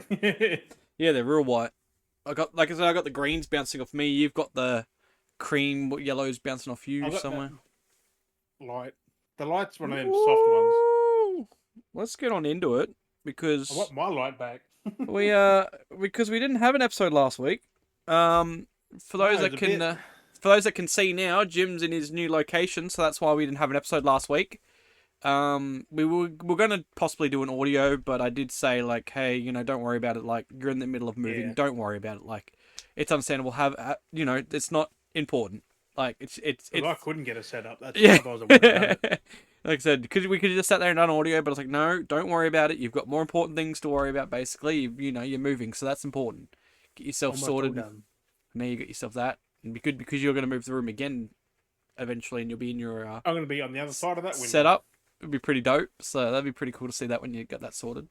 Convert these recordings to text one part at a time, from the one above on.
Yeah, they're real white. Like I said, I got the greens bouncing off me. You've got the cream yellows bouncing off you I've got somewhere. that light. The light's one of them soft ones. Ooh. Let's get on into it I because want my light back. we because we didn't have an episode last week. For those that can for those that can see now, Jim's in his new location, so that's why we didn't have an episode last week. We're going to possibly do an audio, but I did say, like, hey, don't worry about it. Like, you're in the middle of moving. Yeah. Don't worry about it. Like, it's understandable. It's not important. Like, it's. I couldn't get it set up. That's Yeah. why I wasn't worried about it. Like I said, because we could have just sat there and done audio, but I was like, no, don't worry about it. You've got more important things to worry about, basically. You're moving, so that's important. Get yourself Almost sorted. all done. Now you got yourself that. And be good because you're going to move the room again eventually, and you'll be in your I'm going to be on the other side of that window. setup. It'd be pretty dope. So that'd be pretty cool to see that when you get that sorted.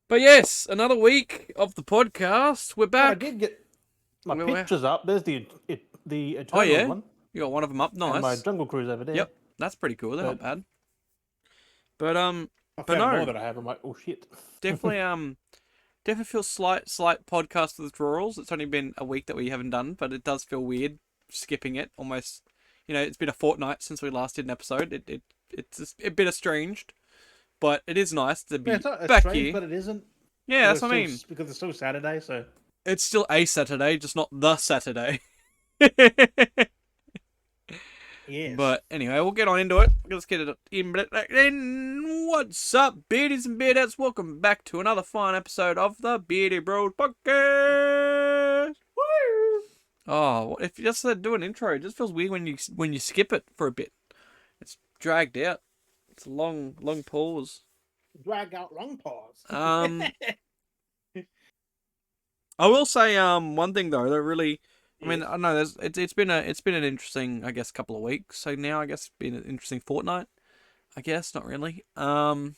But yes, another week of the podcast. We're back. I did get my pictures up. There's the Eternal one. You got one of them up. Nice. And my Jungle Cruise over there. Yep, that's pretty cool. They're not bad. But I found more that I have. I'm like, oh shit. definitely feels slight podcast withdrawals. It's only been a week that we haven't done, but it does feel weird skipping it almost. It's been a fortnight since we last did an episode. It's a bit estranged, but it is nice to be back strange, here. But it isn't. Yeah, that's what I mean. Because it's still Saturday, so it's still a Saturday, just not the Saturday. Yes. But anyway, we'll get on into it. Let's get it in. Then, what's up, beardies and beardettes? Welcome back to another fine episode of the Beardy Bros Podcast. Woo! Oh, if you just do an intro, it just feels weird when you skip it for a bit. It's dragged out. It's a long pause. Drag out long pause. I will say one thing though that really. I mean, I know it's been an interesting, I guess, couple of weeks. So now I guess it's been an interesting fortnight. I guess not really. Not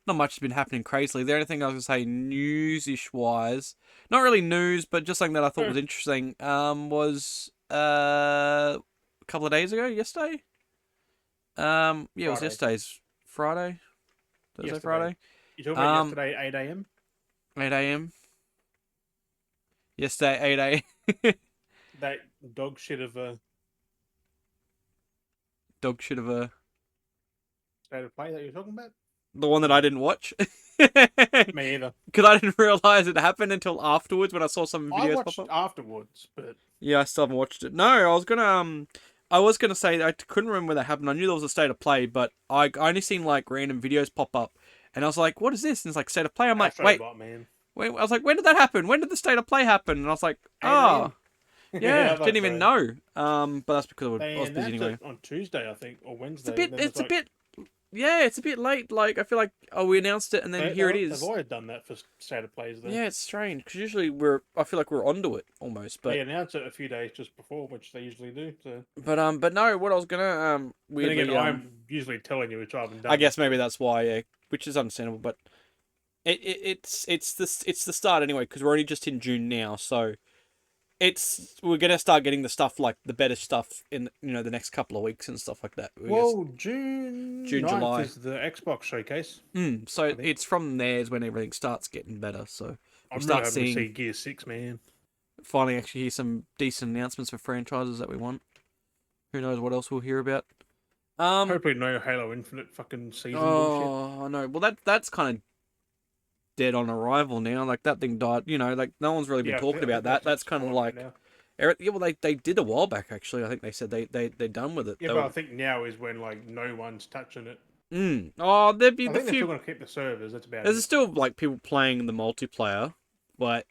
much has been happening crazily. The only thing I was gonna say, news-ish wise, not really news, but just something that I thought was interesting. Was a couple of days ago, yesterday. Yeah, it was yesterday's Friday. Thursday, Friday. You talking about yesterday, 8 a.m. 8 a.m. Yesterday, 8 a.m. That dog shit of a state of play that you're talking about? The one that I didn't watch. Me either. Because I didn't realise it happened until afterwards when I saw some videos I watched pop up. Afterwards, but yeah, I still haven't watched it. No, I was gonna say I couldn't remember when that happened. I knew there was a state of play, but I only seen like random videos pop up, and I was like, "What is this?" And it's like state of play. I'm like, "Wait, man. Wait." I was like, "When did that happen? When did the state of play happen?" And I was like, "Oh, yeah, didn't even know." But that's because I was busy anyway. On Tuesday, I think, or Wednesday. It's a bit late. Like, I feel like, we announced it, and then here it is. They've always done that for state of plays, though. Yeah, it's strange, because usually I feel like we're onto it, almost, but... They announce it a few days just before, which they usually do, so... But no, what I was gonna, weirdly... Then again, I'm usually telling you which I haven't done. I guess maybe that's why, yeah, which is understandable, but... It's the start anyway, because we're only just in June now, so... We're gonna start getting the stuff, like the better stuff in the next couple of weeks and stuff like that. June, July is the Xbox showcase. So it's from there is when everything starts getting better. So I'm really hoping to see Gear 6, man. Finally, actually hear some decent announcements for franchises that we want. Who knows what else we'll hear about? Hopefully no Halo Infinite fucking season bullshit. Oh no, well that's kind of dead on arrival now. Like that thing died. Like no one's really been talking about that. That's kind of like, well, they did a while back actually. I think they said they're done with it. Yeah, but I think now is when like no one's touching it. Oh, there'd be I think they're still going to keep the servers. That's about it. There's still like people playing the multiplayer, but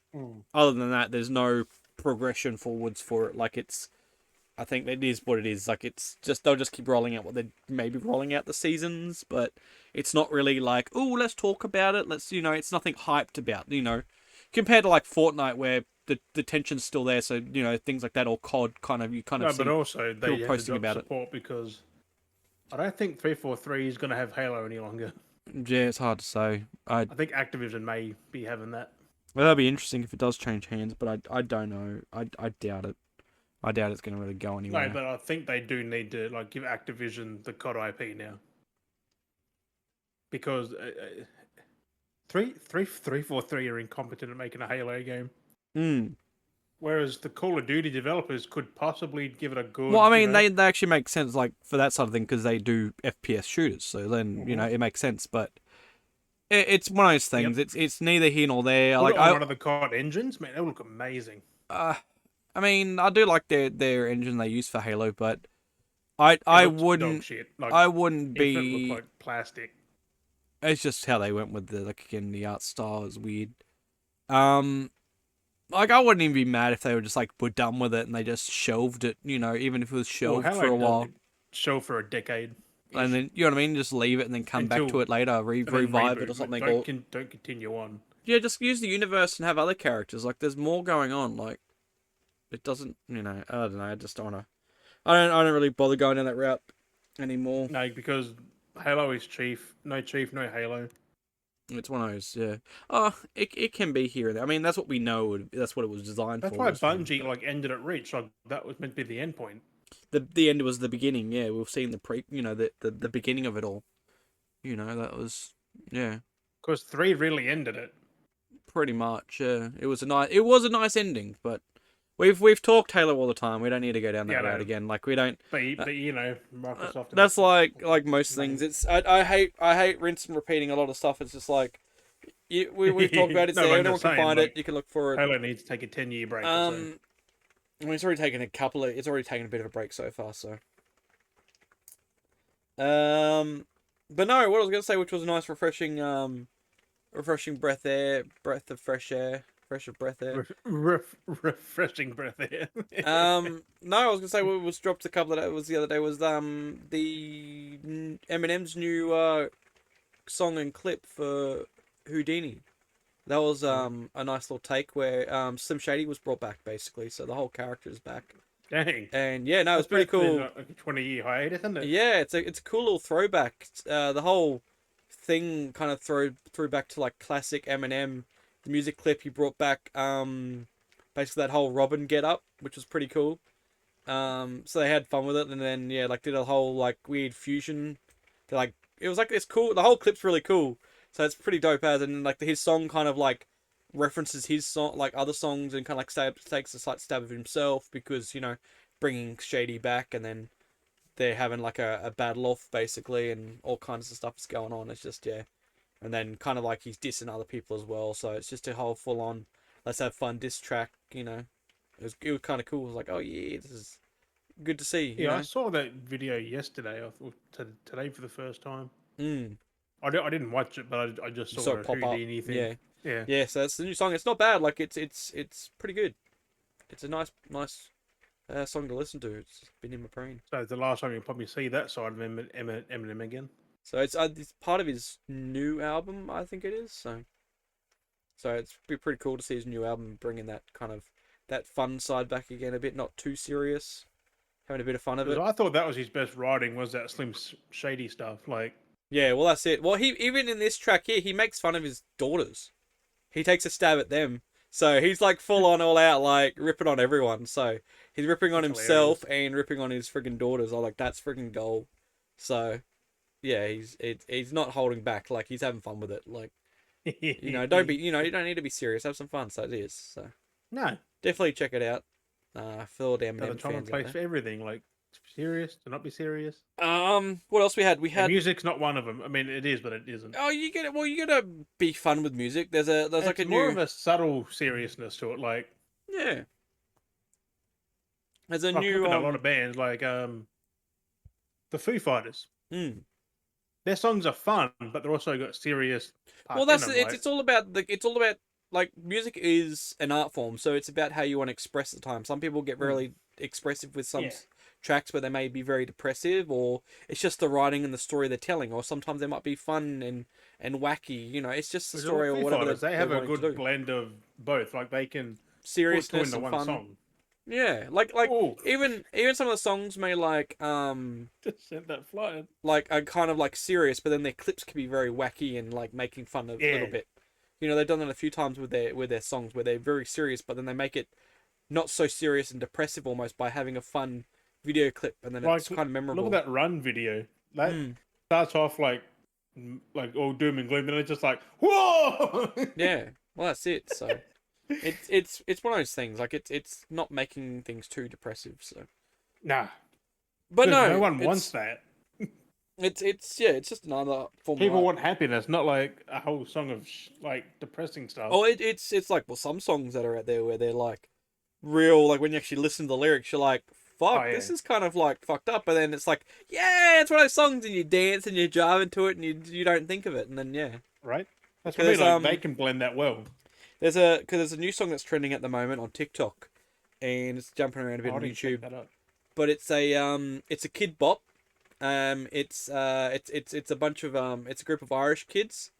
other than that, there's no progression forwards for it. Like I think it is what it is. Like it's just they'll just keep rolling out what they're maybe rolling out the seasons, but it's not really like, oh, let's talk about it. Let's it's nothing hyped about. Compared to like Fortnite where the tension's still there. So things like that or COD kind of no, see but also they have posting about support because I don't think 343 is going to have Halo any longer. Yeah, it's hard to say. I think Activision may be having that. Well, that'd be interesting if it does change hands, but I don't know. I doubt it. I doubt it's going to really go anywhere. No, but I think they do need to give Activision the COD IP now, because 343 are incompetent at making a Halo game. Hmm. Whereas the Call of Duty developers could possibly give it a Well, good, I mean, they actually make sense, like, for that sort of thing, because they do FPS shooters, so then, Mhm. it makes sense, but it's one of those things. Yep. It's neither here nor there. Put Like, it on one of the COD engines, man, that would look amazing. uh, I mean, I do like their engine they use for Halo, but It I looks dog wouldn't shit. Like, I wouldn't even if it looked be. like plastic. It's just how they went with the, like, again, the art style is weird. Um, like, I wouldn't even be mad if they were just like, we're done with it and they just shelved it. Even if it was Well, shelved for Halo a while, doesn't show for a decade and then you know what I mean, just leave it and then come back to until it later, and then revive it reboot, or but something. Or don't continue on. yeah, just use the universe and have other characters. Like, there's more going on. Like, it doesn't, I don't know. I just don't wanna. I don't really bother going down that route anymore. No, because Halo is chief, no Halo. It's one of those, yeah. Oh, it can be here and there. I mean, that's what we know. That's what it was designed That's for. why Was for them, Bungie but like ended at Reach. Like that was meant to be the end point. the end was the beginning. Yeah, we've seen the beginning of it all. That was, yeah, Because 3 really ended it. pretty much. Yeah, it was a nice ending, but we've talked Halo all the time. We don't need to go down that Yeah, route no. again. Like, we don't. But Microsoft. That's like most things. It's I hate rinse and repeating a lot of stuff. It's just like we've talked about it. It's No, there. but I'm Everyone just can saying, find it. like, You can look for it. Halo needs to take a 10-year break. Or so. I mean, it's already taken a bit of a break so far. So, but no, what I was gonna say, which was a nice, refreshing breath of fresh air, fresh of breath air. Refreshing breath air. No, I was gonna say what was dropped a couple of days. Was the other day was the Eminem's new song and clip for Houdini. That was a nice little take where Slim Shady was brought back basically, so the whole character is back. Dang. And yeah, no, it's pretty That's been, cool. like a 20-year hiatus, isn't it? Yeah, it's a cool little throwback. The whole thing kind of threw back to like classic Eminem. The music clip he brought back, basically that whole Robin get up, which was pretty cool. So they had fun with it, and then yeah, like did a whole like weird fusion. It was like it's cool. The whole clip's really cool, so it's pretty dope as. And like his song kind of like references his song, like other songs, and kind of like takes a slight stab of himself because bringing Shady back, and then they're having like a battle off basically, and all kinds of stuff is going on. It's just yeah, and then kind of like he's dissing other people as well. So it's just a whole full on let's have fun diss track. It was kind of cool. It was like, oh yeah, this is good to see. Yeah, I saw that video yesterday. I thought today for the first time. Mm. I didn't watch it, but I just You saw saw a it pop up. Houdini thing. Yeah. Yeah. Yeah, so that's the new song. It's not bad. Like it's pretty good. It's a nice song to listen to. It's been in my brain. So it's the last time you'll probably see that side of Eminem again. So it's part of his new album, I think it is. So it's be pretty cool to see his new album bringing that kind of that fun side back again a bit, not too serious, having a bit of fun of it. I thought that was his best writing, was that Slim Shady stuff. Like, yeah, well that's it. Well, he even in this track here, he makes fun of his daughters. He takes a stab at them. So he's like full on all out, like ripping on everyone. So he's ripping on That's himself hilarious. and ripping on his friggin' daughters. I'm like, that's friggin' gold. So yeah, he's not holding back. Like he's having fun with it. Like don't be you don't need to be serious. Have some fun. So it is. So No. definitely check it out. For all the Got a Eminem time and fans out place for everything. Like, to be serious, to not be serious. there. What else we had? We And had. music's not one of them. I mean, it is, but it isn't. Oh, you get it. Well, you gotta be fun with music. There's like a It's more new. of a subtle seriousness to it. Like, Yeah. There's a like new. look at a lot of bands, like the Foo Fighters. Hmm. Their songs are fun, but they're also got serious parts Well, that's in it. them. It's, Like, it's all about like music is an art form, so it's about how you want to express the time. Some people get really expressive with some Yeah. tracks where they may be very depressive, or it's just the writing and the story they're telling, or sometimes they might be fun and wacky. It's just the with story or Foo whatever Fighters, they have they're a wanting to good do. blend of both. Like, they can put two Seriousness into and one fun. song. Yeah, like Oh, even some of the songs may just sent that flying. like are kind of like serious, but then their clips can be very wacky and like making fun of a little Yeah. bit. They've done that a few times with their songs where they're very serious, but then they make it not so serious and depressive almost by having a fun video clip, and then Like, it's kind of memorable. look at that Run video. That Mm. starts off like like all doom and gloom, and it's just like, whoa. Yeah, well that's it. So it's one of those things. Like it's not making things too depressive. So, Nah, but because no no, one wants that. it's yeah, it's just another form of People art. want happiness, not like a whole song of like depressing stuff. Oh, it's like some songs that are out there where they're like real, like when you actually listen to the lyrics, you're like, fuck, Oh, yeah. this is kind of like fucked up. But then it's like, yeah, it's one of those songs, and you dance and you jive into it, and you don't think of it, and then yeah, Right? That's what I mean. Like they can blend that well. there's a new song that's trending at the moment on TikTok, and it's jumping around a bit I on didn't check YouTube. that out. But it's a kid bop. It's a bunch of it's a group of Irish kids,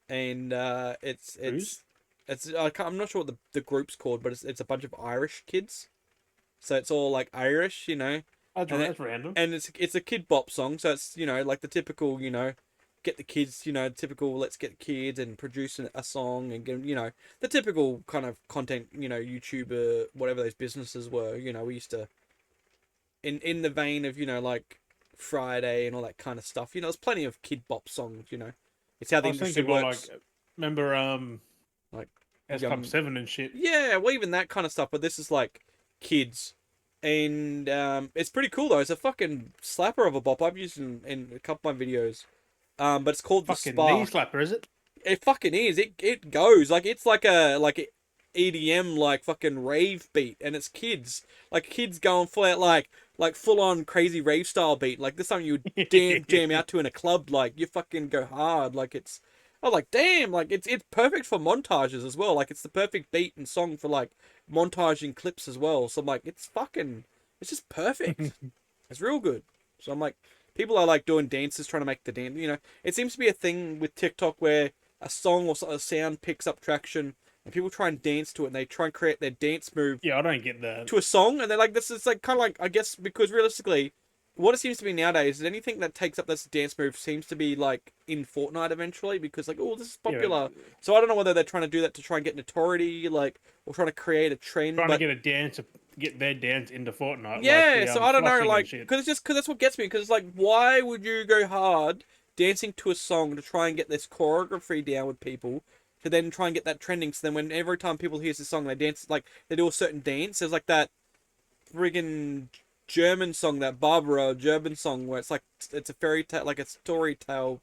and Who's? I'm not sure what the group's called, but it's a bunch of Irish kids. So it's all like Irish, you know. That's random. And it's a kid bop song, so it's, you know, like the typical, you know, get the kids, you know, typical let's get kids and produce a song and get, you know, the typical kind of content, you know, YouTuber, whatever those businesses were, you know, we used to in the vein of, you know, like Friday and all that kind of stuff. You know, there's plenty of kid bop songs, you know. It's how the I was industry thinking more works. like, remember Like S Club 7 and shit. yeah, well even that kind of stuff, but this is like kids. And it's pretty cool though. It's a fucking slapper of a bop. I've used it in a couple of my videos. But it's called The Fucking knee Spark. slapper, is it? It fucking is. It goes like it's like a EDM like fucking rave beat, and it's kids like kids going full out like full on crazy rave style beat. Like this something you would jam out to in a club. Like you fucking go hard. Like it's I was like damn. Like it's perfect for montages as well. Like it's the perfect beat and song for like montaging clips as well. So I'm like it's just perfect. It's real good. So I'm like people are like doing dances trying to make the dance. You know, it seems to be a thing with TikTok where a song or a sound picks up traction and people try and dance to it and they try and create their dance move Yeah, I don't get that. to a song, and they're like, this is like kind of like, I guess, because realistically what it seems to be nowadays is anything that takes up this dance move seems to be like in Fortnite eventually, because like, oh, this is popular. Yeah, So I don't know whether they're trying to do that to try and get notoriety, like, or trying to create a trend, trying but to get their dance into Fortnite. yeah, like the, so I don't know, flushing and like, shit. because that's what gets me. Because it's like, why would you go hard dancing to a song to try and get this choreography down with people, to then try and get that trending? So then, when every time people hear this song, they dance like they do a certain dance. There's like that friggin' German song, that Barbara German song, where it's like it's a fairy tale, like a story tale.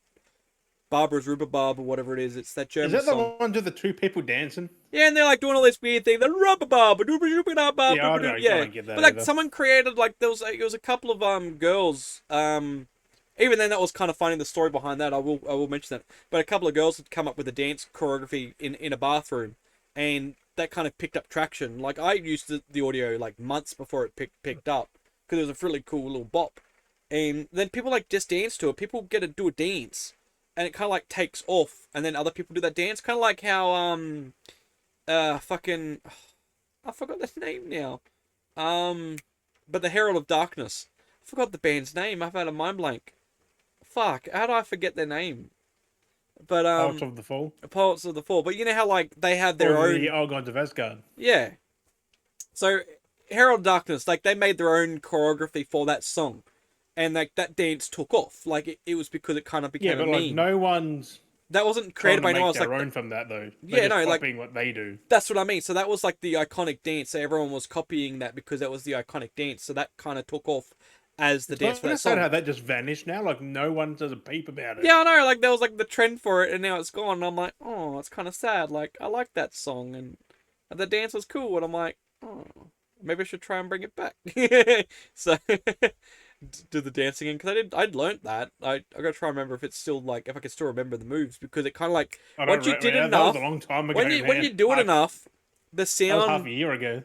Barbara's Rhubarb or whatever it is. It's that German Is that the song. one with the two people dancing? Yeah, and they're like doing all this weird thing. The rubber barb, Yeah, I don't get that but like either. someone created like it was a couple of girls. Even then that was kind of funny. The story behind that I will mention that. But a couple of girls had come up with a dance choreography in a bathroom, and that kind of picked up traction. Like I used the audio like months before it picked up because it was a really cool little bop, and then people like just dance to it. People get to do a dance, and it kind of like takes off, and then other people do that dance, kind of like how fucking I forgot the name now. But the Herald of Darkness. I forgot the band's name. I've had a mind blank. Fuck, how do I forget their name? But Pulse of the Fall. Poets of the Fall. But you know how like they have their Or own. the Old Gods of Asgard. Yeah. So Herald of Darkness, like they made their own choreography for that song, and like that dance took off. Like it was because it kind of became Yeah, but a like meme. no one's That wasn't trying created to by make anyone else. their Like own from that though. Yeah, They're just no, like- copying what they do. that's what I mean. So that was like the iconic dance. So everyone was copying that because that was the iconic dance. So that kind of took off as the dance for that It's sad song. how that just vanished now. Like no one does a peep about it. Yeah, I know. Like there was like the trend for it, and now it's gone. And I'm like, oh, it's kind of sad. Like I like that song, and the dance was cool. And I'm like, oh, maybe I should try and bring it back. So do the dancing again, because I'd learnt that. I gotta try and remember if it's still like if I can still remember the moves, because it kind of like I don't once you re- did that enough, was a long time ago. when you do it Like, enough, the that was half sound a year ago.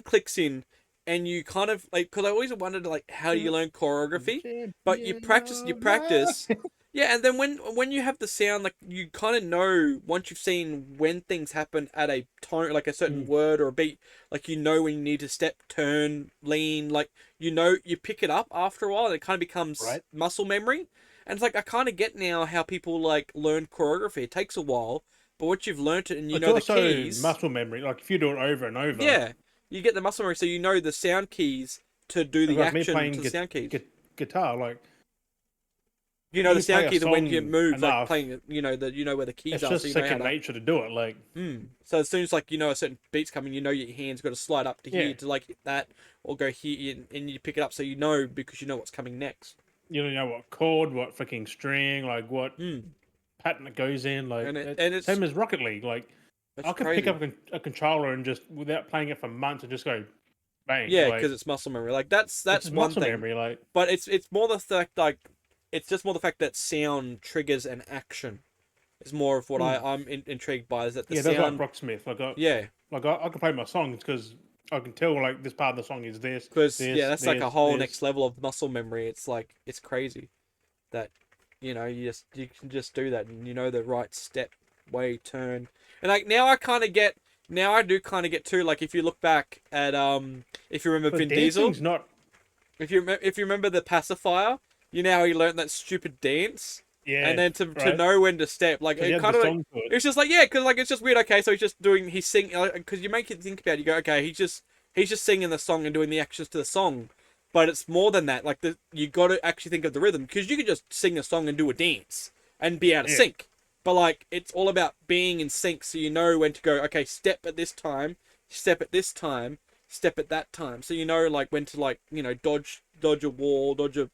clicks in, and you kind of like, because I always wondered like how do you learn choreography, but you practice. Yeah, and then when you have the sound, like you kind of know once you've seen when things happen at a tone, like a certain word or a beat, like you know when you need to step, turn, lean, like you know you pick it up after a while, and it kind of becomes Right. muscle memory. And it's like I kind of get now how people like learn choreography. It takes a while, but once you've learnt it and you It's know the also keys, muscle memory. Like if you do it over and over. yeah, you get the muscle memory, so you know the sound keys to do the like me action playing to the sound keys. guitar, like You know you the can play sound a key that when you song move, like enough, playing it, you know where the keys it's are, so just you know how second to. nature to do it. Like, So as soon as like a certain beat's coming, you know your hands got to slide up to yeah, here to like hit that, or go here and you pick it up, so you know because you know what's coming next. you don't know what chord, what freaking string, like what Mm. pattern it goes in. Like, And it's same as Rocket League. Like, I could pick crazy. up a controller and just without playing it for months and just go bang. Yeah, Like, because it's muscle memory. Like that's it's that's just one muscle thing, memory. Like, but it's more the fact like it's just more the fact that sound triggers an action. Is more of what I'm intrigued by is that the yeah, that's like sound. Brock Smith. Yeah, I can play my songs because I can tell like this part of the song is this, because this, that's like a this, whole this. next level of muscle memory. It's like it's crazy that you can just do that and you know the right step, way, turn, and like now I do kind of get too like if you look back at if you remember But Vin Diesel, dancing's not. if you remember the pacifier, you know how he learned that stupid dance, and Yeah, then to right. know when to step, like Because you it had kind the of like song to it. it's just like yeah, because like it's just weird. Okay, so he's singing because you make it think about it, you go okay, he's just singing the song and doing the actions to the song, but it's more than that. Like you got to actually think of the rhythm because you could just sing a song and do a dance and be out of Yeah, sync, but like it's all about being in sync, so you know when to go. Okay, step at this time, step at this time, step at that time, so you know like when to like dodge a wall, dodge an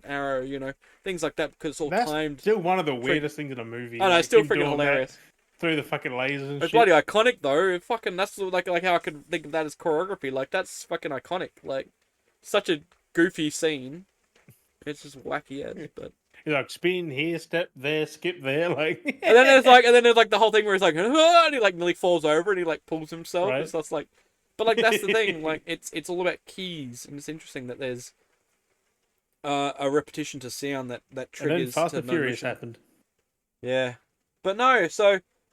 arrow, things like that because it's all that's timed. still one of the Freak. weirdest things in a movie. I know, it's Like still him freaking doing that hilarious. through the fucking lasers and It's shit. bloody iconic though. That's like how I could think of that as choreography. Like that's fucking iconic. Like such a goofy scene. It's just wacky as, but. He's like spin here, step there, skip there, like And then there's like the whole thing where he's like, "Ah," and he like nearly falls over and he like pulls himself. right. It's just like, but like that's the thing. Like it's all about keys, and it's interesting that there's a repetition to sound that And then triggers Fast to and no Furious mission. happened. Yeah, but no.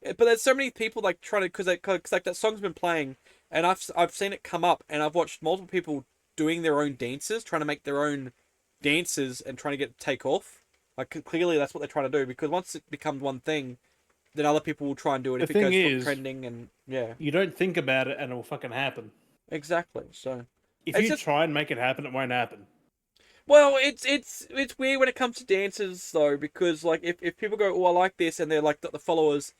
But there's so many people like trying to because like that song's been playing, and I've seen it come up, and I've watched multiple people doing their own dances, trying to make their own dances and trying to get it to take off. Like clearly that's what they're trying to do because once it becomes one thing, then other people will try and do it The if it thing goes is, trending and yeah, you don't think about it and it will fucking happen. exactly. So If it's you just try and make it happen, it won't happen. well, it's weird when it comes to dances though because like if people go oh I like this and they're like the followers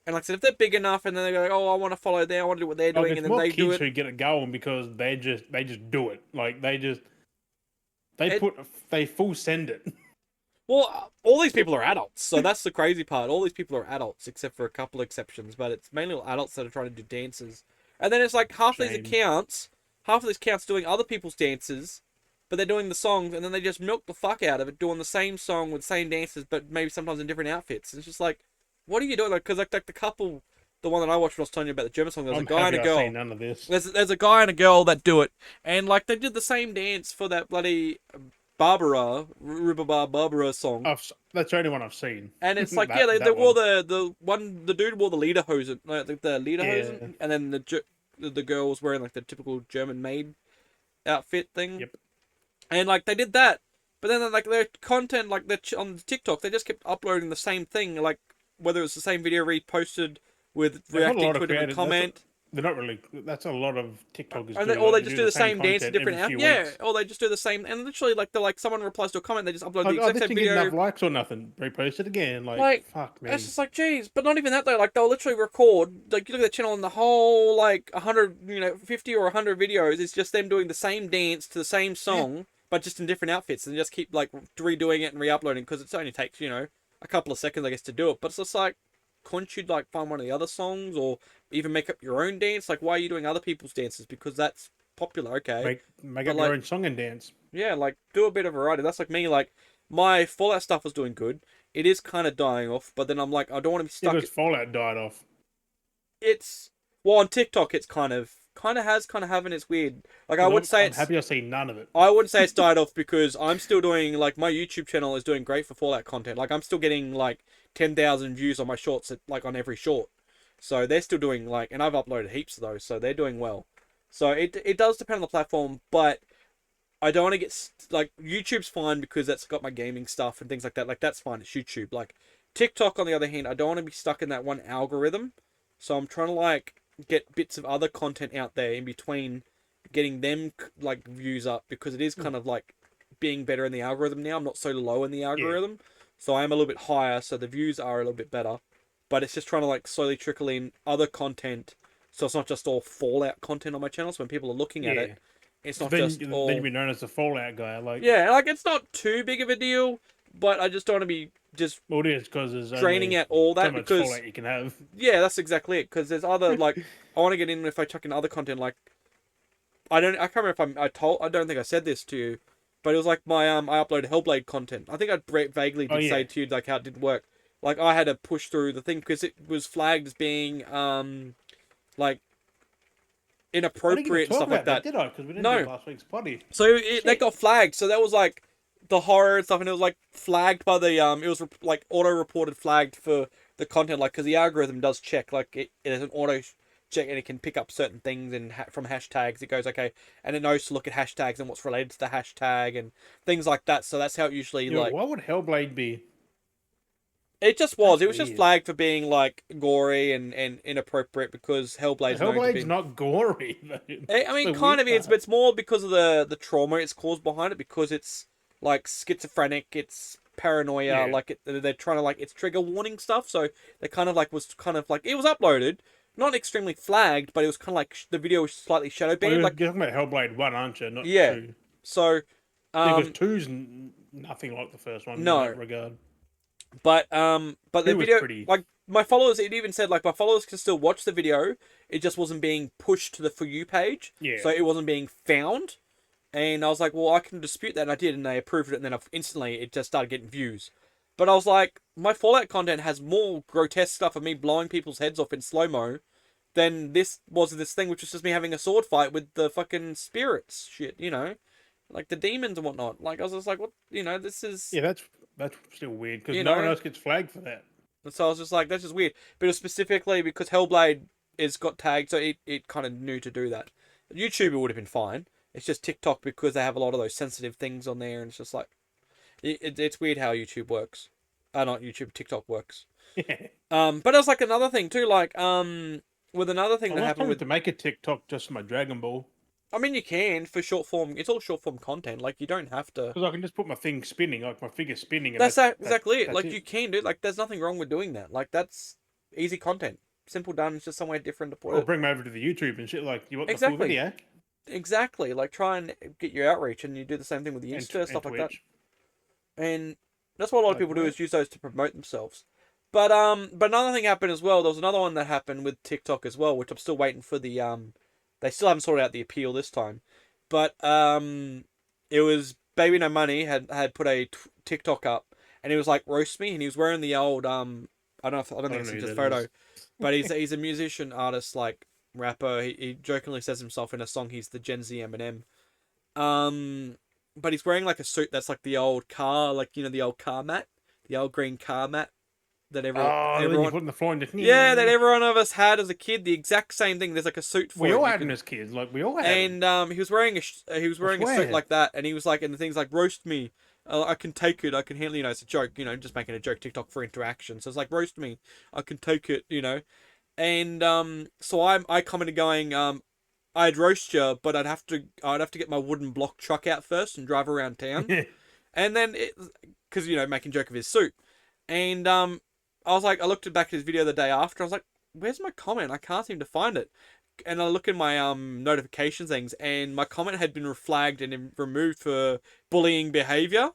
and like I said if they're big enough and then they go oh I want to follow them I want to do what they're Like doing it's and then more they do kids it. who get it going because they just do it. Like they it they full send it. well, all these people are adults, so that's the crazy part. All these people are adults, except for a couple exceptions, but it's mainly all adults that are trying to do dances. And then it's like Shame. half of these accounts doing other people's dances, but they're doing the songs, and then they just milk the fuck out of it, doing the same song with the same dances, but maybe sometimes in different outfits. It's just like, what are you doing? Like, because like the couple, the one that I watched when I was telling you about the German song, there's a I'm guy and happy a I girl. see none of this. There's a guy and a girl that do it, and like they did the same dance for that bloody Barbara song. That's the only one I've seen. And it's like, yeah, they that wore one. the dude wore the lederhosen, like the Yeah. lederhosen, and then the girl was wearing like the typical German maid outfit thing. Yep. And like they did that, but then like their content, like on TikTok, they just kept uploading the same thing, like whether it's the same video reposted with They've got a reacting lot to of a different creators. comment. They're not really. That's a lot of TikTokers And do. or Like, they they just do do the same dance in content different every out. few Yeah, weeks. or they just do the same, and literally like they're like someone replies to a comment, they just upload Like, the oh, exact this same didn't get video. enough likes or nothing. Repost it again. Like, fuck me. It's just like, geez, but not even that though. Like they'll literally record, like you look at the channel and the whole like 100, 50 or 100 videos is just them doing the same dance to the same song, but just in different outfits, and just keep like redoing it and re-uploading because it only takes a couple of seconds I guess to do it. But it's just like, couldn't you like find one of the other songs or even make up your own dance? Like, why are you doing other people's dances? Because that's popular, okay. Make But up like, your own song and dance. yeah, like do a bit of variety. That's like me. Like my Fallout stuff was doing good. It is kind of dying off, but then I'm like, I don't want to be Yeah, stuck. because Fallout died off. It's well on TikTok. It's kind of having its weird. Like I would say I'm it's. happy I see none of it. I wouldn't say it's died off because I'm still doing like my YouTube channel is doing great for Fallout content. Like I'm still getting like 10,000 views on my shorts like on every short. So they're still doing like, and I've uploaded heaps of those, so they're doing well. So it does depend on the platform, but I don't want to get like YouTube's fine because that's got my gaming stuff and things like that. Like that's fine. It's YouTube. Like TikTok, on the other hand, I don't want to be stuck in that one algorithm. So I'm trying to like get bits of other content out there in between, getting them like views up because it is kind of like being better in the algorithm now. I'm not so low in the algorithm. so I am a little bit higher, so the views are a little bit better. But it's just trying to like slowly trickle in other content, so it's not just all Fallout content on my channel. So when people are looking at Yeah. it, it's So not then, just then all you'd be known as the Fallout guy. Like, yeah, like it's not too big of a deal, but I just don't want to be just well, it is because there's draining only out all so that much because Fallout you can have. yeah, that's exactly it. Because there's other like I want to get in if I chuck in other content like I can't remember if I don't think I said this to you, but it was like my I uploaded Hellblade content. I think I vaguely Oh did say yeah. to you like how it did work. Like I had to push through the thing because it was flagged as being like I didn't get to inappropriate and talk stuff like about that, that. did I? Because we didn't do No, last week's potty. so that Shit. got flagged. So that was like the horror and stuff, and it was like flagged by the it was like auto reported flagged for the content, like because the algorithm does check like it has an auto check and it can pick up certain things and from hashtags it goes okay, and it knows to look at hashtags and what's related to the hashtag and things like that. So that's how it usually Yeah, like why would Hellblade be? it just was. That's It was just weird. flagged for being like gory and inappropriate because Hellblade's known to Hellblade's be. not gory. Though. I That's mean, the kind weird of is, part. but it's more because of the trauma it's caused behind it. Because it's like schizophrenic, it's paranoia. Yeah. Like they're trying to like it's trigger warning stuff. So they kind of like was kind of like it was uploaded, not extremely flagged, but it was kind of like the video was slightly shadow Well, banned. you're Like talking about Hellblade 1, aren't you? Not yeah, 2. so Because um 2's nothing like the first one in no, that regard. but the 2 was video pretty. like my followers it even said like my followers can still watch the video. It just wasn't being pushed to the For You page, Yeah. so it wasn't being found. And I was like, well, I can dispute that. And I did, and they approved it. And then instantly, it just started getting views. But I was like, my Fallout content has more grotesque stuff of me blowing people's heads off in slow mo than this thing, which was just me having a sword fight with the fucking spirits shit, like the demons and whatnot. Like I was just like, what, this is, Yeah, that's still weird because you no one know. else gets flagged for that. And so I was just like, that's just weird. But it was specifically because Hellblade is got tagged, so it kind of knew to do that. YouTube it would have been fine. It's just TikTok because they have a lot of those sensitive things on there, and it's just like it's weird how YouTube works. Not YouTube, TikTok works. Yeah. But it was like another thing too, like with another thing I that was happened planning with. to make a TikTok just for my Dragon Ball I mean, you can for short form. It's all short form content. Like you don't have to. because I can just put my thing spinning, like my figure spinning, and That's exactly it. that's Like it. you can do. Like there's nothing wrong with doing that. Like that's easy content. Simple done. It's just somewhere different to put Or it. bring me over to the YouTube and shit. Like, you want the full Exactly. video Exactly. Like try and get your outreach, and you do the same thing with the Insta and stuff like that. Twitch. And that's what a lot of Like, people do right. is use those to promote themselves. But another thing happened as well. There was another one that happened with TikTok as well, which I'm still waiting for the They still haven't sorted out the appeal this time, but it was Baby No Money had put a TikTok up, and he was like roast me, and he was wearing the old I don't think know it's who his that photo, is. but he's a musician, artist, like rapper. He jokingly says himself in a song he's the Gen Z Eminem. But he's wearing like a suit that's like the old car, like the old car mat, the old green car mat that Oh, then you put in the floor and just yeah, that everyone of us had as a kid. The exact same thing. There's like a suit for we it. all You had could- them as kids. Like, we all had them. and he was wearing a suit swear. like that, and he was like, and the thing's like roast me. I can take it. I can handle. It's a joke. Just making a joke TikTok for interaction. So it's like roast me. I can take it. And so I commented going I'd roast you, but I'd have to get my wooden block truck out first and drive around town, and then because making joke of his suit, and I was like, I looked back at his video the day after. I was like, where's my comment? I can't seem to find it. And I look in my notification things, and my comment had been flagged and removed for bullying behavior.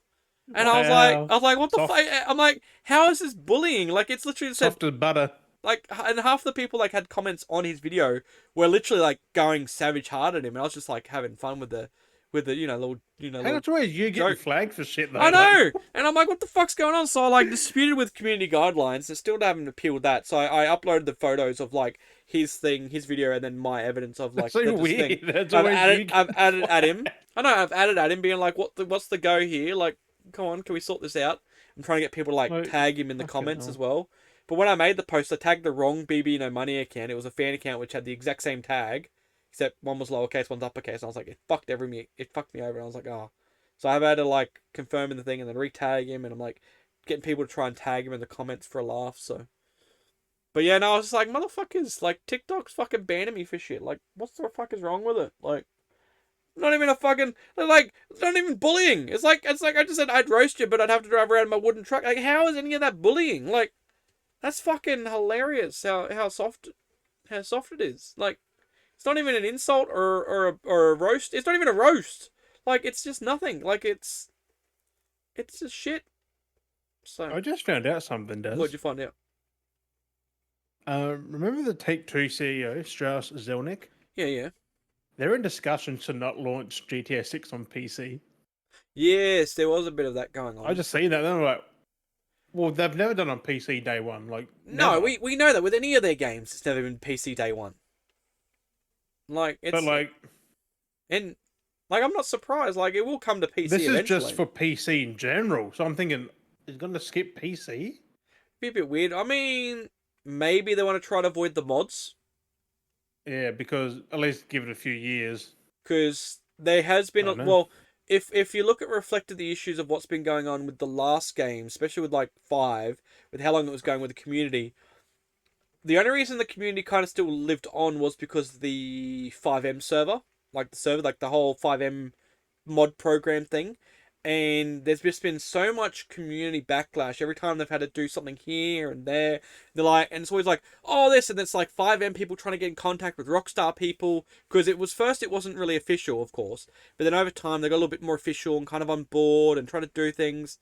And Wow. I was like, what the Soft. fuck? I'm like, how is this bullying? Like, it's literally said Soft as butter. like, and half the people like had comments on his video were literally like going savage hard at him, and I was just like having fun with the little Hey, little that's always you getting joke. flagged for shit, though. I Like, know, and I'm like, what the fuck's going on? So I like disputed with community guidelines, and still haven't appealed that. So I uploaded the photos of like his video, and then my evidence of like that's so this weird. thing. That's I've always added, you I've getting added at him. flagged. I know I've added at him, being like, what's the go here? Like, come on, can we sort this out? I'm trying to get people to like tag him in the fucking comments hell. as well. But when I made the post, I tagged the wrong BB No Money account. It was a fan account which had the exact same tag, except one was lowercase, one's uppercase. And I was like, it fucked me over. And I was like, oh. So I've had to like confirm in the thing and then re-tag him, and I'm like getting people to try and tag him in the comments for a laugh. So, but yeah, no, I was just like, motherfuckers, like TikTok's fucking banning me for shit. Like, what the fuck is wrong with it? Like, Not even a fucking like. It's not even bullying. It's like I just said I'd roast you, but I'd have to drive around in my wooden truck. Like, how is any of that bullying? Like, that's fucking hilarious. How soft it is. Like, it's not even an insult or a roast. It's not even a roast. Like, it's just nothing. Like, it's just shit. So I just found out something, Des. what'd you find out? Remember the Take-Two CEO, Strauss Zelnick? Yeah, yeah. They're in discussions to not launch GTA 6 on PC. Yes, there was a bit of that going on. I just seen that, and I'm like, well, they've never done on PC day one. Like, No, never. we know that with any of their games, it's never been PC day one. Like, it's But like, and like I'm not surprised. Like, it will come to PC this is eventually. just for PC in general. So I'm thinking, is it going to skip PC? Be a bit weird. I mean, maybe they want to try to avoid the mods Yeah, because at least give it a few years. because there has been I don't know. well, if you look at reflected the issues of what's been going on with the last game, especially with like 5, with how long it was going with the community. The only reason the community kind of still lived on was because the 5M server, like the server, like the whole 5M mod program thing. And there's just been so much community backlash every time they've had to do something here and there. They're like, and it's always like, oh, this, and it's like 5M people trying to get in contact with Rockstar people because it wasn't really official, of course, but then over time they got a little bit more official and kind of on board and trying to do things,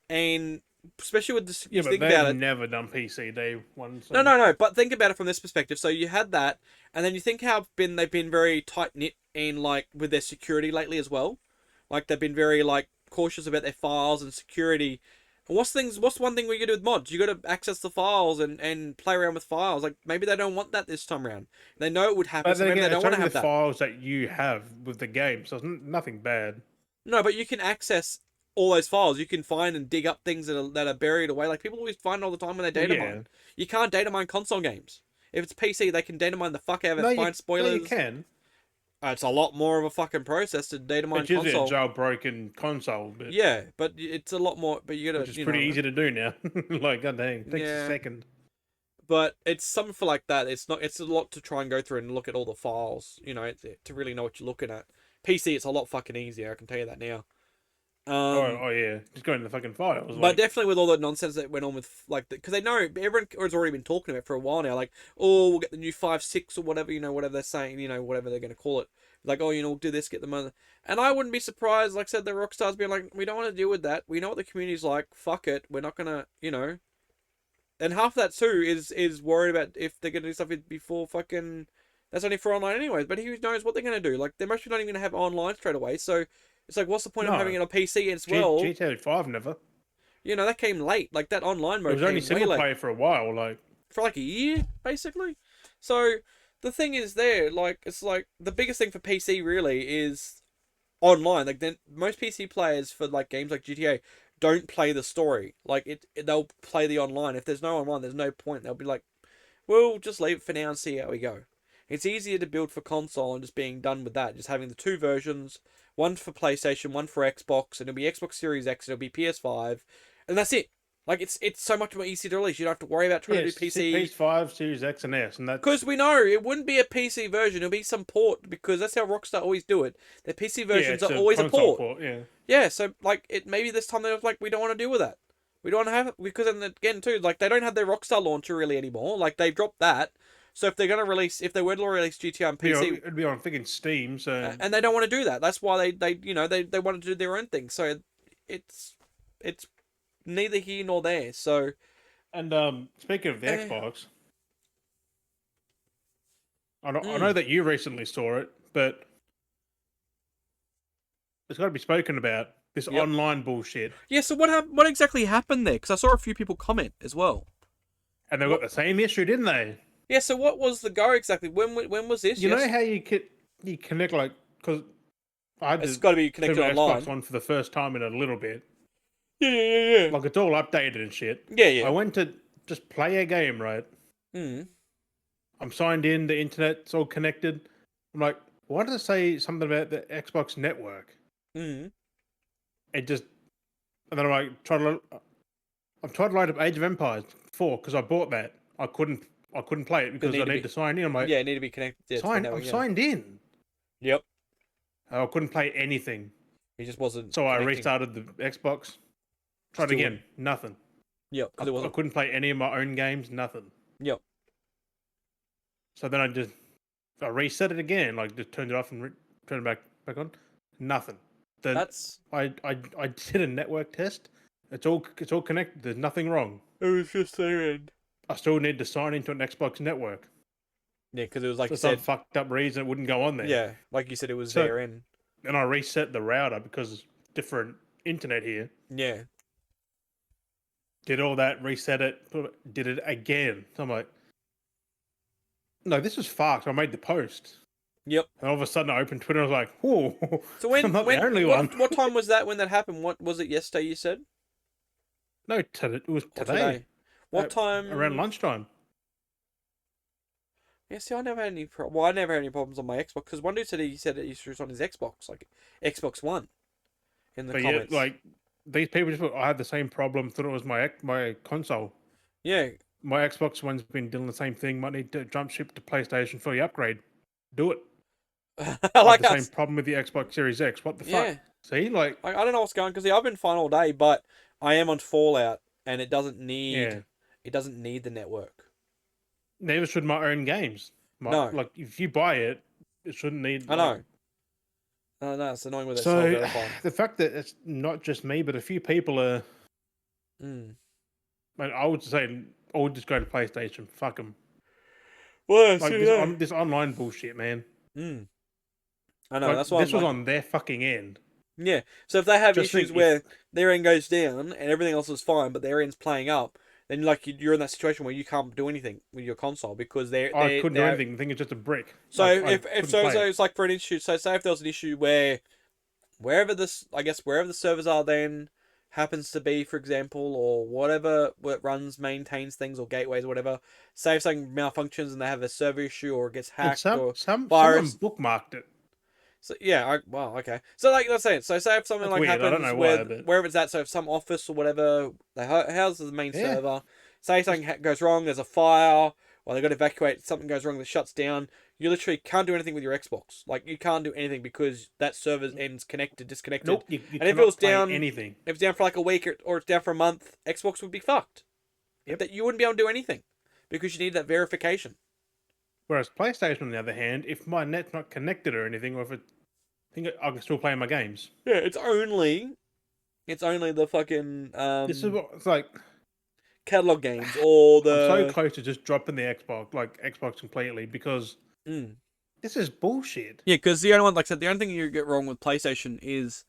and especially with this, Yeah, but think about they've it. never done PC day one. So. No. But think about it from this perspective. So you had that, and then you think how they've been very tight knit and like with their security lately as well. Like they've been very like cautious about their files and security. And what's one thing we can do with mods? You got to access the files and play around with files. Like maybe they don't want that this time around. They know it would happen, But so then maybe again, they don't it's want to only have the that. files that you have with the game, so it's nothing bad. No, but you can access all those files. You can find and dig up things that are buried away. Like people always find all the time when they data mine. You can't data mine console games. If it's PC, they can data mine the fuck out of it. Find spoilers. No, you can. It's a lot more of a fucking process to data mine It's usually console. a jailbroken console, but Yeah, but it's a lot more. But you gotta, which is pretty easy to do now. Like, god dang, takes Yeah. a second. But it's something for like that. It's not. It's a lot to try and go through and look at all the files. You know, to really know what you're looking at. PC, it's a lot fucking easier. I can tell you that now. Oh yeah, just go into the fucking files. But definitely with all the nonsense that went on with like, because they know everyone has already been talking about it for a while now. Like, oh, we'll get the new 5.6 or whatever. You know, whatever they're saying. You know, whatever they're going to call it. Like, oh, you know, we'll do this, get the money. And I wouldn't be surprised. Like I said, the Rockstars being like, we don't want to deal with that. We know what the community's like. Fuck it. We're not gonna, you know. And half that too is worried about if they're gonna do something before fucking. That's only for online anyways. But who knows what they're gonna do? Like, they're mostly not even gonna have online straight away. So it's like, what's the point of having it on PC as well? GTA 5 never. You know, that came late. Like that online mode. It was only came single way late. player for a while. Like For like a year, basically. So the thing is, there, like, it's like the biggest thing for PC really is online. Like, then most PC players for like games like GTA don't play the story. Like they'll play the online. If there's no online, there's no point. They'll be like, we'll just leave it for now and see how we go. It's easier to build for console and just being done with that. Just having the two versions, one for PlayStation, one for Xbox, and it'll be Xbox Series X, and it'll be PS5, and that's it. Like, it's so much more easy to release. You don't have to worry about trying to do PC. PS5, Series X, and S, and that's Because we know it wouldn't be a PC version; it'll be some port. Because that's how Rockstar always do it. Their PC versions are always a port. Yeah, so like maybe this time they're like, we don't want to deal with that. We don't want to have it because then again too, like they don't have their Rockstar launcher really anymore. Like they've dropped that. So if they were to release GTA on PC, it'd be on freaking Steam. So and they don't want to do that. That's why they want to do their own thing. So it's neither here nor there. So and speaking of the Xbox, I know that you recently saw it, but it's got to be spoken about. This online bullshit. Yeah. So what exactly happened there? Because I saw a few people comment as well. And they got the same issue, didn't they? Yeah. So what was the go exactly? When was this? You know how you connect like because it's got to be connected online. Xbox One for the first time in a little bit. Yeah. Like it's all updated and shit. Yeah. I went to just play a game, right? I'm signed in, the internet's all connected. I'm like, why does it say something about the Xbox network? It just, and then I'm like, I've tried to load up Age of Empires 4 because I bought that. I couldn't play it because I need to sign in. I'm like, yeah, I need to be connected. Yeah, I'm signed in. Yep. I couldn't play anything. He just wasn't. So I connecting. restarted the Xbox. Tried Still again. Nothing. Yep. Because it I wasn't. couldn't play any of my own games. Nothing. Yep. So then I reset it again. Like just turned it off and turned it back on. Nothing. Then That's. I did a network test. It's all connected. There's nothing wrong. It was just their end. I still need to sign into an Xbox network. Yeah, because it was like For you some said. fucked up reason, it wouldn't go on there. Yeah, like you said, it was So- their end. And I reset the router because it's different internet here. Yeah. Did all that, reset it, did it again. So I'm like, no, this is fucked. I made the post. Yep. And all of a sudden I opened Twitter and I was like, whoa, So when I'm not the only one. what time was that when that happened? What was it yesterday? You said. No, it was Or today. What time? Around lunchtime. Yeah, see, I never had any. I never had any problems on my Xbox because one dude said he said it was on his Xbox, like Xbox One, in the But comments. yeah, like, these people just I had the same problem, thought it was my console. Yeah. My Xbox One's been doing the same thing. Might need to jump ship to PlayStation for the upgrade. Do it. I like the that. same problem with the Xbox Series X. What the Yeah. fuck? See, like, I don't know what's going because I've been fine all day, but I am on Fallout and it doesn't need yeah. it doesn't need the network. Never should my own games. No. Like, if you buy it, it shouldn't need. I know. No, it's annoying with it So self-verifying. the fact that it's not just me, but a few people are. I would say, I would just go to PlayStation. Fuck them. Well, Like this online bullshit, man. I know. Like, That's why this was on their fucking end. Yeah. So if they have Just issues think where their end goes down and everything else is fine, but their end's playing up, then like you're in that situation where you can't do anything with your console because I couldn't do anything. I think it's just a brick. So Like, I if couldn't so, play it. it's like for an issue. So say if there was an issue where wherever the servers are then happens to be, for example, or whatever what runs, maintains things or gateways or whatever. Say if something malfunctions and they have a server issue or it gets And hacked or someone virus. bookmarked it. So yeah, wow, okay. So like that's it. So say if something That's like weird. I don't happens know where why, but- wherever it's at, so if some office or whatever they house the main Yeah. server, say something goes wrong, there's a fire, or they got to evacuate, something goes wrong that shuts down, you literally can't do anything with your Xbox. Like you can't do anything because that server's end's disconnected. Nope. You And if it cannot was play down, anything. if it's down for like a week or it's down for a month, Xbox would be fucked. Yep. That you wouldn't be able to do anything because you need that verification. Whereas PlayStation, on the other hand, if my net's not connected or anything, or if it, I think I can still play my games. Yeah, it's only the fucking This is what it's like. catalog games or the. I'm so close to just dropping the Xbox completely because this is bullshit. Yeah, because the only one, like I said, the only thing you get wrong with PlayStation is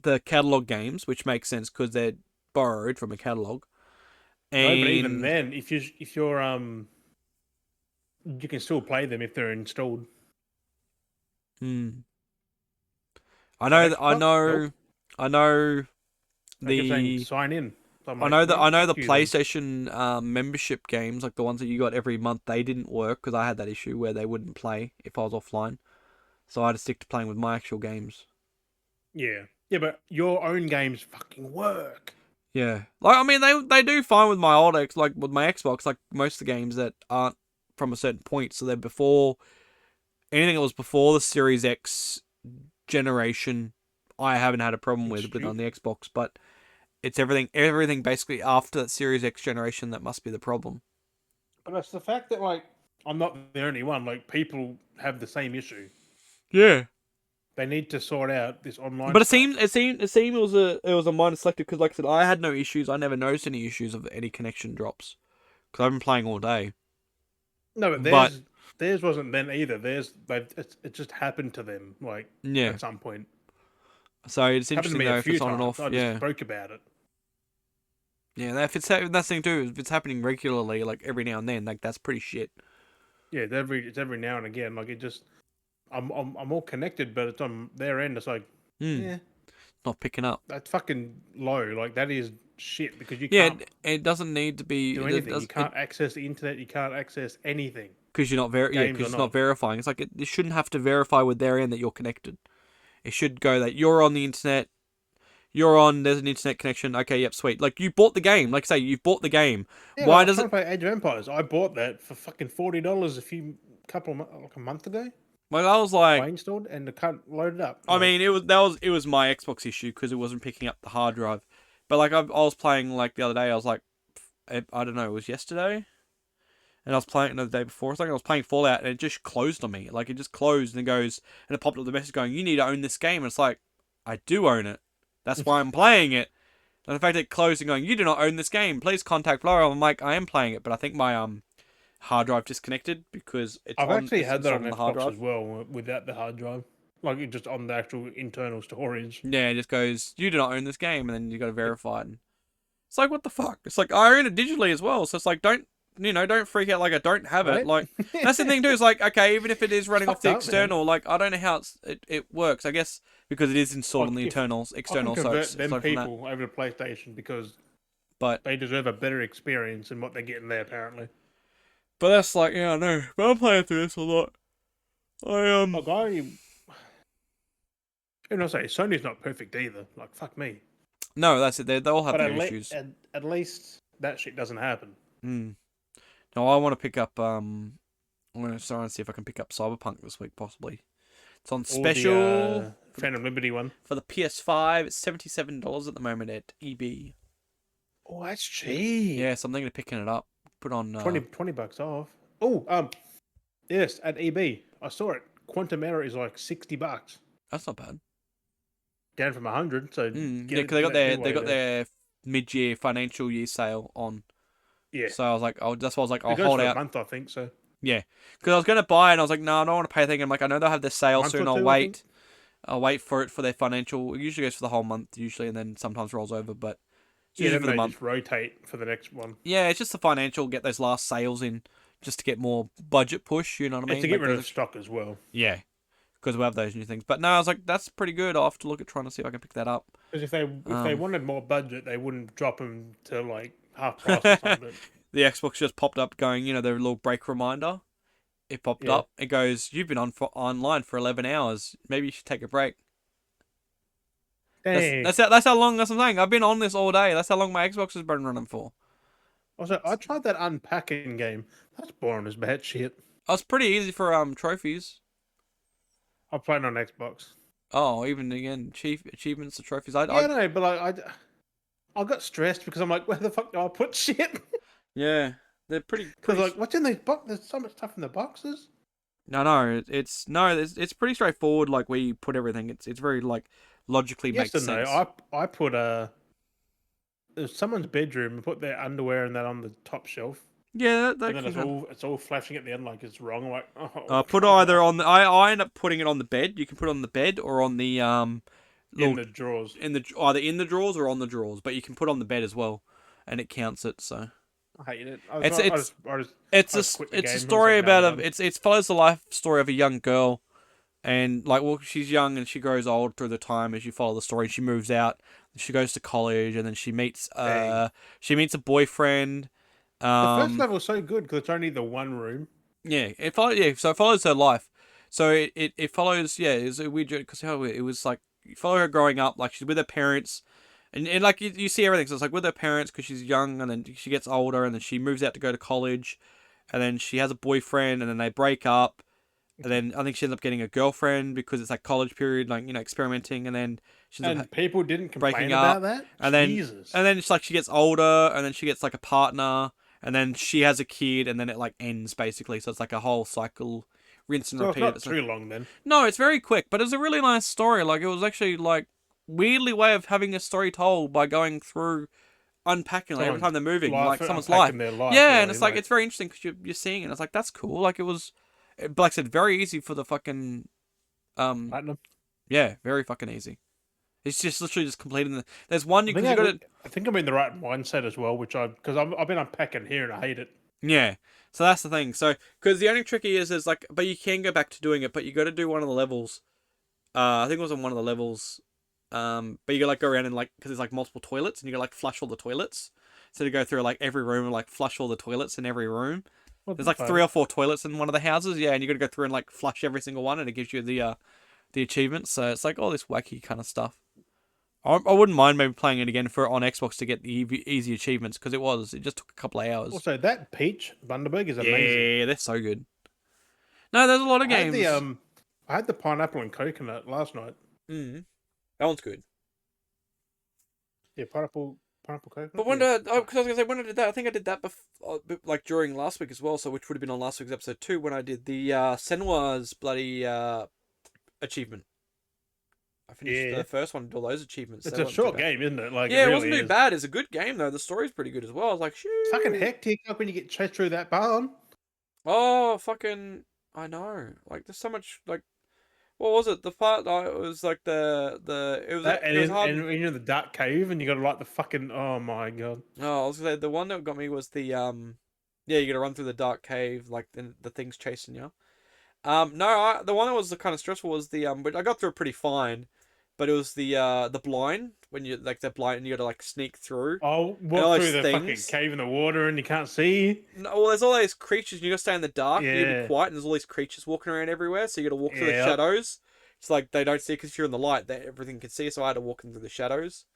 the catalog games, which makes sense because they're borrowed from a catalog. And No, but even then, if you're you can still play them if they're installed. I know, Xbox? Nope. I know I keep saying the. sign in. So I'm I like, know the "Nope, I know the fuck you then." PlayStation membership games, like the ones that you got every month, they didn't work because I had that issue where they wouldn't play if I was offline. So I had to stick to playing with my actual games. Yeah, but your own games fucking work. Yeah, like I mean they do fine with my old like with my Xbox, like most of the games that aren't from a certain point. So they're before anything that was before the Series X generation. I haven't had a problem with on the Xbox, but it's everything basically after that Series X generation that must be the problem. But it's the fact that like I'm not the only one. Like people have the same issue. Yeah. They need to sort out this online. But it stuff. seemed it was a minor selective because, like I said, I had no issues. I never noticed any issues of any connection drops because I've been playing all day. No, but theirs wasn't then either. It just happened to them like at some point. So it's Happened to interesting me though a if few it's on and times. off. I just spoke about it. Yeah, if it's that's the thing too. If it's happening regularly, like every now and then, like that's pretty shit. Yeah, it's every now and again. Like it just, I'm all connected, but it's on their end. It's like, yeah, not picking up. that's fucking low. Like that is shit because you Yeah, can't it doesn't need to be do anything. You can't access the internet. You can't access anything. because you're not because it's not verifying. It's like it shouldn't have to verify with their end that you're connected. It should go that you're on the internet. There's an internet connection. Okay, yep, sweet. Like you bought the game. Like say you've bought the game. Yeah, Why like, does I'm it? trying to play Age of Empires. I bought that for fucking $40 like a month ago. Like I was like, installed and it can't load it up. I mean, it was my Xbox issue because it wasn't picking up the hard drive. But like I was playing like the other day, I was like, I don't know, it was yesterday, and I was playing it the day before. It's like I was playing Fallout and it just closed on me. Like it just closed and it goes and it popped up the message going, "You need to own this game." And it's like, I do own it. That's why I'm playing it. And the fact that it closed and going, "You do not own this game. Please contact blah." I'm like, I am playing it, but I think my hard drive disconnected because I've actually had that on the hard Xbox drive as well without the hard drive. Like it just on the actual internal storage. Yeah, it just goes, "You do not own this game," and then you got to verify it. And it's like, what the fuck? It's like I own it digitally as well, so it's like don't freak out like I don't have it. Right? Like that's the thing too. Is like okay, even if it is running off the Fucked up, man. external, like I don't know how it works. I guess because it is installed on the Like, external. I can So convert it's them aside from that. people over to PlayStation because But they deserve a better experience than what they're getting there apparently. that's like yeah, I know. But I'm playing through this a lot. Like I and I say Sony's not perfect either. Like fuck me. No, that's it. They all have But their issues. at least that shit doesn't happen. No, I want to pick up. I'm going to try and see if I can pick up Cyberpunk this week, possibly. It's on Or special the Phantom Liberty one. for the PS5. It's $77 at the moment at EB. Oh, that's cheap. Yeah, so I'm thinking of picking it up. Put on 20 bucks off. Oh, yes, at EB. I saw it. Quantum Error is like $60. That's not bad. Down from 100. So Yeah, get because that they got giveaway their mid-year financial year sale on. there. Yeah. So I was like, that's why I was like, I'll It goes hold for out. a month, I think. So Yeah, because I was gonna buy it and I was like, no, I don't want to pay a thing. I'm like, I know they'll have their sale month soon. or I'll two, I think. wait. I'll wait for it for their financial. It usually goes for the whole month, usually, and then sometimes rolls over. But it's Yeah, usually then for the they month. just rotate for the next one. Yeah, it's just the financial. Get those last sales in, just to get more budget push. You know what I mean? It's to get Like rid those- of stock as well. Yeah, because we have those new things. But no, I was like, that's pretty good. I'll have to look at trying to see if I can pick that up. Because if they Um, wanted more budget, they wouldn't drop them to like half price or something. The Xbox just popped up going, their little break reminder. It popped Yeah. up. It goes, you've been online for 11 hours. Maybe you should take a break. Dang. That's how long. That's what I'm saying. I've been on this all day. That's how long my Xbox has been running for. Also, I tried that unpacking game. That's boring as bad shit. Oh, it's pretty easy for trophies. I played on Xbox. Oh, even again, achievements or trophies. Yeah, I know, but like, I got stressed because I'm like, where the fuck do I put shit? Yeah, they're pretty. Because like, what's in these boxes? There's so much stuff in the boxes. No, it's pretty straightforward. Like where you put everything. It's very like logically Yes makes and no. sense. I put there's someone's bedroom and put their underwear and that on the top shelf. Yeah, And then it's all flashing at the end like it's wrong. I'm like, put either on the. I end up putting it on the bed. You can put it on the bed or on the in the drawers. either in the drawers or on the drawers. But you can put on the bed as well, and it counts it. So I hated it. it's a story about it follows the life story of a young girl, and like she's young and she grows old through the time as you follow the story. She moves out, she goes to college, and then she meets a boyfriend. The first level's so good because it's only the one room. Yeah, so it follows her life. So it follows, it's a weird journey because it was like, you follow her growing up, like she's with her parents, and like you see everything. So it's like with her parents because she's young, and then she gets older, and then she moves out to go to college, and then she has a boyfriend, and then they break up, and then I think she ends up getting a girlfriend because it's like college period, like, experimenting, and then she's People didn't complain breaking about up, that? and then Jesus. and then it's like she gets older, and then she gets like a partner, and then she has a kid, and then it like ends basically. So it's like a whole cycle, rinse and So repeat. it's not too long then. No, it's very quick, but it's a really nice story. Like it was actually like weirdly way of having a story told by going through unpacking like every time they're moving, like someone's life. Their life. Yeah, really, and it's like it's very interesting because you're seeing it. It's like that's cool. Like it was, but like I said, very easy for the fucking platinum. Yeah, very fucking easy. It's just literally just completing the. There's one you got to. I think I'm in the right mindset as well, because I've been unpacking here and I hate it. Yeah, so that's the thing. So because the only tricky is like, but you can go back to doing it, but you got to do one of the levels. I think it was on one of the levels. But you gotta like go around and like, because there's like multiple toilets, and you gotta like flush all the toilets. So to go through like every room and like flush all the toilets in every room. There's like 3 or 4 toilets in one of the houses, yeah, and you gotta go through and like flush every single one, and it gives you the achievement. So it's like all this wacky kind of stuff. I wouldn't mind maybe playing it again on Xbox to get the easy achievements, because it just took a couple of hours. Also, that peach Bundaberg is amazing. Yeah, they're so good. No, there's a lot of games. I had the pineapple and coconut last night. That one's good. Yeah, pineapple coconut. But when because I was gonna say when I did that, I think I did that like during last week as well. So which would have been on last week's episode 2 when I did the Senwa's bloody achievement. I finished the first one, did all those achievements. It's a short game, isn't it? Like, yeah, it wasn't too bad. It's a good game though. The story's pretty good as well. I was like, shoot. Fucking hectic when you get chased through that barn. Oh, fucking! I know. Like, there's so much. Like, what was it? The part it was like it was hard. And you're in the dark cave and you got to light the fucking. Oh my god. Oh, I was gonna say the one that got me was the yeah, you got to run through the dark cave, like the things chasing you. No, the one that was kind of stressful was the but I got through it pretty fine. But it was the blind when you like the blind and you got to like sneak through. Oh, walk through the fucking cave in the water and you can't see. No, well, there's all these creatures and you got to stay in the dark. Yeah. You got to be quiet and there's all these creatures walking around everywhere. So you got to walk through the shadows. It's like they don't see because you're in the light. That everything can see. So I had to walk into the shadoos.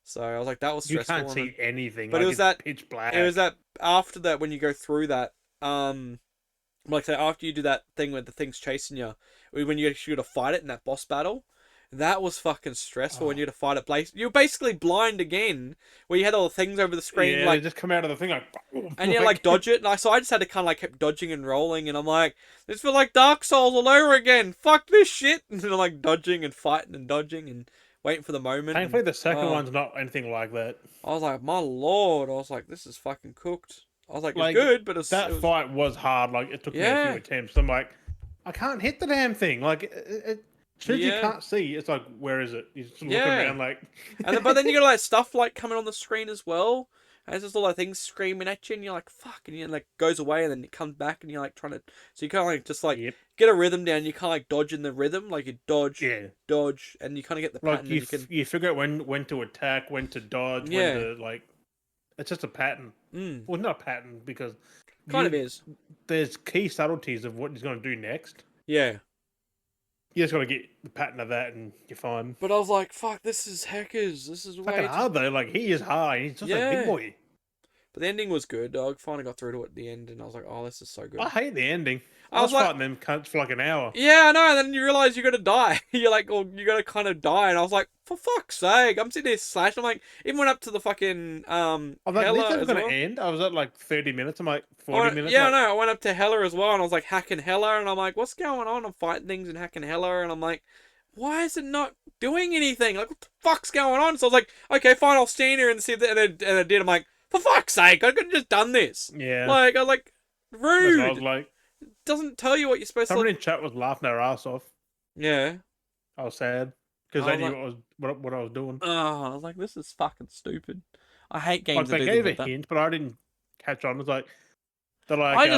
So I was like, that was stressful. You can't see anything. But like, it was that pitch black. It was that after that when you go through that like say after you do that thing where the thing's chasing you, when you actually got to fight it in that boss battle. That was fucking stressful when you had to fight it. You're basically blind again, where you had all the things over the screen. Yeah, like, they just come out of the thing like... And you like dodge it. So I just had to kind of like keep dodging and rolling. And I'm like, this feels like Dark Souls all over again. Fuck this shit. And then like dodging and fighting and dodging and waiting for the moment. Thankfully the second one's not anything like that. I was like, my lord. I was like, this is fucking cooked. I was like, it's good, but fight was hard. Like, it took me a few attempts. I'm like, I can't hit the damn thing. Like, you can't see, it's like, where is it? You're just looking around like... But then you got like stuff like coming on the screen as well. And it's just all like things screaming at you and you're like, fuck. And you like goes away and then it comes back and you're like trying to... So you kind of like just like get a rhythm down. You kind of like dodge in the rhythm. Like you dodge, dodge, and you kind of get the pattern. Like you figure out when to attack, when to dodge, when to like... It's just a pattern. Well, not a pattern because... Kind of is. There's key subtleties of what he's going to do next. Yeah. You just got to get the pattern of that and you're fine. But I was like, fuck, this is hackers. This is fucking hard though. Like, he is hard. He's just a big boy. But the ending was good. I finally got through to it at the end and I was like, oh, this is so good. I hate the ending. I was fighting them cunts for like an hour. Yeah, I know. And then you realise you're going to die. You're like, well, you're going to kind of die. And I was like, for fuck's sake. I'm sitting there slashing. I'm like, even went up to the fucking I was like, this is going to end. I was at like 30 minutes. I'm like, 40 minutes. Yeah, I know. I went up to Hella as well. And I was like, hacking Hella. And I'm like, what's going on? I'm fighting things and hacking Hella. And I'm like, why is it not doing anything? Like, what the fuck's going on? So I was like, okay, fine. I'll stand here and see that. And I did. I'm like, for fuck's sake. I could have just done this. Yeah. Like, I was like, rude. I was like, doesn't tell you what you're supposed to. Somebody in chat was laughing their ass off. Yeah. I was sad because they knew what I was doing. Oh, I was like, this is fucking stupid. I hate games like, that they do gave a hint, but I didn't catch on. It was like they're like,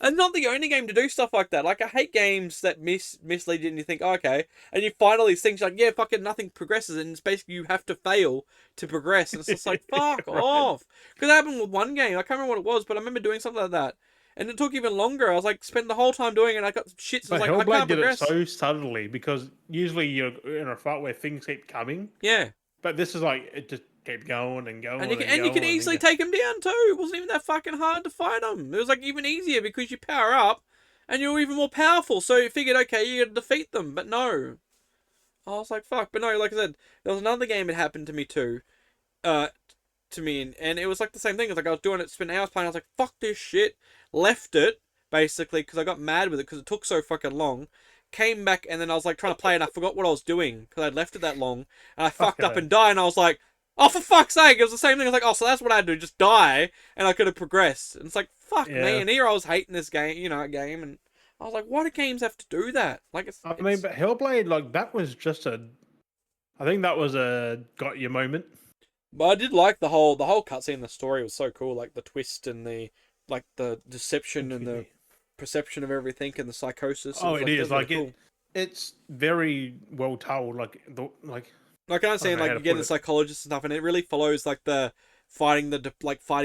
and not the only game to do stuff like that. Like, I hate games that mislead you and you think, oh, okay, and you find all these things like, yeah, fucking nothing progresses, and it's basically you have to fail to progress, and it's just like, fuck off. Because that happened with one game. I can't remember what it was, but I remember doing something like that. And it took even longer. I was like, spent the whole time doing it, and I got shit. So I was like, I can't progress. Did it so subtly because usually you're in a fight where things keep coming. Yeah. But this is like, it just kept going and going. And you can easily take him down too. It wasn't even that fucking hard to fight him. It was like even easier because you power up and you're even more powerful. So you figured, okay, you got to defeat them. But no. I was like, fuck. But no, like I said, there was another game that happened to me too. And it was like the same thing. It's like I was doing it, spent hours playing. I was like, fuck this shit. Left it, basically, because I got mad with it because it took so fucking long. Came back, and then I was like trying to play, and I forgot what I was doing because I'd left it that long. And I fucked up and died, and I was like, oh, for fuck's sake. It was the same thing. I was like, oh, so that's what I had to do, just die, and I could have progressed. And it's like, fuck me. And here I was hating this game, and I was like, why do games have to do that? Like, I mean, but Hellblade, like, that was just I think that was a got you moment. But I did like the whole cutscene. The story was so cool, like the twist and the deception and the perception of everything and the psychosis. Oh, it is like cool. It's very well told. Like I understand, like you get the psychologist and stuff, and it really follows like the fighting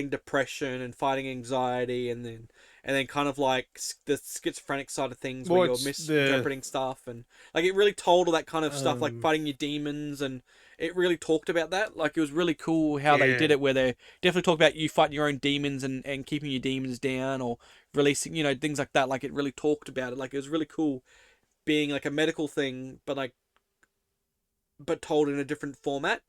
depression and fighting anxiety, and then kind of like the schizophrenic side of things where you're misinterpreting stuff, and like it really told all that kind of stuff, like fighting your demons, and it really talked about that. Like, it was really cool how they did it, where they definitely talk about you fighting your own demons and keeping your demons down, or releasing, things like that. Like, it really talked about it. Like, it was really cool being like a medical thing, but told in a different format,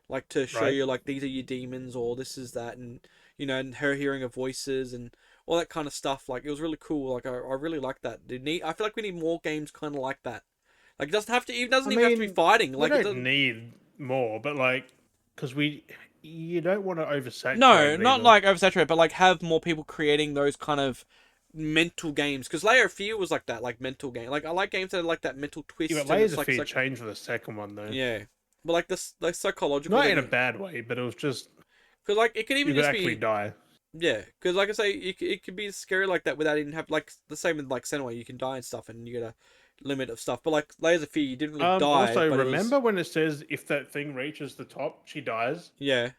like to show Right. you like these are your demons or this is that, and and her hearing of voices and all that kind of stuff. Like it was really cool. Like I really like that. I feel like we need more games kind of like that. Like it doesn't have to. It I doesn't even have to be mean, fighting. we Like it don't doesn't. need more, but like, because you don't want to oversaturate No, it not either. like oversaturate, but like have more people creating those kind of mental games. Because Layer of Fear was like that, like mental game. Like I like games that are like that mental Yeah, but twist, and Layers it's of like Fear changed for the second one though. yeah, but like this like psychological Not in a thing. bad way, but it was just Because like it could you even could just actually be die. yeah. Because like I say, it could be scary like that without even have like the same with like Senua. You can die and stuff, and you get a limit of stuff. But like Layers of Fear, you didn't really die, Also, but it was remember when it says if that thing reaches the top, she dies? yeah.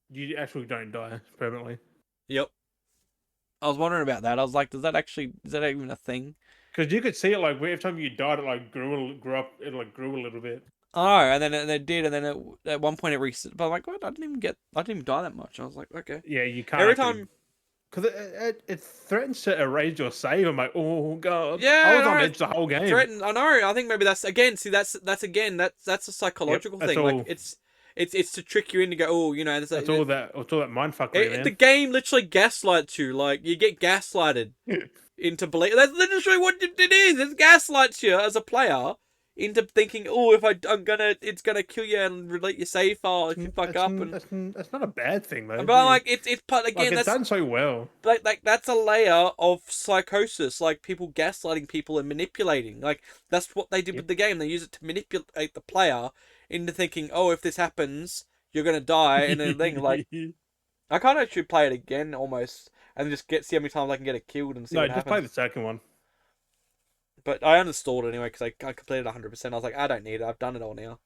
You actually don't die permanently. Yep. I was wondering about that. I was like, is that even a thing? Because you could see it like every time you died, it like grew up, it like grew a little bit. Oh, and then it did, and then at one point it reset. But I'm like, what? I didn't even die that much. I was like, okay. Yeah, you can't Every actually time, because it threatens to erase your save. I'm like, oh god, I yeah, was I on know. edge the whole game. Threatened. I know. I think maybe that's again. See, that's again. That's a Yep, psychological that's thing. Like all. it's to trick you in to go. Oh, there's That's all that. It's all that mindfuckery, the man. game literally gaslights you. Like you get gaslighted into believe. That's literally what it is. It gaslights you as a player into thinking, oh, if it's gonna kill you and delete your save file if you fuck up. And That's not a bad thing though. but like it's part Like again. it's That's done so well. like that's a layer of psychosis. Like people gaslighting people and manipulating. Like that's what they did Yep. with the game. They use it to manipulate the player into thinking, oh, if this happens, you're gonna die. And then thing like I kind of should play it again almost and just see how many times I can get it killed and see No, what just play happens. the second one. But I uninstalled it anyway because I completed 100%. I was like, I don't need it. I've done it all now.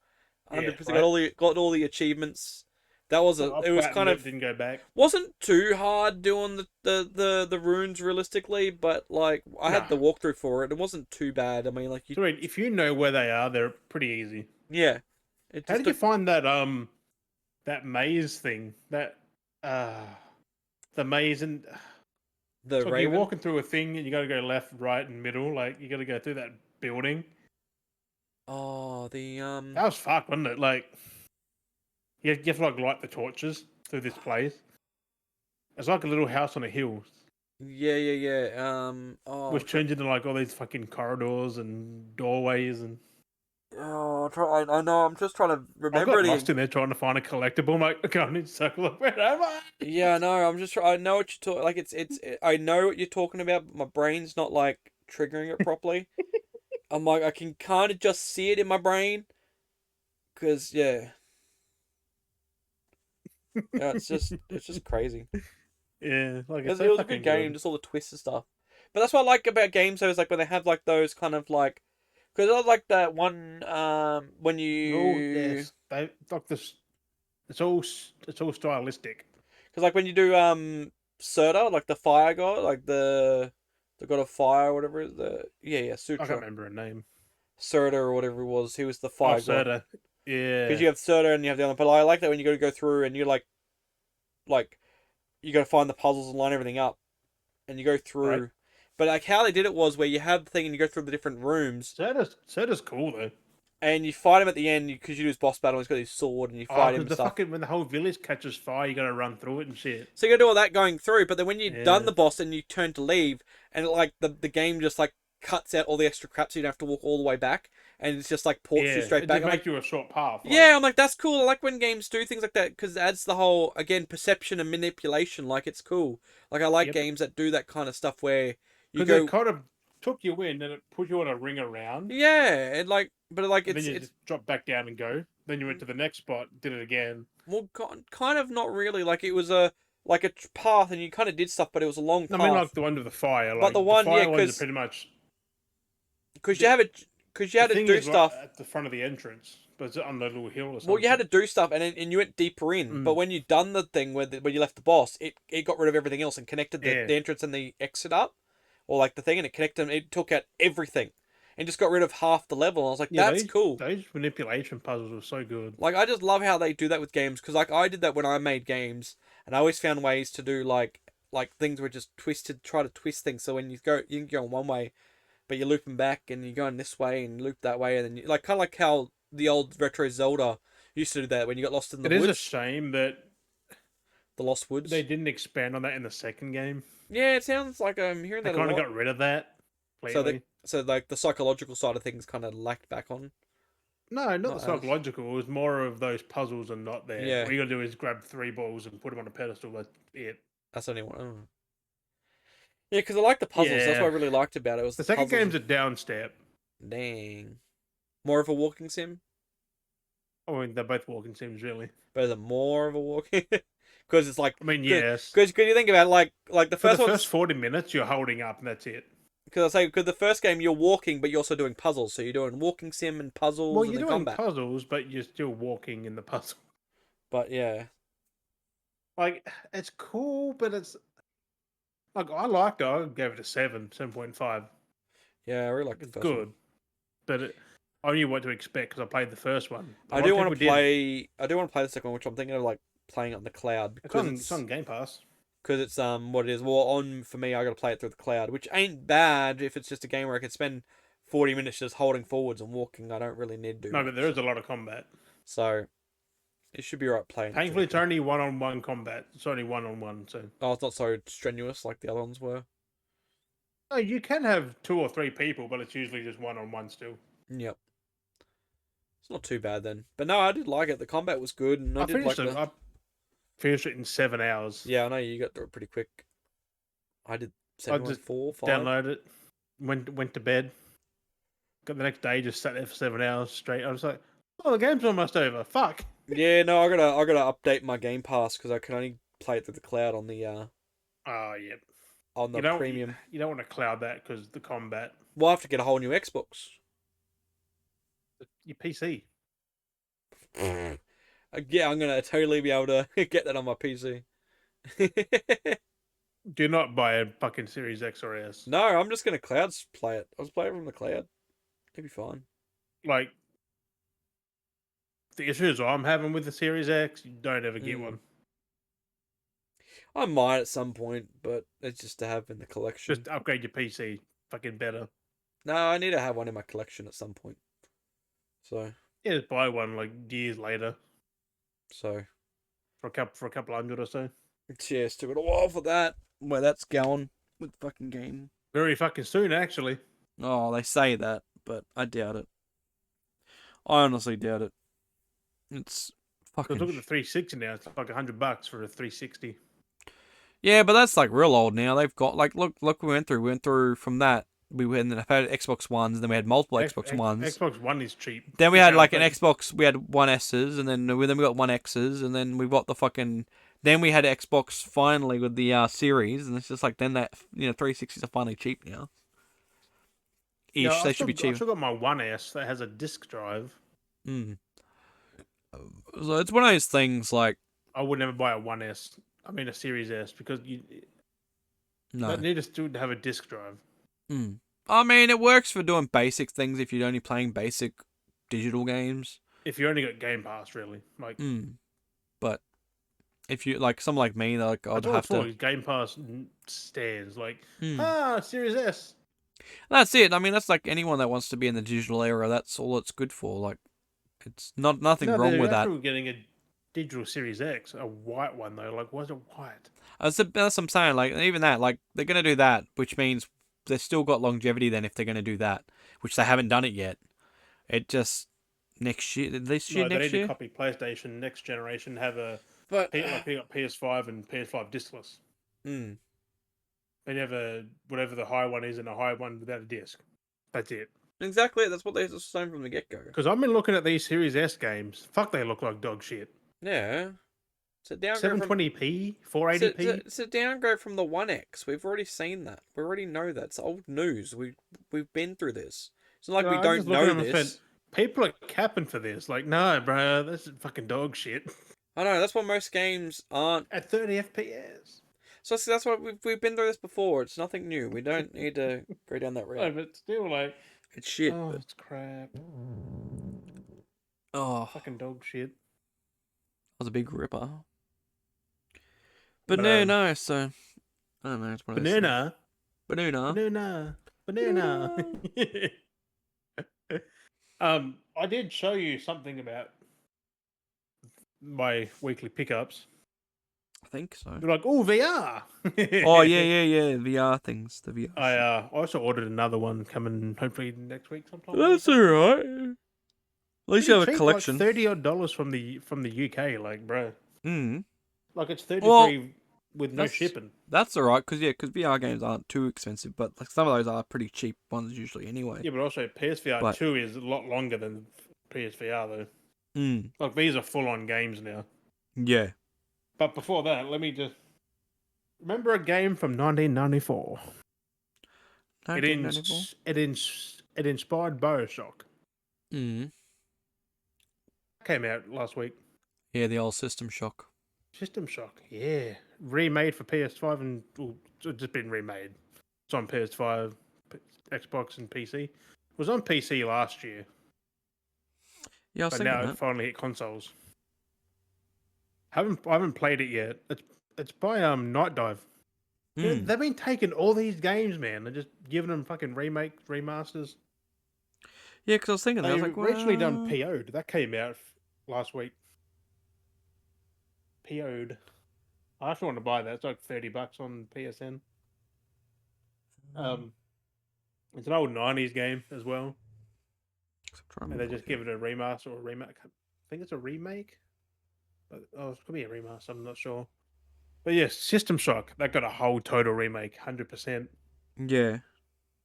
Yeah, 100% right. got all the achievements. That was I it was flattened kind it, of didn't go back. wasn't too hard doing the runes realistically, but like I had Nah. the walkthrough for it. It wasn't too bad. I mean, like So wait, if you know where they are, they're pretty easy. yeah, it How just did you took find that maze thing? Uh the maze and the so like you're Raven. walking through a thing and you gotta go left, right, and middle, like you gotta go through that building. Oh, the That was fucked, wasn't it? Like you have to like light the torches through this place. It's like a little house on a hill, yeah. Oh, which turns into like all these fucking corridors and doorways and I know. I'm just trying to I remember got it lost again. in there trying to find a collectible. I'm like, okay, I need to circle up. Where am I? Yeah, I know. I know what you're talking. Like I know what you're talking about, but my brain's not like triggering it properly. I'm like I can kind of just see it in my brain, cause yeah, it's just crazy. Yeah, like It it's was, so it was a good fucking game, good. just all the twists and stuff. But that's what I like about games, though, is like when they have like those kind of like, because I like that one when Oh you, yes, they like this. It's all stylistic. because like when you do Surtur, like the fire god, like the god of fire, or whatever it is, the yeah I can't Sutra, remember her name. Surtur or whatever it was, he was the Oh, fire god. Serta. Because Yeah. you have Surtur and you have the other, but I like that when you got to go through and you like you got to find the puzzles and line everything up, and you go Right. through. But like how they did it was where you have the thing and you go through the different rooms Serta's cool though. and you fight him at the end because you do his boss battle. He's got his sword and you Oh, fight him because and the stuff. fucking when the whole village catches fire, you gotta run through it and shit. So you got to do all that going through. But then when you've done Yeah. the boss and you turn to leave, and like the game just like cuts out all the extra crap, so you don't have to walk all the way back, and it's just like ports you Yeah. straight It back. just I'm makes like, you a short path. Like, yeah, I'm like that's cool. I like when games do things like that because it adds the whole again perception and manipulation. Like it's cool. Like I like yep. games that do that kind of stuff where you Because it go, kind of took you in and it put you on a ring around, yeah, and like, but like and then you it's just drop back down and go. Then you went to the next spot, did it again. well, kind of not really. Like it was a like a path, and you kind of did stuff, but it was a long I mean, path. like the one with the fire. But the Like the one, yeah, fire ones are pretty much because you the, have it, because you the had to thing do is right stuff. at the front of the entrance, but it's on the little hill or Well, something. you had to do stuff, and you went deeper in. But Mm. when you done the thing where you left the boss, it got rid of everything else and connected Yeah. the entrance and the exit up, or like the thing, and it connected them. It took out everything, and just got rid of half the level. And I was like, Yeah, that's cool. those manipulation puzzles were so good. Like I just love how they do that with games because like I did that when I made games, and I always found ways to do like things were just twisted, try to twist things. So when you can go in one way, but you're looping back and you're going this way and loop that way, and then you, like kind of like how the old retro Zelda used to do that when you got lost in the It woods. is a shame that the Lost Woods. they didn't expand on that in the second game. Yeah, it sounds like I'm hearing They that a kind of lot. got rid of that. So like the psychological side of things kind of lacked back on. No, not the Not as. psychological. It was more of those puzzles are not there. Yeah. All you gotta do is grab 3 balls and put them on a pedestal. That's it. That's only one. Oh. Yeah, because I like the puzzles. That's what I Yeah. really liked about it. Was The second puzzles. game's a down step. Dang. More of a walking sim? I mean, they're both walking sims, really. But is it more of a walking? Because it's like. I mean, yes. Because you think about it, like the For first the one. first 40 minutes, you're holding up, and that's it. Because I say, because the first game you're walking, but you're also doing puzzles. So you're doing walking sim and puzzles Well, and you're then doing combat. puzzles, but you're still walking in the puzzle. But yeah. Like, it's cool, but it's... Like, I liked it. I gave it a 7.5. Yeah, I really like It's the first good. one. But I knew what to expect because I played the first one. I do want to play the second one, which I'm thinking of like playing it on the cloud because it's on Game Pass. Because it's what it is. Well, for me, I got to play it through the cloud, which ain't bad if it's just a game where I can spend 40 minutes just holding forwards and walking. I don't really need to do No, much. but there is a lot of combat. So it should be right playing. Thankfully, it's only one-on-one combat. It's only one-on-one, so... Oh, it's not so strenuous like the other ones were. No, you can have 2 or 3 people, but it's usually just one-on-one still. Yep. It's not too bad then. But no, I did like it. The combat was good, and I did finished like it. I finished it in 7 hours. Yeah, I know you got through it pretty quick. I did 7 I just 4, 5. downloaded it, went to bed. Got the next day, just sat there for 7 hours straight. I was like, oh, the game's almost over. Fuck. Yeah, no, I gotta update my Game Pass because I can only play it through the cloud on the Oh, yep. on the premium. You don't want to cloud that because the combat. We'll have to get a whole new Xbox. Your PC. Yeah, I'm gonna totally be able to get that on my PC. Do not buy a fucking Series X or S. No, I'm just gonna cloud play it. I'll just play it from the cloud. It'll be fine. Like, the issues I'm having with the Series X, you don't ever get one. I might at some point, but it's just to have in the collection. Just upgrade your PC. Fucking better. No, I need to have one in my collection at some point. So. Yeah, just buy one like years later. So. For a couple hundred or so. Yeah, still got a while for that. Where that's going with the fucking game. Very fucking soon, actually. Oh, they say that, but I doubt it. I honestly doubt it. It's fucking. Look at the 360 now. It's like $100 for a 360. Yeah, but that's like real old now. They've got like look we went through from that. We had Xbox Ones, then we had multiple Xbox Ones. Xbox One is cheap. Then we had like an Xbox. We had One S's, and then we got One X's, and then we got the fucking. Then we had Xbox finally with the series, and it's just like then that 360s are finally cheap now. Yeah, they should be cheap. I've still got my One S that has a disc drive. So it's one of those things like I would never buy a One S. I mean a Series S because you need to still have a disc drive. I mean, it works for doing basic things if you're only playing basic digital games. If you only got Game Pass, really, like. But if you like someone like me, like I'd have to. Game Pass stands like Series S. That's it. I mean, that's like anyone that wants to be in the digital era. That's all it's good for. Like, it's nothing wrong with that. We're getting a digital Series X, a white one though. Like, why is it white? That's what I'm saying. Like, even that, like, they're gonna do that, which means they've still got longevity. Then, if they're gonna do that, which they haven't done it yet, it just next year, next year. They need to copy PlayStation next generation. Have a like they got PS5 and PS5 discless. They never whatever the high one is and a high one without a disc. That's it. Exactly. That's what they're saying from the get go. Because I've been looking at these Series S games. Fuck, they look like dog shit. Yeah. It's a downgrade 720p, 480p. It's a downgrade from the One X. We've already seen that. We already know that. It's old news. We've been through this. It's not like we don't know this. People are capping for this. Like, no, bro, this is fucking dog shit. I know. That's why most games aren't at 30 FPS. So that's why we've been through this before. It's nothing new. We don't need to go down that route. No, but still, like, it's shit. Oh, it's crap. Oh, fucking dog shit. That was a big ripper. But no. So I don't know. It's one of those Banana. Banana. I did show you something about my weekly pickups. I think so. You're like, oh, VR. Oh yeah. VR things, the VR. I also ordered another one coming hopefully next week sometime. That's alright. At least you have a cheap, collection. like $30 from the UK, like bro. Mm. Like it's 33 Well, with no shipping. That's alright, because VR games aren't too expensive, but like some of those are pretty cheap ones usually anyway. Yeah, but also PSVR 2 is a lot longer than PSVR though. Like these are full on games now. Yeah. But before that, let me just remember a game from 1994. 1994? It inspired Bioshock. Mm. Came out last week. Yeah, the old System Shock. System Shock, yeah. Remade for PS5 and it's just been remade. It's on PS5, Xbox, and PC. It was on PC last year. Yeah, I was but thinking now that. it finally hit consoles. I haven't played it yet. It's by Night Dive. They've been taking all these games, man. They're just giving them fucking remasters. Yeah, because I was thinking, they I was like, originally done PO'd. That came out last week. PO'd. I actually want to buy that. It's like $30 on PSN. It's an old '90s game as well, and they just give it a remaster or a remake. I think it's a remake, but it could be a remaster. I'm not sure. But yes, System Shock. That got a whole total remake, 100%. Yeah.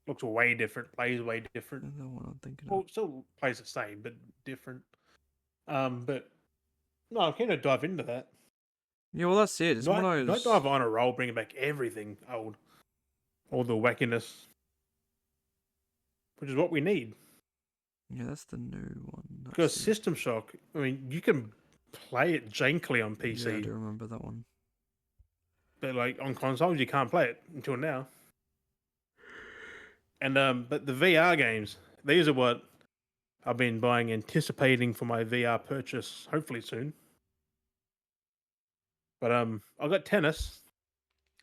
Looks way different. Plays way different. That's the one I'm thinking Well, still plays the same, but different. But no, I'm keen to dive into that. Yeah, well, that's it. It's one of those. Night Dive on a roll, bringing back everything old, all the wackiness, which is what we need. Yeah, that's the new one. Because System Shock, I mean, you can play it jankily on PC. Yeah, I do remember that one. But like on consoles, you can't play it until now. And but the VR games, these are what I've been buying, anticipating for my VR purchase, hopefully soon. But I got tennis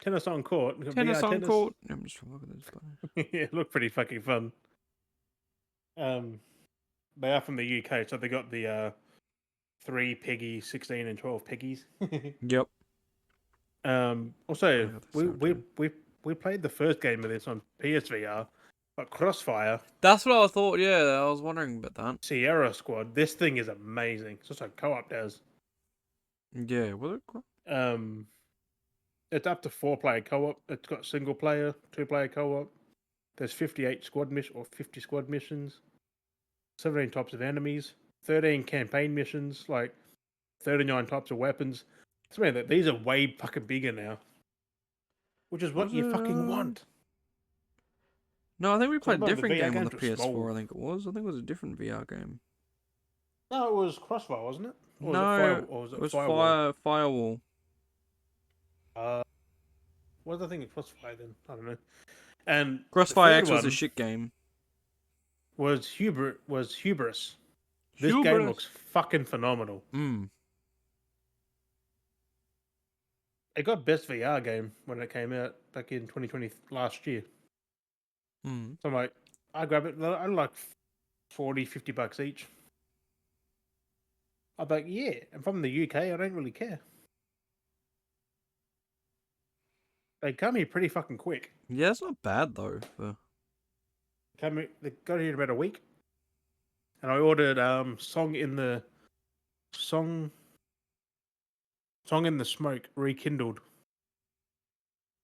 on court. Tennis on court. I'm just looking at this. Yeah, it looked pretty fucking fun. They are from the UK, so they got the 3 Peggy, 16 and 12 Peggies. Yep. Also, we played the first game of this on PSVR, but Crossfire. That's what I thought. Yeah, I was wondering about that. Sierra Squad. This thing is amazing. It's also co-op does. Yeah, will it? It's up to 4-player co-op. It's got single player, 2-player co-op. There's 58 50 squad missions, 17 types of enemies, 13 campaign missions, like 39 types of weapons. So man, these are way fucking bigger now, which is what you fucking want. No, I think we played a different game on the PS4. Small. I think it was. I think it was a different VR game. No, it was Crossfire, wasn't it? Or was it Firewall. What was the thing of Crossfire then? I don't know. And Crossfire X was a shit game. Was Hubris. This game looks fucking phenomenal. It got best VR game when it came out back in 2020 last year. So I'm like, I grab it. I like $40-$50 each. I'm like, yeah. I'm from the UK. I don't really care. They come here pretty fucking quick. Yeah, it's not bad though. They got here in about a week, and I ordered Song in the Smoke Rekindled.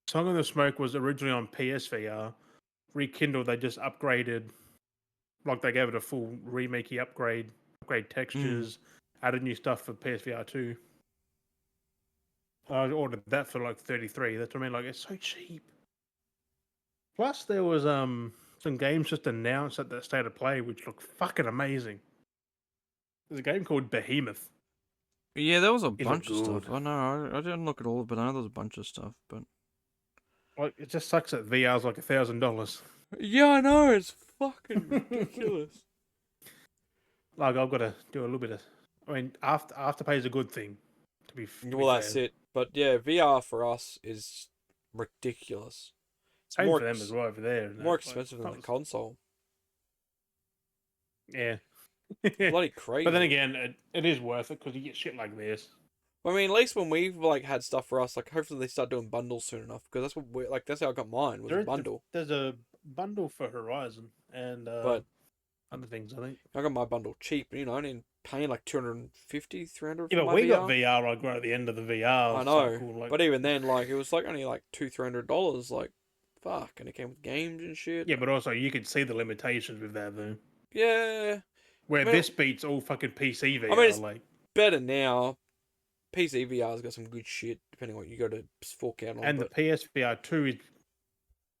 Song in the Smoke was originally on PSVR. Rekindled, they just upgraded, like they gave it a full remakey upgrade textures, added new stuff for PSVR 2. I ordered that for like $33. That's what I mean. Like, it's so cheap. Plus, there was some games just announced at the State of Play which look fucking amazing. There's a game called Behemoth. Yeah, there was a bunch of stuff. I know. I didn't look at all, but I know there was a bunch of stuff. But like, it just sucks that VR's like $1,000. Yeah, I know. It's fucking ridiculous. Like, I've got to do a little bit of. I mean, Afterpay is a good thing. To be that's it. But yeah, VR for us is ridiculous. Same for them as well over there. More expensive than the console. Yeah. Bloody crazy. But then again, it is worth it because you get shit like this. I mean, at least when we've like had stuff for us, like hopefully they start doing bundles soon enough because that's what we like. That's how I got mine was a bundle. There's a bundle for Horizon and but other things. I think I got my bundle cheap. You know, only paying like 250, 300. Yeah, but we got VR like right at the end of the VR. I know, cycle, like... but even then, like it was like only like $200-300. Like, fuck, and it came with games and shit. Yeah, but also you could see the limitations with that though. Yeah. Where this beats all fucking PC VR. I mean, it's like better now. PC VR's got some good shit, depending on what you go to fork out on. And the PSVR 2 is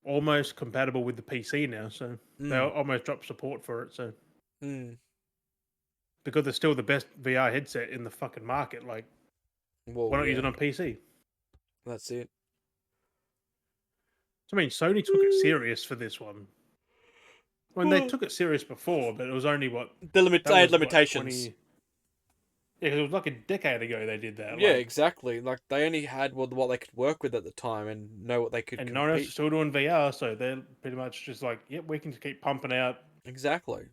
almost compatible with the PC now, so they almost dropped support for it. So because they're still the best VR headset in the fucking market, like why not use it on PC? That's it. So, I mean, Sony took it serious for this one. I mean, they took it serious before, but it was only they had limitations. Yeah, because it was like a decade ago they did that. Yeah, exactly. Like they only had what they could work with at the time and know what they could. And no one else is still doing VR, so they're pretty much just like, yep, we can just keep pumping out. Exactly.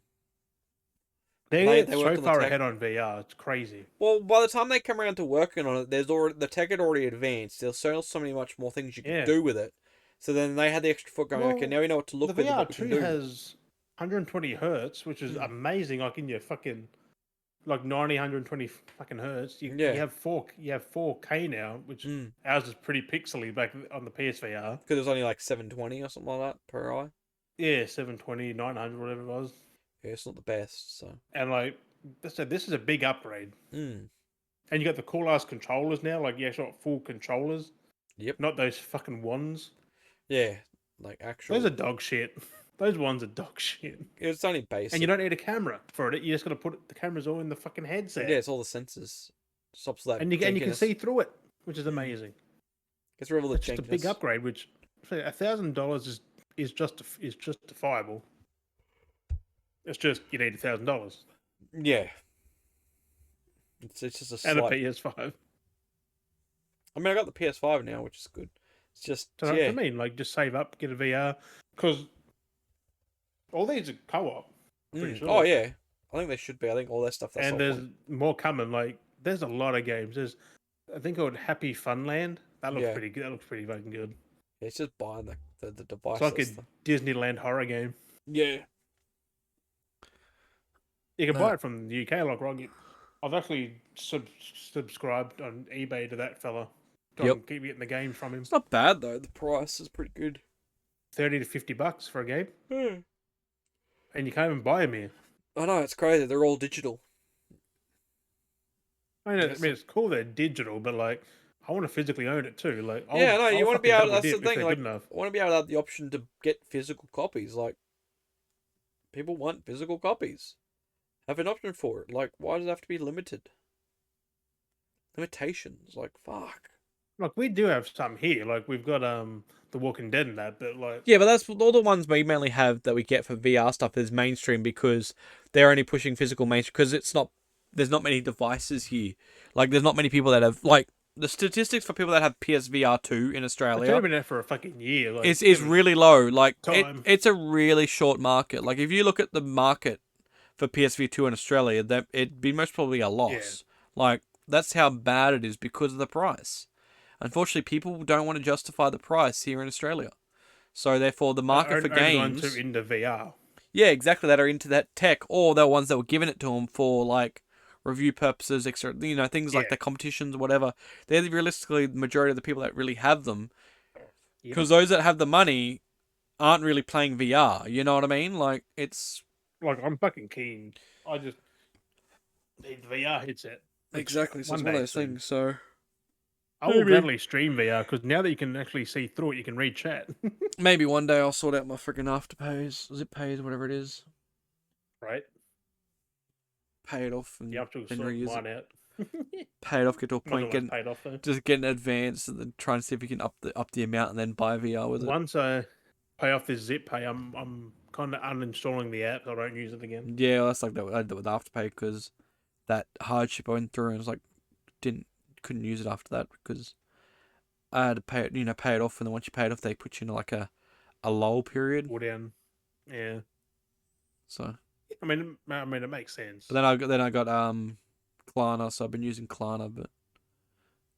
They're so far ahead on VR, it's crazy. Well, by the time they come around to working on it, the tech had already advanced. There's so many much more things you can do with it. So then they had the extra foot going. Okay, now we know what to look for. The VR 2 has 120 hertz, which is amazing. Like in your fucking. Like 90, 120 fucking hertz. You have 4K now, which ours is pretty pixely back on the PSVR. Because it was only like 720 or something like that per eye. Yeah, 720, 900, whatever it was. Yeah, it's not the best. So. And like, this is a big upgrade. And you got the cool ass controllers now, like you actually got full controllers. Yep. Not those fucking wands. Yeah, like actual. Those are dog shit. Those ones are dog shit. It's only basic. And you don't need a camera for it. You just got to put the cameras all in the fucking headset. Yeah, it's all the sensors. Stops that. And you can see through it, which is amazing. It's rid of the It's just a big upgrade, which $1,000 is justifiable. It's just you need $1,000. Yeah. It's just a and a PS5. I mean, I got the PS5 now, which is good. It's just so I mean, like just save up, get a VR, because all these are co-op. Sure. Oh yeah, I think they should be. I think all that stuff. And there's more coming. Like there's a lot of games. There's, I think, called Happy Funland. That looks pretty good. That looks pretty fucking good. Yeah, it's just buying the device. It's like a Disneyland horror game. Yeah. You can buy it from the UK, like right. I've actually subscribed on eBay to that fella. Keep getting the games from him. It's not bad though. The price is pretty good. $30 to $50 for a game. And you can't even buy them here. I know, it's crazy. They're all digital. I mean, it's cool they're digital, but like, I want to physically own it too. Like, you want to be able. That's the thing. Like, I want to be able to have the option to get physical copies. Like, people want physical copies. Have an option for it. Like, why does it have to be limited? Limitations. Like, fuck. Like, we do have some here. Like, we've got The Walking Dead and that, but like... Yeah, but that's all the ones we mainly have that we get for VR stuff is mainstream because they're only pushing physical mainstream because there's not many devices here. Like, there's not many people that have... Like, the statistics for people that have PSVR 2 in Australia... It's only been there for a fucking year. Like, is really low. Like, it's a really short market. Like, if you look at the market for PSVR 2 in Australia, it'd be most probably a loss. Yeah. Like, that's how bad it is because of the price. Unfortunately, people don't want to justify the price here in Australia. So, therefore, the market for games... Ones into VR. Yeah, exactly, that are into that tech, or they're ones that were giving it to them for, like, review purposes, extra, things like the competitions or whatever. They're realistically the majority of the people that really have them. Because those that have the money aren't really playing VR, you know what I mean? Like, it's... Like, I'm fucking keen. I just need the VR headset. Exactly, so it's one of those things, so... I will gladly stream VR, because now that you can actually see through it, you can read chat. Maybe one day I'll sort out my freaking Afterpays, Zip Pays, whatever it is. Right. Pay it off and you have to sort mine out. Pay it off, get to a point, just get an advance, and then try and see if you can up the amount and then buy VR with it. Once I pay off this Zip Pay, I'm kind of uninstalling the app. I don't use it again. Yeah, that's like that. I did it with Afterpay because that hardship I went through, and it was like couldn't use it after that because I had to pay it. Pay it off, and then once you pay it off, they put you in like a a lull period. Cool down. Yeah. So. I mean, it makes sense. But then I got Klarna, so I've been using Klarna, but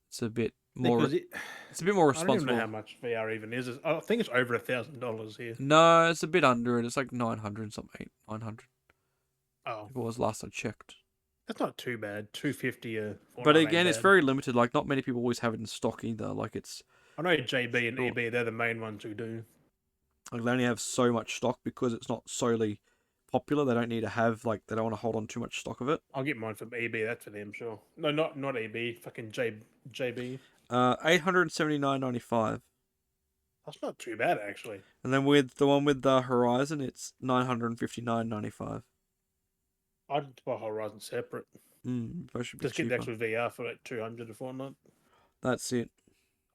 it's a bit more. It's a bit more responsible. I don't even know how much VR even is. I think it's over $1,000 here. No, it's a bit under it. It's like 900 something, 900. Oh, it was last I checked. That's not too bad. 250 But again, it's very limited. Like, not many people always have it in stock either. Like, it's. I know JB and EB, they're the main ones who do. Like, they only have so much stock because it's not solely popular. They don't need to have, like, they don't want to hold on too much stock of it. I'll get mine from EB. That's for them, sure. No, not EB. Fucking JB. $879.95. That's not too bad, actually. And then with the one with the Horizon, it's $959.95. I'd buy Horizon separate. Should be just cheaper. get the actual VR for like $200 a fortnight. That's it.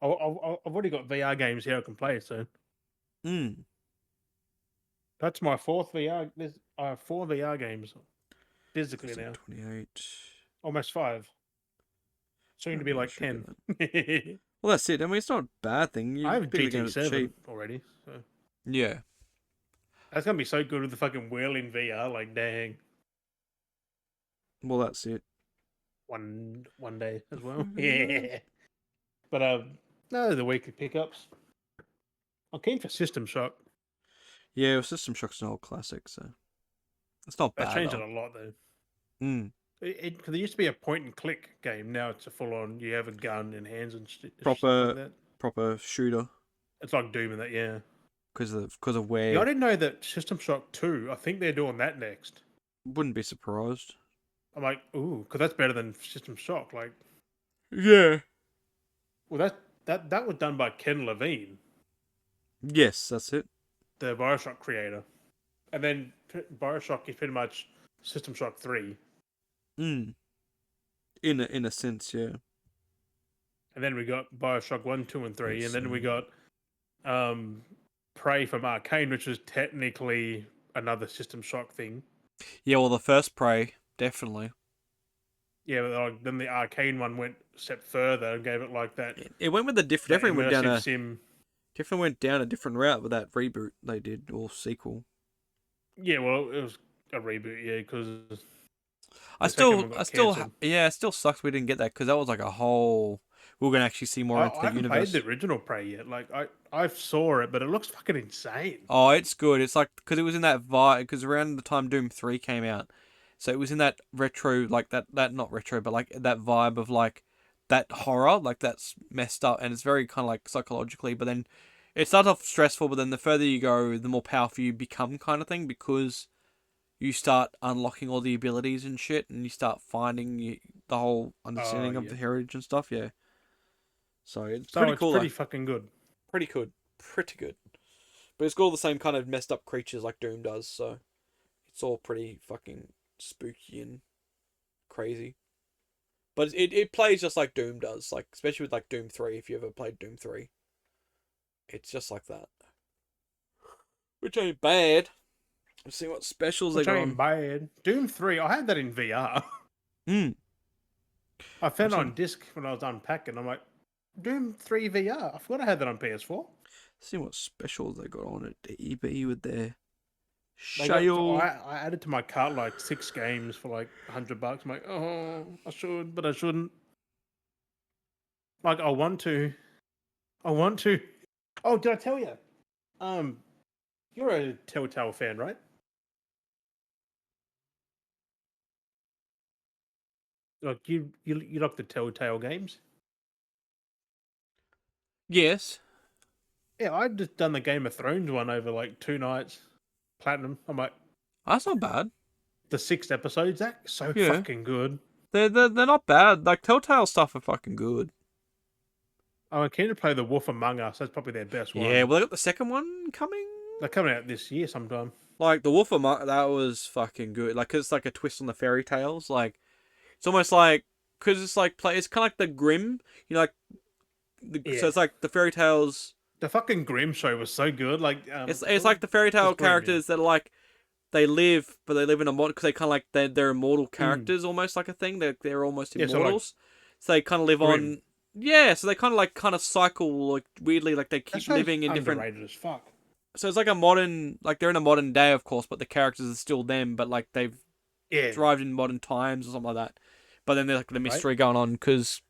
I've already got VR games here I can play, so. That's my fourth VR. There's 4 VR games physically now. 28. Almost 5. Soon to be like 10. Well, that's it. I mean, it's not a bad thing. I have GT7 already. So. Yeah. That's going to be so good with the fucking wheel in VR. Like, dang. Well, that's it. One day as well. Yeah. But, no, the weekly pickups. I'm keen for System Shock. Yeah, well, System Shock's an old classic, so it's not bad. They changed it a lot, though. Because there used to be a point and click game. Now it's a full on. You have a gun and hands and shit like that. Proper shooter. It's like Doom and that, yeah. Because of where. Yeah, I didn't know that System Shock 2. I think they're doing that next. Wouldn't be surprised. I'm like, ooh, because that's better than System Shock. Like, yeah. Well, that was done by Ken Levine. Yes, that's it. The Bioshock creator, and then Bioshock is pretty much System Shock 3. In a sense, yeah. And then we got Bioshock 1, 2, and 3, and then we got Prey from Arcane, which was technically another System Shock thing. Yeah, well, the first Prey, definitely. Yeah, but then the Arcane one went a step further and gave it like that. It went with a different. Definitely went down a different route with that reboot they did, or sequel. Yeah, well, it was a reboot, yeah, because it still sucks we didn't get that because that was like a whole. We were gonna actually see more into the universe. I haven't played the original Prey yet. Like I saw it, but it looks fucking insane. Oh, it's good. It's like because it was in that vibe. Because around the time Doom 3 came out, so it was in that retro, like that not retro, but like that vibe of like that horror, like that's messed up, and it's very kind of like psychologically. But then it starts off stressful, but then the further you go, the more powerful you become, kind of thing, because you start unlocking all the abilities and shit, and you start finding the whole understanding of the heritage and stuff. Yeah. So it's pretty cool. Pretty fucking good. Pretty good. But it's got all the same kind of messed up creatures like Doom does, so it's all pretty fucking spooky and crazy. But it plays just like Doom does, like especially with like Doom 3, if you ever played Doom 3. It's just like that. Which ain't bad. Let's see what specials they got on. Which ain't bad. Doom 3, I had that in VR. I found it on disc when I was unpacking. I'm like, Doom 3 VR. I forgot I had that on PS4. See what specials they got on at EB with their I added to my cart like 6 games for like $100. I'm like, oh, I should, but I shouldn't. Like, I want to. Oh, did I tell you? You're a Telltale fan, right? Like you like the Telltale games? Yes. Yeah, I've just done the Game of Thrones one over like 2 nights. Platinum. I'm like, that's not bad. The 6 episodes, that's so fucking good. They're not bad. Like Telltale stuff are fucking good. I'm keen to play The Wolf Among Us. That's probably their best one. Yeah, well, they got the second one coming. They're coming out this year sometime. Like The Wolf Among Us, that was fucking good. Like, 'cause it's like a twist on the fairy tales. Like, it's almost like because it's like it's kind of like the Grimm. You know, like so it's like the fairy tales. The fucking Grimm show was so good. Like it's like the fairy tale characters that are like they live, but they live in a mod because they kind of like they're immortal characters, almost like a thing. They're almost immortals. So they kind of live on. Yeah, so they kind of cycle like weirdly, like they keep living in different. Underrated as fuck. So it's like a modern, like they're in a modern day, of course, but the characters are still them, but like they've Yeah. arrived in modern times or something like that. But then there's like the mystery Right. going on because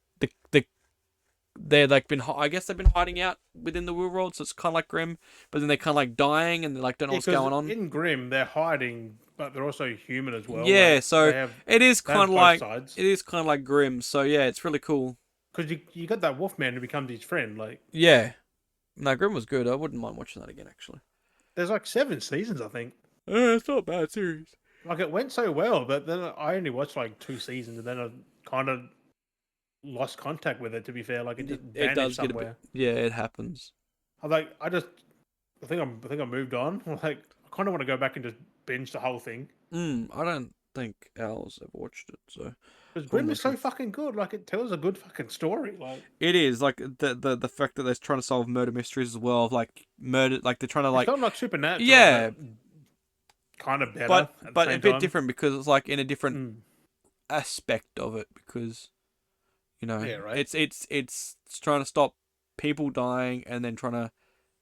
they're like I guess they've been hiding out within the real world, so it's kind of like Grimm. But then they're kind of like dying and they like don't know Yeah, what's because going on. in Grimm they're hiding, but they're also human as well. Yeah, Like so it is they kind have of both like sides. Grimm. So yeah, it's really cool. Because you got that Wolfman who becomes his friend. Like Yeah, no, Grimm was good. I wouldn't mind watching that again, actually. there's like 7 seasons, I think. It's not a bad series. Like it went so well, but then I only watched like 2 seasons, and then I kind of lost contact with it. To be fair, like it just It vanished does get a bit. somewhere. Yeah, it happens. I think I moved on. Like I kind of want to go back and just binge the whole thing. I don't think Al's ever watched it, so Because wouldn't Grimm is so listen. fucking good. Like it tells a good fucking story. Like It is like the fact that they're trying to solve murder mysteries as well, of like murder, like they're trying to it's like not like Supernatural, yeah, but kind of better but at the but a same bit time. different because it's like in a different Mm. aspect of it because Yeah, right. it's trying to stop people dying and then trying to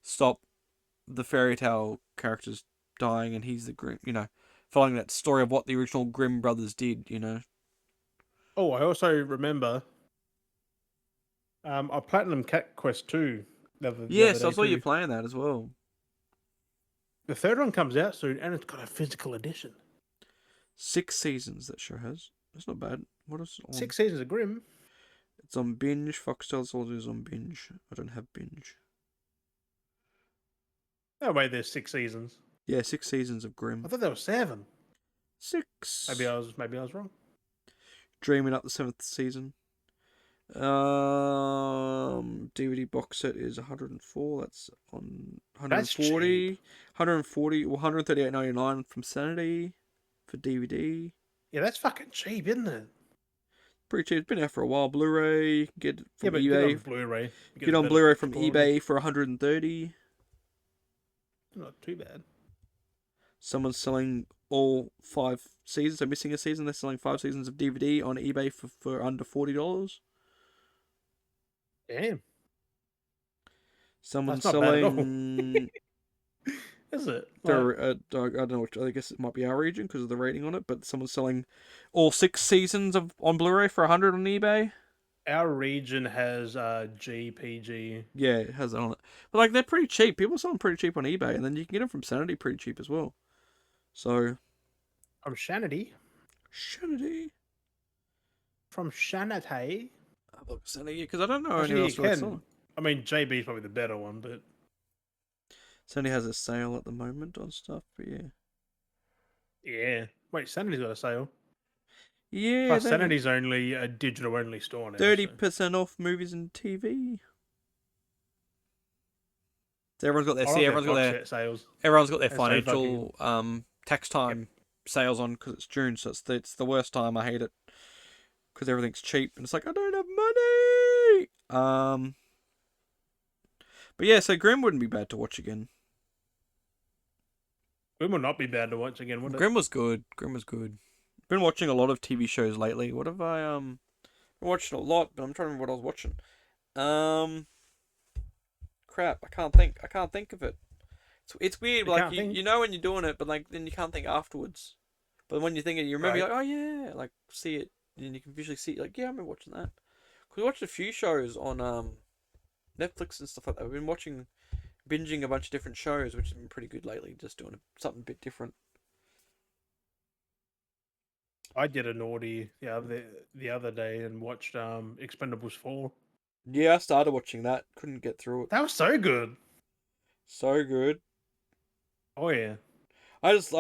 stop the fairy tale characters dying, and he's the Grimm, following that story of what the original Grimm brothers did. Oh, I also remember a Platinum Cat Quest 2 the other Yes, I day saw you too. playing that as well. The third one comes out soon, and it's got a physical edition. 6 seasons that show has. That's not bad. What is it on? 6 seasons of Grimm. It's on Binge. Foxtel Soldiers on Binge. I don't have Binge. No way, there's 6 seasons. Yeah, 6 seasons of I Grimm. thought there was 7. 6. Maybe I was wrong. Dreaming Up the 7th season. DVD box set is 104. That's on That's 140. cheap. 140 or 138.99 from Sanity for DVD. Yeah, that's fucking cheap, isn't it? Pretty cheap. It's been out for a while. Blu-ray, you can get it Yeah, from but get on eBay. Blu-ray. You Get a on better Blu-ray from quality. eBay for 130. Not too bad. Someone's selling all 5 seasons. They're missing a season. They're selling 5 seasons of DVD on eBay for under $40. Damn, Someone's that's not bad at all. selling. Is it? Like, Their, I don't know. I guess it might be our region because of the rating on it. But someone's selling all 6 seasons of on Blu-ray for 100 on eBay. our region has GPG. Yeah, it has it on it. But like they're pretty cheap. People sell them pretty cheap on eBay, and then you can get them from Sanity pretty cheap as well. So From Shanity. Sanity. From Shanity. I'll look at Sanity because I don't know Actually, anyone you else who likes can. them. I mean, JB's probably the better one, but Sanity has a sale at the moment on stuff. But yeah. yeah. Wait, Sanity's got a sale. Yeah, Plus, they have Sanity's only a digital-only store now. 30% off movies and TV. So everyone's got their I like their box set sales. financial fucking tax time sales on because it's June, so it's the worst time. I hate it because everything's cheap and it's like I don't have money. But yeah, so Grimm wouldn't be bad to watch again. It would not be bad to watch again, would it? Grimm was good. Been watching a lot of TV shows lately. What have I been watching a lot, but I'm trying to remember what I was watching. Crap, I can't think of it. It's weird, You like can't think? you know when you're doing it, but like then you can't think afterwards. But when you think it, you remember, Right. you're like, oh yeah, like see it, and you can visually see it, like yeah, I remember watching that. Cause we watched a few shows on Netflix and stuff like that. We've been binging a bunch of different shows, which has been pretty good lately. Just doing something a bit different. I did a naughty the other day and watched Expendables 4. Yeah, I started watching that. Couldn't get through it. That was so good. So good. Oh yeah. I just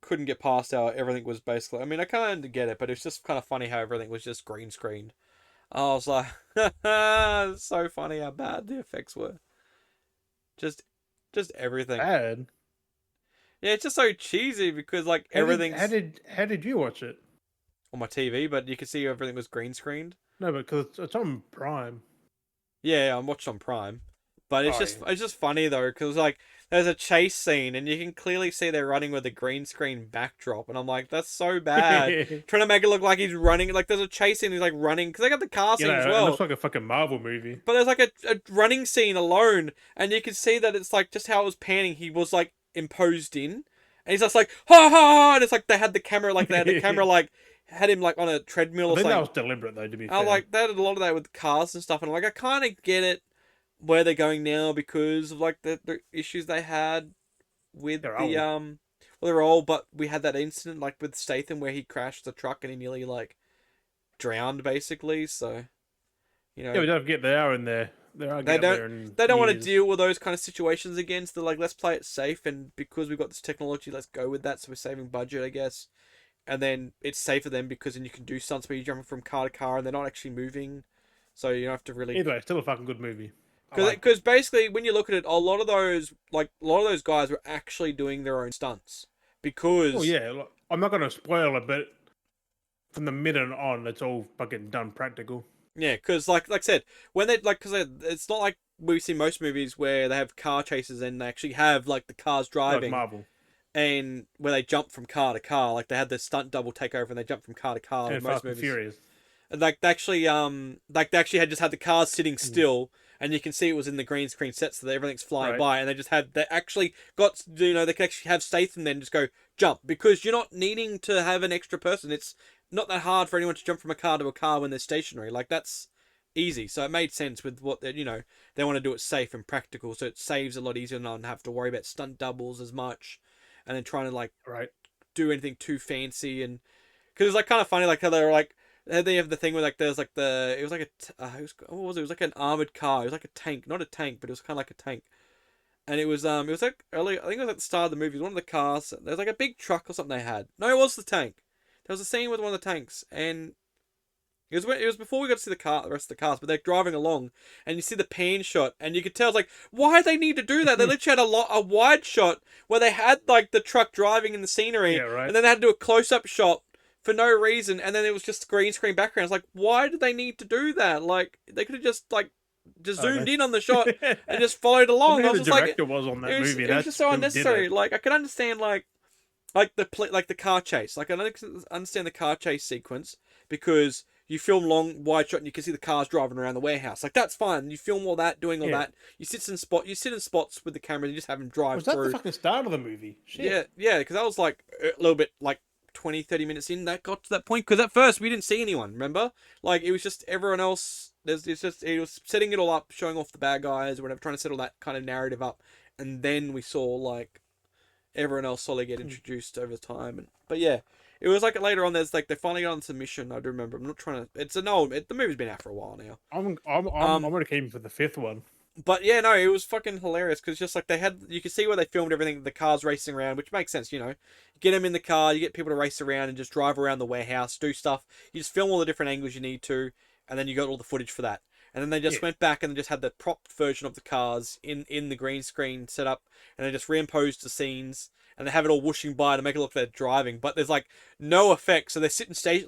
couldn't get past how everything was basically. I mean, I kind of get it, but it's just kind of funny how everything was just green screened. I was like, it's so funny how bad the effects were. Just everything. Bad. Yeah, it's just so cheesy because like How everything's how did you watch it? on my TV, but you can see everything was green screened. No, but because it's on Prime. Yeah, I'm watching on Prime, But Oh yeah. it's just funny though, because like there's a chase scene and you can clearly see they're running with a green screen backdrop, and I'm like, that's so bad. Trying to make it look like he's running, like there's a chase scene, he's like running, because they got the car You scene as know, it looks well. like a fucking Marvel movie. But there's like a running scene alone, and you can see that it's like just how it was panning. He was like imposed in, and he's just like ha ha ha, and it's like they had the camera like had him like on a treadmill I or think that something. was deliberate though, to be I fair. like they had a lot of that with cars and stuff, and like I kind of get it where they're going now because of like the issues they had with They're the old. well they're old, but we had that incident like with Statham where he crashed the truck and he nearly like drowned basically. So you Yeah, know we don't forget they are in there. They are they getting up don't there in they don't want to years. deal with those kind of situations again. So they're like, let's play it safe, and because we've got this technology, let's go with that. So we're saving budget, I guess. And then it's safer then because then you can do stunts where you're jumping from car to car and they're not actually moving, so you don't have to really. Either way, still a fucking good movie. I like Because basically, when you look at it, a lot of those guys were actually doing their own stunts. Because Oh yeah, look, I'm not gonna spoil it, but from the mid and on, it's all fucking done practical. yeah, because like I said, when they because it's not like we see most movies where they have car chases and they actually have like the cars Like driving Marvel and where they jump from car to car, like they had the stunt double take over and they jump from car to car and with most Fast and movies. Furious. And like they actually had just had the cars sitting still, and you can see it was in the green screen set, so that everything's flying Right. by, and they actually got they could actually have Statham then just go jump, because you're not needing to have an extra person. It's not that hard for anyone to jump from a car to a car when they're stationary. Like that's easy. So it made sense with what they they want to do it safe and practical, so it saves a lot easier and not have to worry about stunt doubles as much, and then trying to like Right. do anything too fancy. And because it's like kind of funny like how they were like they have the thing where like there's like it was like what was it? It was like an armored car. It was like a tank, not a tank, but it was kind of like a tank. And it was like early. I think it was at the start of the movie. It was one of the cars. There was like a big truck or something they had. No, it was the tank. There was a scene with one of the tanks, and it was before we got to see the rest of the cars. But they're driving along, and you see the pan shot, and you could tell it's like, why did they need to do that? They literally had a wide shot where they had like the truck driving in the scenery, Yeah, right. and then they had to do a close up shot for no reason, and then it was just green screen backgrounds. Like, why did they need to do that? Like, they could have just zoomed in on the shot and just followed along. I was the just like, director was on that it was, movie. it was just so who did unnecessary. it. Like, I can understand like the car chase. Like, I don't understand the car chase sequence because you film long wide shot and you can see the cars driving around the warehouse. Like, that's fine. You film all that, doing all Yeah. that. You sit in spots with the camera and you just have them drive Was that through. the fucking start of the movie? Shit. Yeah, because that was like a little bit like 20, 30 minutes in that got to that point. Because at first we didn't see anyone, remember? Like, it was just everyone else. It was setting it all up, showing off the bad guys or whatever, trying to set all that kind of narrative up. And then we saw, like, everyone else slowly get introduced over time. But yeah, it was like later on, there's like, they finally got onto the mission. I do remember. I'm not trying to. The movie's been out for a while now. I'm gonna keep him for the fifth one. But yeah, no, it was fucking hilarious because just like you could see where they filmed everything, the cars racing around, which makes sense, You get them in the car, you get people to race around and just drive around the warehouse, do stuff. You just film all the different angles you need to, and then you got all the footage for that. And then they just went back and just had the prop version of the cars in the green screen set up, and they just reimposed the scenes, and they have it all whooshing by to make it look like they're driving, but there's like no effects. So they're sitting stationary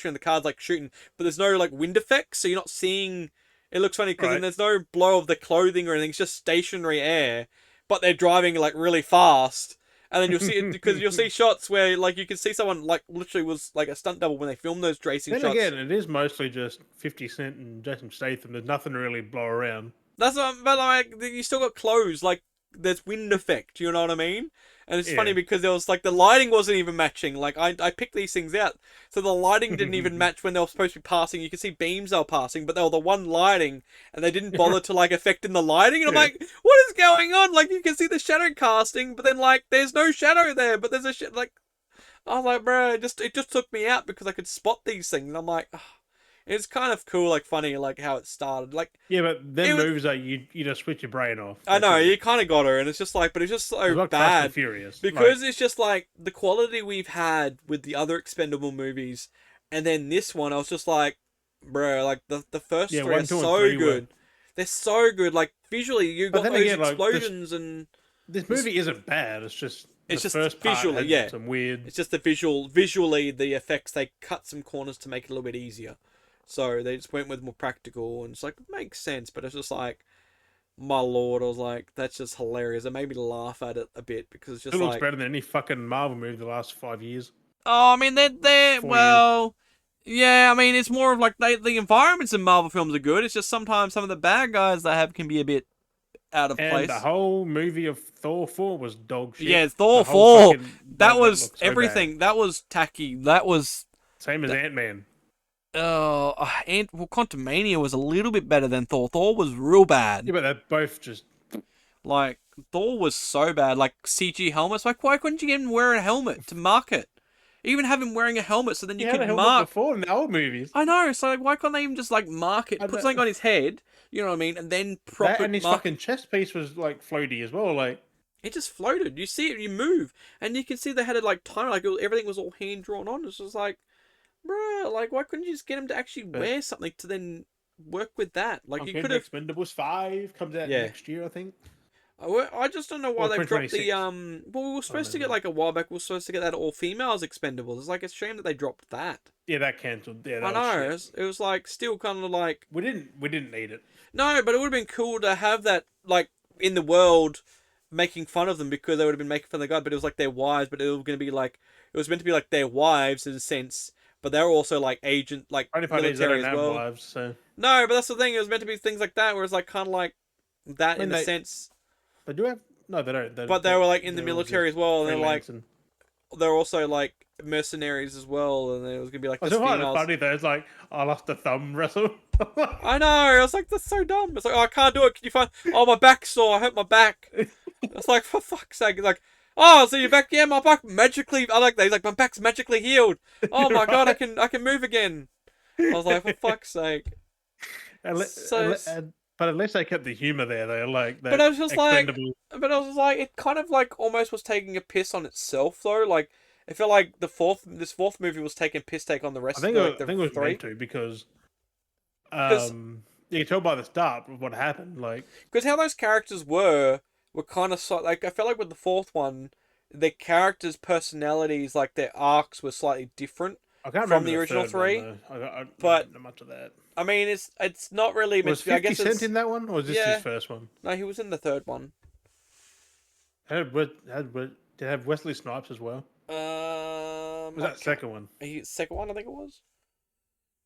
and the car's like shooting, but there's no like wind effects, so you're not seeing. It looks funny because then there's no blow of the clothing or anything. It's just stationary air, but they're driving like really fast. And then you'll see it because you'll see shots where like you can see someone like literally was like a stunt double when they filmed those racing Then shots. again, it is mostly just 50 Cent and Jason Statham. There's nothing to really blow around. That's what, but like you still got clothes. Like there's wind effect. You know what I mean? And it's funny because there was like the lighting wasn't even matching. Like I picked these things out, so the lighting didn't even match when they were supposed to be passing. You could see beams they were passing, but they were the one lighting, and they didn't bother to like affect in the lighting. And I'm like, what is going on? Like you can see the shadow casting, but then like there's no shadow there, but there's like. I was like, bro, it just took me out because I could spot these things, and I'm like. It's kind of cool, like funny, like how it started. Like yeah, but then movies like you just switch your brain off. I know you kind of got her, and it's just like, but it's just so like Fast bad and Furious because it's just like the quality we've had with the other Expendable movies, and then this one, I was just like, bro, like the first three are so good. They're so good, like visually, you got those explosions and. This movie isn't bad. It's just the first part visually, had some weird. It's just the visually the effects. They cut some corners to make it a little bit easier. So they just went with more practical, and it's like, it makes sense, but it's just like, my lord, I was like, that's just hilarious. It made me laugh at it a bit because it's It just looks like, better than any fucking Marvel movie the last 5 years. oh, I mean, they're 4 years. well, yeah. I mean, it's more of like the environments in Marvel films are good. It's just sometimes some of the bad guys they have can be a bit out of And the place. whole movie of Thor 4 was dog shit. Yeah, Thor The whole 4. fucking That that was looked so bad. everything. That was tacky. That was. Same as Ant-Man. And well, Quantumania was a little bit better than Thor. Thor was real bad. Yeah, but they're both just... Like, Thor was so bad. Like, CG helmets. Like, why couldn't you get him to wear a helmet to mark it? Even have him wearing a helmet so then He you had a could helmet mark. before in the old movies. I know. So, like, why can't they even just, like, mark it? Put something on his head, you know what I mean? And then That proper and his mark fucking chest piece was, like, floaty as well. Like, it just floated. You see it, you move. And you can see they had it, like, tiny. Like, everything was all hand drawn on. It's just like, bruh, like, why couldn't you just get him to actually wear something to then work with that? Like, you could have. Expendables 5 comes out Yeah. next year, I think. I just don't know why Or they've dropped the 2026. Well, we were supposed to get like a while back. We were supposed to get that all females Expendables. It's like a shame that they dropped that. Yeah, that cancelled. Yeah, I that know. was shit. It was like still kind of like We didn't need it. no, but it would have been cool to have that like in the world making fun of them because they would have been making fun of the guy. But it was like their wives. But it was going to be like it was meant to be like their wives in a sense. But they were also like agent, like Only part is they military don't as have well. wives, so No, but that's the thing. It was meant to be things like that, where it's like kind of like that in a sense. they do have. No, they don't. But they were like in the military as well, and they're like freelancing. they're also like mercenaries as well, and it was gonna be like I this find it females. funny though. It's like I lost the thumb wrestle. I know. I was like, that's so dumb. It's like, oh, I can't do it. Can you find? Oh, my back's sore. I hurt my back. It's like, for fuck's sake. It's like, oh, so your back? Yeah, my back magically. I like that. He's like, my back's magically healed. Oh my god, I can move again. I was like, for fuck's sake. But at least they kept the humor there, though. Like, but I was just like, it kind of like almost was taking a piss on itself, though. Like, I felt like this fourth movie was taking a piss take on the rest. I think of it was meant to because, you can tell by the start of what happened. Like, because how those characters were kind of like I felt like with the fourth one, their characters' personalities, like their arcs, were slightly different from the original three. I but don't know much of that. I mean, it's not really meant Was to be. I 50 guess Cent it's in that one, or was this his first one? no, he was in the third one. Did it have Wesley Snipes as well? Was that second one? Second one, I think it was.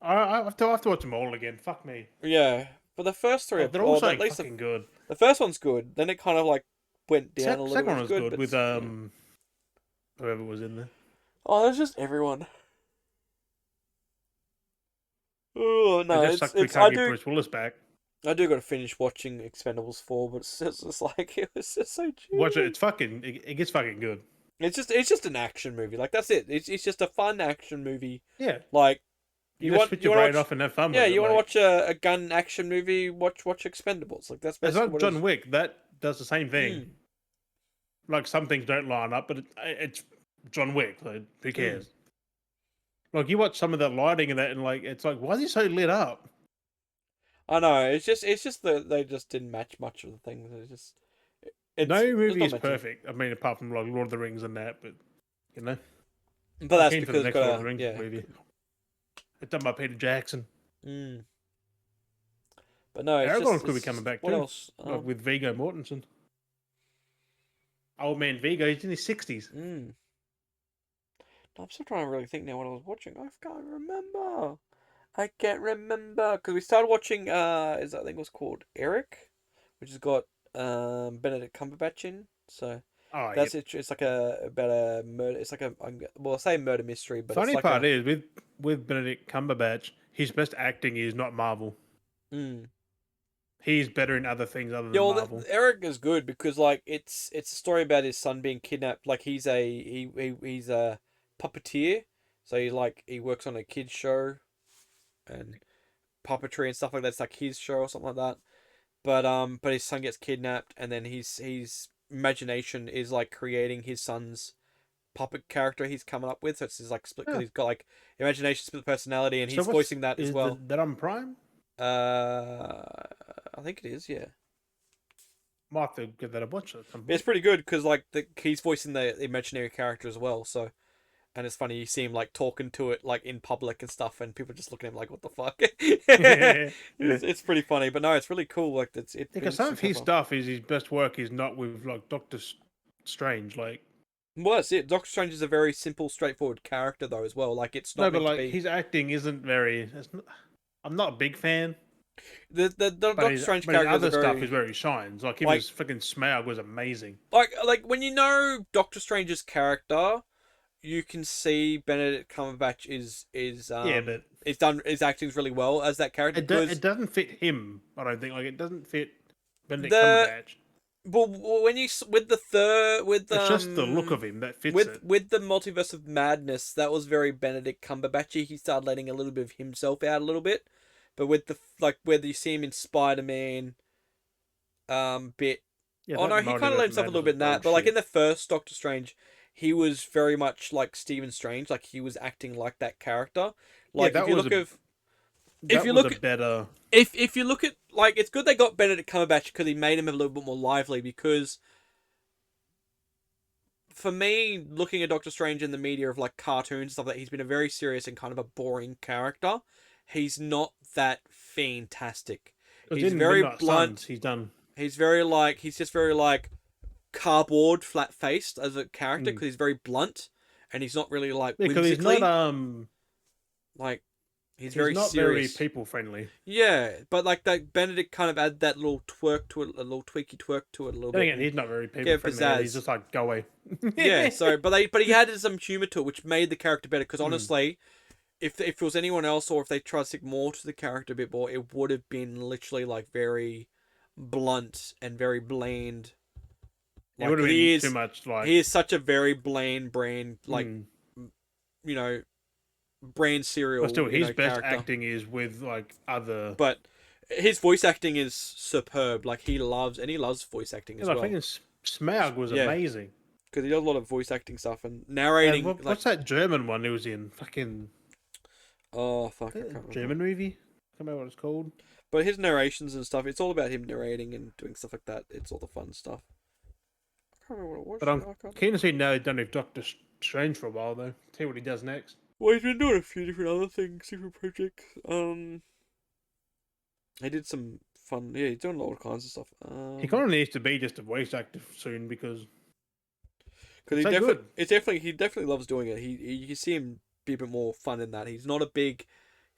I have to watch them all again. Fuck me. Yeah, but the first three, They're also at least fucking good. The first one's good. Then it kind of like went down a little. Second one was good but with whoever was in there. Oh, there's just everyone. Oh no, It just sucks we can't get Bruce Willis back. I do got to finish watching Expendables 4, but it's just like it was just so cheesy. Watch it. It gets fucking good. It's just an action movie. Like that's it. It's just a fun action movie. Yeah. Like you want switch your brain off and have fun. Yeah, with it, you want to watch a gun action movie? Watch Expendables. Like that's it's like John Wick. That does the same thing. Like some things don't line up, but it's John Wick. So who cares? Like you watch some of the lighting and that, and like it's like, why is he so lit up? I know. It's just that they just didn't match much of the things. No movie is perfect. I mean, apart from like Lord of the Rings and that, but you know. But that's because the next Lord of the Rings movie. It's done by Peter Jackson. But no, Aragorn could be coming back too. What else? Like with Viggo Mortensen. Old man Viggo, he's in his 60s. I'm still trying to really think now what I was watching. I can't remember. I can't remember because we started watching. I think it was called Eric, which has got Benedict Cumberbatch in. So that's it. It's like about a murder. It's like I say murder mystery, but funny it's like part is with Benedict Cumberbatch, his best acting is not Marvel. He's better in other things other than Marvel. Eric is good because like it's a story about his son being kidnapped. Like he's a puppeteer, so he works on a kids show, and puppetry and stuff like that. It's like his show or something like that. But his son gets kidnapped, and then his imagination is like creating his son's puppet character he's coming up with. So it's like split because he's got like imagination, split personality, and he's voicing that as well. That on Prime? I think it is. Yeah. Might have to give that a watch. It's pretty good because like he's voicing the imaginary character as well. So, And it's funny, you see him like talking to it like in public and stuff, and people just looking at him like, "What the fuck?" Yeah. It's pretty funny, but no, it's really cool. Like it's been Because some interesting of so his far. stuff is his best work is not with like Doctor Strange. Like Well, that's it. Doctor Strange is a very simple, straightforward character though as well. Like it's no, not but meant to like be his acting isn't very. I'm not a big fan. the But Doctor Strange his character is a other stuff is very where he shines. Like him like as freaking Smaug was amazing. like when you know Doctor Strange's character, you can see Benedict Cumberbatch Yeah, but is done is acting really well as that character it because doesn't fit him. I don't think. Like it doesn't fit Benedict the Cumberbatch. well when you with the third It's just the look of him that fits with it. the multiverse of madness, that was very Benedict Cumberbatchy. He started letting a little bit of himself out a little bit, but with the like whether you see him in Spider Man, bit. Yeah, Oh that no, he kind of multiverse let of himself a madness little was bit in that, but like in bullshit. the first Doctor Strange, he was very much like Stephen Strange. Like he was acting like that character. Yeah, Like if you look at if that you was look a at better. if you look at like it's good they got Benedict Cumberbatch because he made him a little bit more lively because for me, looking at Doctor Strange in the media of like cartoons and stuff like that, he's been a very serious and kind of a boring character. He's not that fantastic. Because He's in very Midnight Suns, blunt. he's done. He's very like he's just very like cardboard, flat faced as a character Mm. because he's very blunt and he's not really like Because whimsically like he's he's very not very serious. people friendly. Yeah, but like that Benedict kind of add that little twerk to it, a little tweaky twerk to it a little Then bit again, and he's not very people give friendly. He's pizzazz. just like go away. Yeah, so but he added some humor to it, which made the character better. Because Mm. honestly, if it was anyone else or if they tried to stick more to the character a bit more, it would have been literally like very blunt and very bland. It would Like have been too much. he Like is such a very bland brand like mm. you know brand But serial still, his best character. acting is with like other. But his voice acting is superb. Like he loves voice acting as I well. think Smaug was Yeah, amazing. because he does a lot of voice acting stuff and And narrating. Like what's that German one he was in? Fucking oh fuck, I can't remember. German movie. I can't remember what it's called. But his narrations and stuff, it's all about him narrating and doing stuff like that. It's all the fun stuff. I can't remember what But it I'm was. I can't. keen to see now he's done with Doctor Strange for a while though. See what he does next. Well, he's been doing a few different other things, different projects. He did some fun. Yeah, he's doing all kinds of stuff. He kind of needs to be just a voice actor soon because Because it's so good. he definitely loves doing it. You can see him be a bit more fun in that. He's not a big.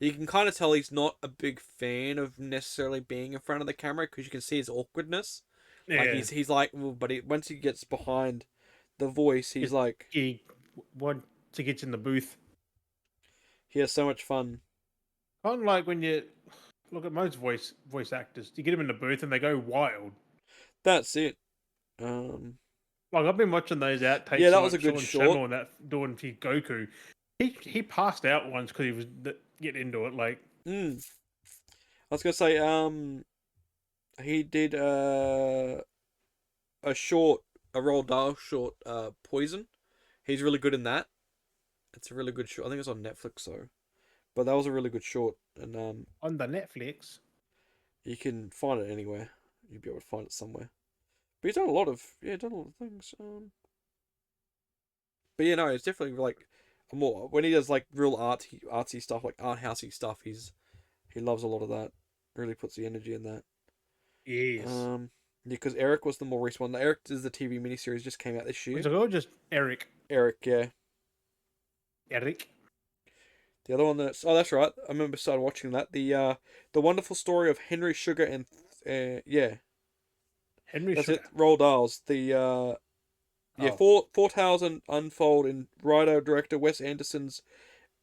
You can kind of tell he's not a big fan of necessarily being in front of the camera because you can see his awkwardness. Yeah. Like he's like, well, but once he gets behind the voice, he's like he once he gets in the booth. he has so much fun. Kind of like when you look at most voice actors, you get them in the booth and they go wild. That's it. Um, Like I've been watching those outtakes. Yeah, that like was a good Sean short. Shenmue and that doing his Goku. He passed out once because he was getting into it. Like I was gonna say, he did a short, a Roald Dahl short, Poison. He's really good in that. It's a really good short. I think it's on Netflix though, but that was a really good short, and on the Netflix. you can find it anywhere. You'll be able to find it somewhere. But he's done a lot of things. But yeah, no, it's definitely like more when he does like real artsy stuff, like art housey stuff. He loves a lot of that. Really puts the energy in that. Yes. Yeah, because Eric was the more recent one. Eric is the TV miniseries just came out this year. Was it called just Eric? Eric, yeah. Eric. The other one that's that's right. I remember started watching that. The wonderful story of Henry Sugar and yeah, Henry that's Sugar. it. Roald Dahl's four tales unfold in writer director Wes Anderson's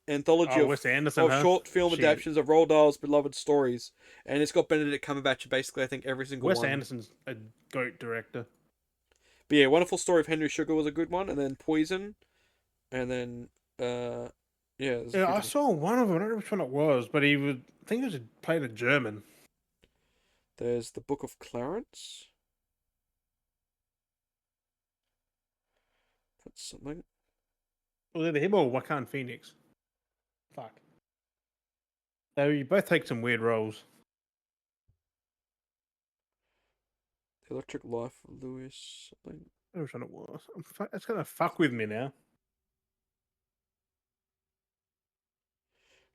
anthology Oh, Wes Anderson, of huh? short film Shit. adaptations of Roald Dahl's beloved stories, and it's got Benedict Cumberbatch in basically I think every single Wes one. Anderson's a goat director. But yeah, wonderful story of Henry Sugar was a good one, and then Poison, and then yeah. Yeah, I saw one of them. I don't know which one it was, but he was. I think he was playing a German. There's the Book of Clarence. That's something. Was either him or Wakan Phoenix. Fuck. They both take some weird roles. The Electric Life of Lewis. Something. I don't know which one it was. It's gonna fuck with me now.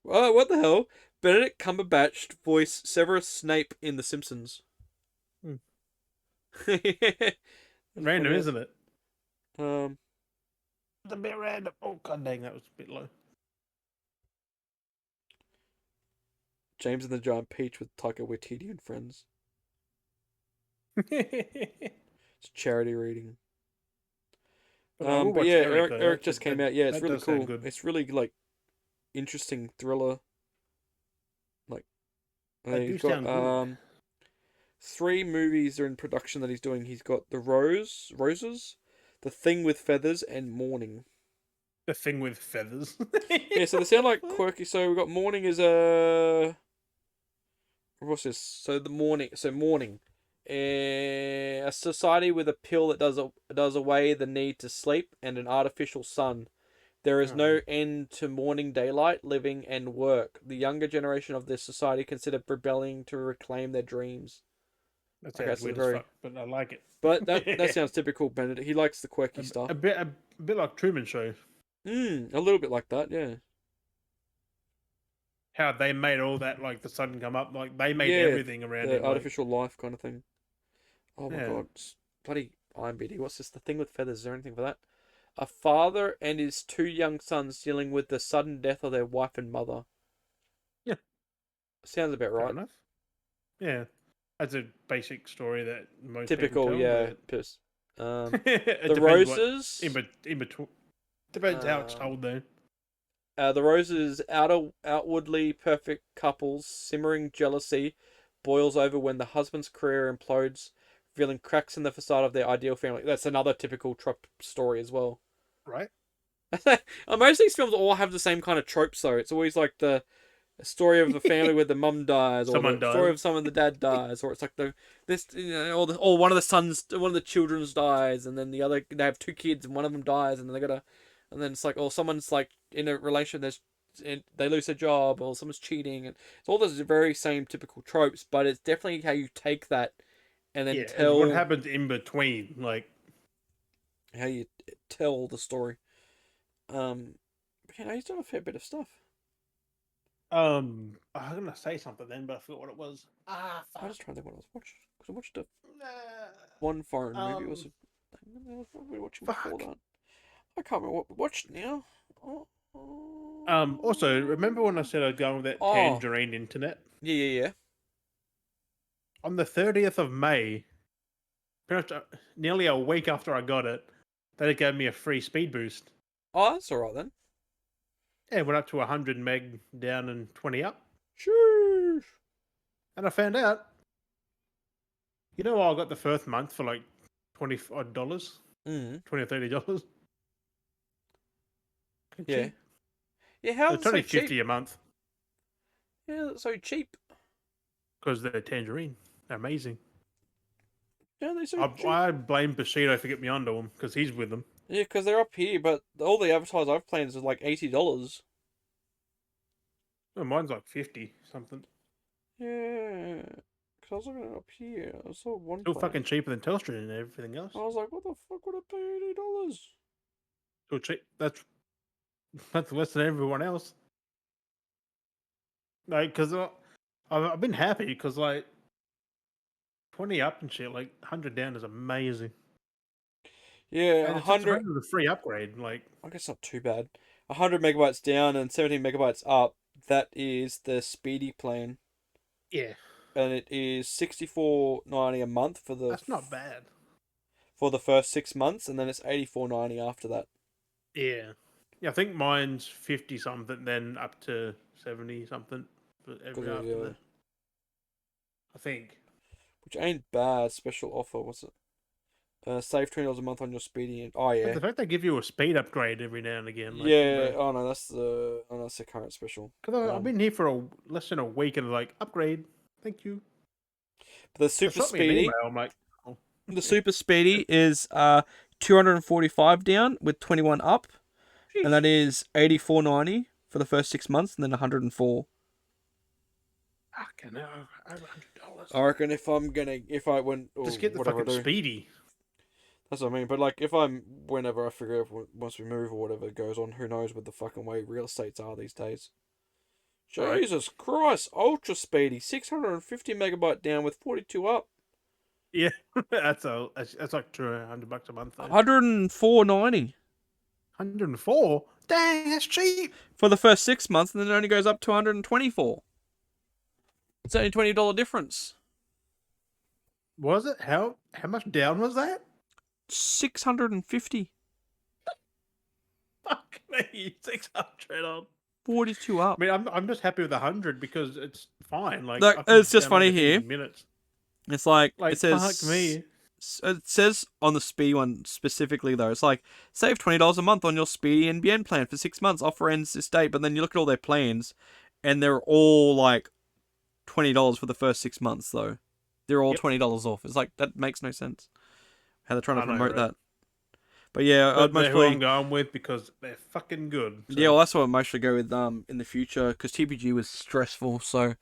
Oh, what the hell? Benedict Cumberbatch voiced Severus Snape in The Simpsons. Hmm. That's Random, funny. isn't it? Um, It's a bit random. Oh, god dang, that was a bit low. James and the Giant Peach with Taika Waititi and friends. It's a charity reading. But I will But watch yeah, Eric, Eric though. Eric just came out. Yeah, it's That really does sound cool. good. It's really like interesting thriller. Like That do he's got sound good. 3 movies are in production that he's doing. He's got Roses, The Thing with Feathers, and Morning. The thing with feathers. Yeah, so they sound like quirky. So we've got Morning is what's this? So the Morning. So Morning, a society with a pill that does away the need to sleep and an artificial sun. There is no end to morning daylight, living, and work. The younger generation of this society consider rebelling to reclaim their dreams. That Okay, sounds so weird as fuck, but I like it. But that sounds typical Benedict. He likes the quirky stuff. A bit like Truman Show. A little bit like that, yeah. How they made all that, like the sun come up, like they made Yeah, everything around the him. artificial life kind of thing. Oh my Yeah. god, bloody IMBD. What's this? The Thing with Feathers. Is there anything for that? A father and his 2 young sons dealing with the sudden death of their wife and mother. Yeah. Sounds about Fair right. enough. Yeah, that's a basic story that most Typical, people tell. yeah. But... Piss. it The depends Roses. in between. Depends how it's told, though. The Roses, outwardly perfect couples, simmering jealousy boils over when the husband's career implodes, revealing cracks in the facade of their ideal family. That's another typical trope story as well. Right? Most of these films all have the same kind of tropes, though. It's always like the story of a family where the mum dies, or Someone the story dies. of someone the dad dies, or it's like or one of the children's dies, and then they have 2 kids and one of them dies, and then and then it's like, or someone's like in a relation, they lose their job, or someone's cheating, and it's all those very same typical tropes, but it's definitely how you take that and then Yeah, it's what tell happens in between, like how you tell the story. He's done a fair bit of stuff. I'm gonna say something then, but I forgot what it was. I was trying to think what I was watching, because I watched one foreign movie. It was what were we watching before that? I can't remember what we watched now. Also, remember when I said I'd go with that tangerine internet? Yeah. On the 30th of May, pretty much nearly a week after I got it, they gave me a free speed boost. Oh, that's alright then. Yeah, it went up to 100 meg down and 20 up. Sheesh. And I found out, I got the first month for like $20 odd, $20 or $30. Yeah. Cheap. Yeah, how is it's only it so $50 cheap? a month. Yeah, that's so cheap. Because they're tangerine. They're amazing. Yeah, they're so cheap. I blame Bushido for getting me onto them because he's with them. Yeah, because they're up here, but all the advertisers I've played is like $80. Well, mine's like 50 something. Yeah. Because I was looking up here. I saw one. Still fucking cheaper than Telstra and everything else. I was like, what the fuck would I pay $80? Still cheap. That's less than everyone else. Like, because I've been happy because, like, 20 up and shit, like, 100 down is amazing. Yeah, and 100. It's a free upgrade. Like, I guess not too bad. 100 megabytes down and 17 megabytes up. That is the speedy plan. Yeah. And it is $64.90 a month for the. That's not bad. For the first 6 months, and then it's $84.90 after that. Yeah. Yeah, I think mine's 50 something, then up to 70 something. But every after that. I think. Which ain't bad. Special offer, what's it? Save $20 a month on your speedy. And oh yeah. But the fact they give you a speed upgrade every now and again. Like, yeah. Oh no, that's the current special. Because I've been here for less than a week and like upgrade. Thank you. But the super speedy. I'm like, oh. The super speedy is 245 down with 21 up. Jeez. And that is $84.90 for the first 6 months, and then $104. Fucking hell, over $100. I reckon if I went, just get the fucking speedy. That's what I mean. But like, whenever I figure out once we move or whatever goes on, who knows with the fucking way real estates are these days. Jesus Christ, ultra speedy, 650 megabyte down with 42 up. Yeah, that's like $200 a month though. 104.90 104. Dang, that's cheap. for the first 6 months, and then it only goes up to 124. It's only $20 difference. Was it? How much down was that? 650. Fuck me, 600 on. 42 up. I mean, I'm just happy with 100 because it's fine. Like, Look, I can it's just download funny the thing here. in minutes. It's like Like, it says. fuck me. It says on the Speedy one specifically though, it's like save $20 a month on your Speedy NBN plan for 6 months. Offer ends this date, but then you look at all their plans, and they're all like $20 for the first 6 months though. They're all $20 off. It's like that makes no sense. How they're trying to promote that. But yeah, But I'd they're who mostly I'm going with because they're fucking good. So. yeah, well, that's what I'd mostly go with in the future because TPG was stressful. So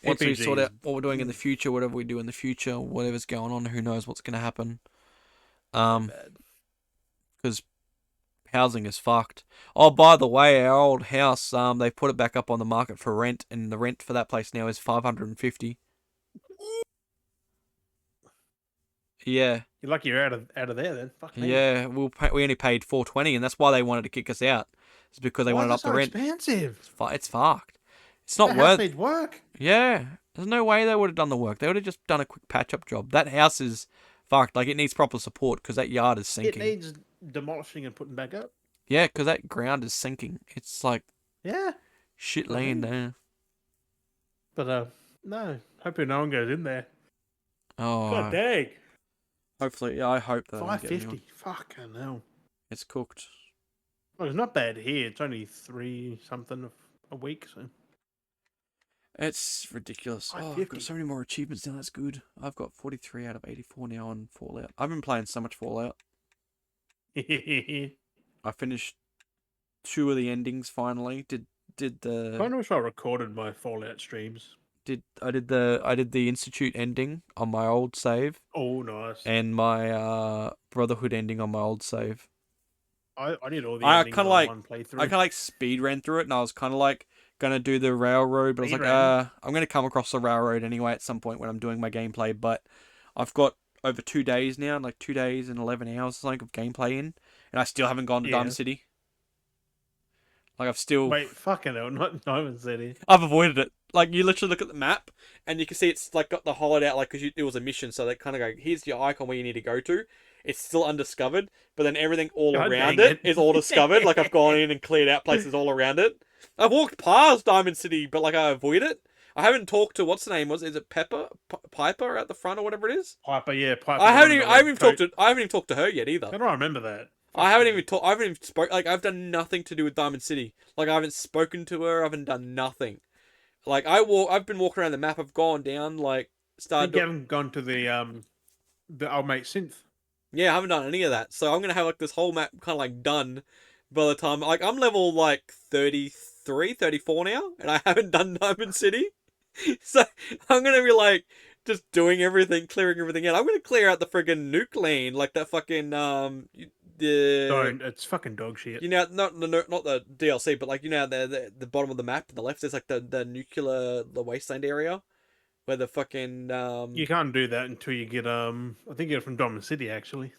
once we sort out what we're doing in the future, whatever we do in the future, whatever's going on, who knows what's going to happen. Because housing is fucked. Oh, by the way, our old house, they put it back up on the market for rent, and the rent for that place now is $550. Yeah. You're lucky you're out of there then. Fuck me. Yeah, we only paid $420, and that's why they wanted to kick us out. It's because they wanted up the rent. Expensive. It's fucked. It's not that worth. House needs work. Yeah, there's no way they would have done the work. They would have just done a quick patch-up job. That house is fucked. Like, it needs proper support because that yard is sinking. It needs demolishing and putting back up. Yeah, because that ground is sinking. It's like shit laying there. But no, hopefully no one goes in there. Oh, God dang. Hopefully, yeah, I hope that. $550. Fucking hell. It's cooked. Well, it's not bad here. It's only 3 something a week, so. It's ridiculous. Oh, I've got so many more achievements now. That's good. I've got 43 out of 84 now on Fallout. I've been playing so much Fallout. I finished 2 of the endings finally. Did the. I wish I recorded my Fallout streams. I did the Institute ending on my old save. Oh, nice. And my Brotherhood ending on my old save. I did all the endings on one playthrough. I kind of like speed ran through it, and I was kind of like gonna do the railroad, but I was like, I'm gonna come across the railroad anyway at some point when I'm doing my gameplay. But I've got over 2 days now, like 2 days and 11 hours like of gameplay in, and I still haven't gone to Diamond City. Like I've still fucking hell, not Diamond City. I've avoided it. Like you literally look at the map and you can see it's like got the hollowed out, like because it was a mission, so they kind of go, here's your icon where you need to go to. It's still undiscovered, but then everything all around it is all discovered. Like I've gone in and cleared out places all around it. I've walked past Diamond City, but like I avoid it. I haven't talked to what's the name was? Is it Piper at the front or whatever it is? Piper, yeah, Piper. I haven't even talked to her yet either. I don't remember that. I haven't even spoke. Like I've done nothing to do with Diamond City. Like I haven't spoken to her. I haven't done nothing. Like I've been walking around the map. I've gone down. Like started. You haven't gone to the old mate synth. Yeah, I haven't done any of that. So I'm gonna have like this whole map kind of like done by the time. Like I'm level like 33, 34 now, and I haven't done Diamond City. So I'm gonna be like just doing everything, clearing everything out. I'm gonna clear out the friggin' nuke lane, like that fucking it's fucking dog shit. You know, not the DLC, but like you know the bottom of the map to the left is like the nuclear wasteland area, where the fucking You can't do that until you get I think you get it from Diamond City actually.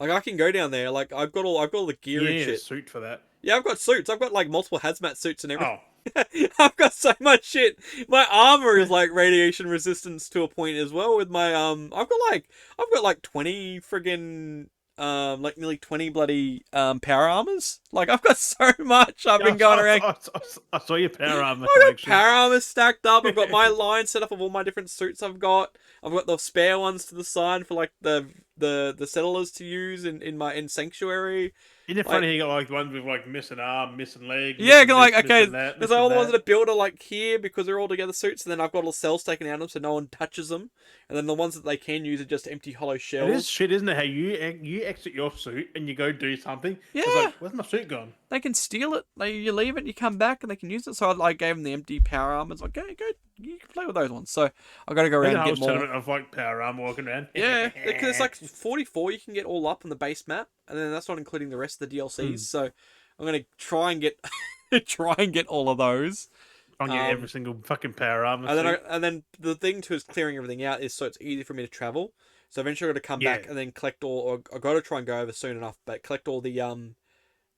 Like I can go down there. Like I've got all the gear and shit. Suit for that. Yeah, I've got suits. I've got like multiple hazmat suits and everything. Oh. I've got so much shit. My armor is like radiation resistance to a point as well. With my I've got like 20 friggin' like nearly 20 bloody power armors. Like I've got so much. I've been going around. I saw your power armor. I've got power armor stacked up. I've got my line set up of all my different suits I've got. I've got the spare ones to the side for like the settlers to use in Sanctuary. Isn't it funny you got like the ones with like missing arm, missing leg? Yeah, there's all the ones that are built are like here because they're all together suits, and then I've got all cells taken out of them so no one touches them, and then the ones that they can use are just empty hollow shells. It is shit, isn't it? How you exit your suit and you go do something. Yeah. It's like, where's my suit gone? They can steal it. You leave it, you come back, and they can use it. So I like gave them the empty power armors. Like, go, you can play with those ones. So I got to go around and get more. Of like power armor walking around. Yeah, because it's like 44 you can get all up on the base map, and then that's not including the rest of the DLCs. So I'm gonna try and get all of those. Can't get every single fucking power armor. And then the thing too is clearing everything out is so it's easy for me to travel. So eventually I got to come back and then collect all. Or I got to try and go over soon enough, but collect all the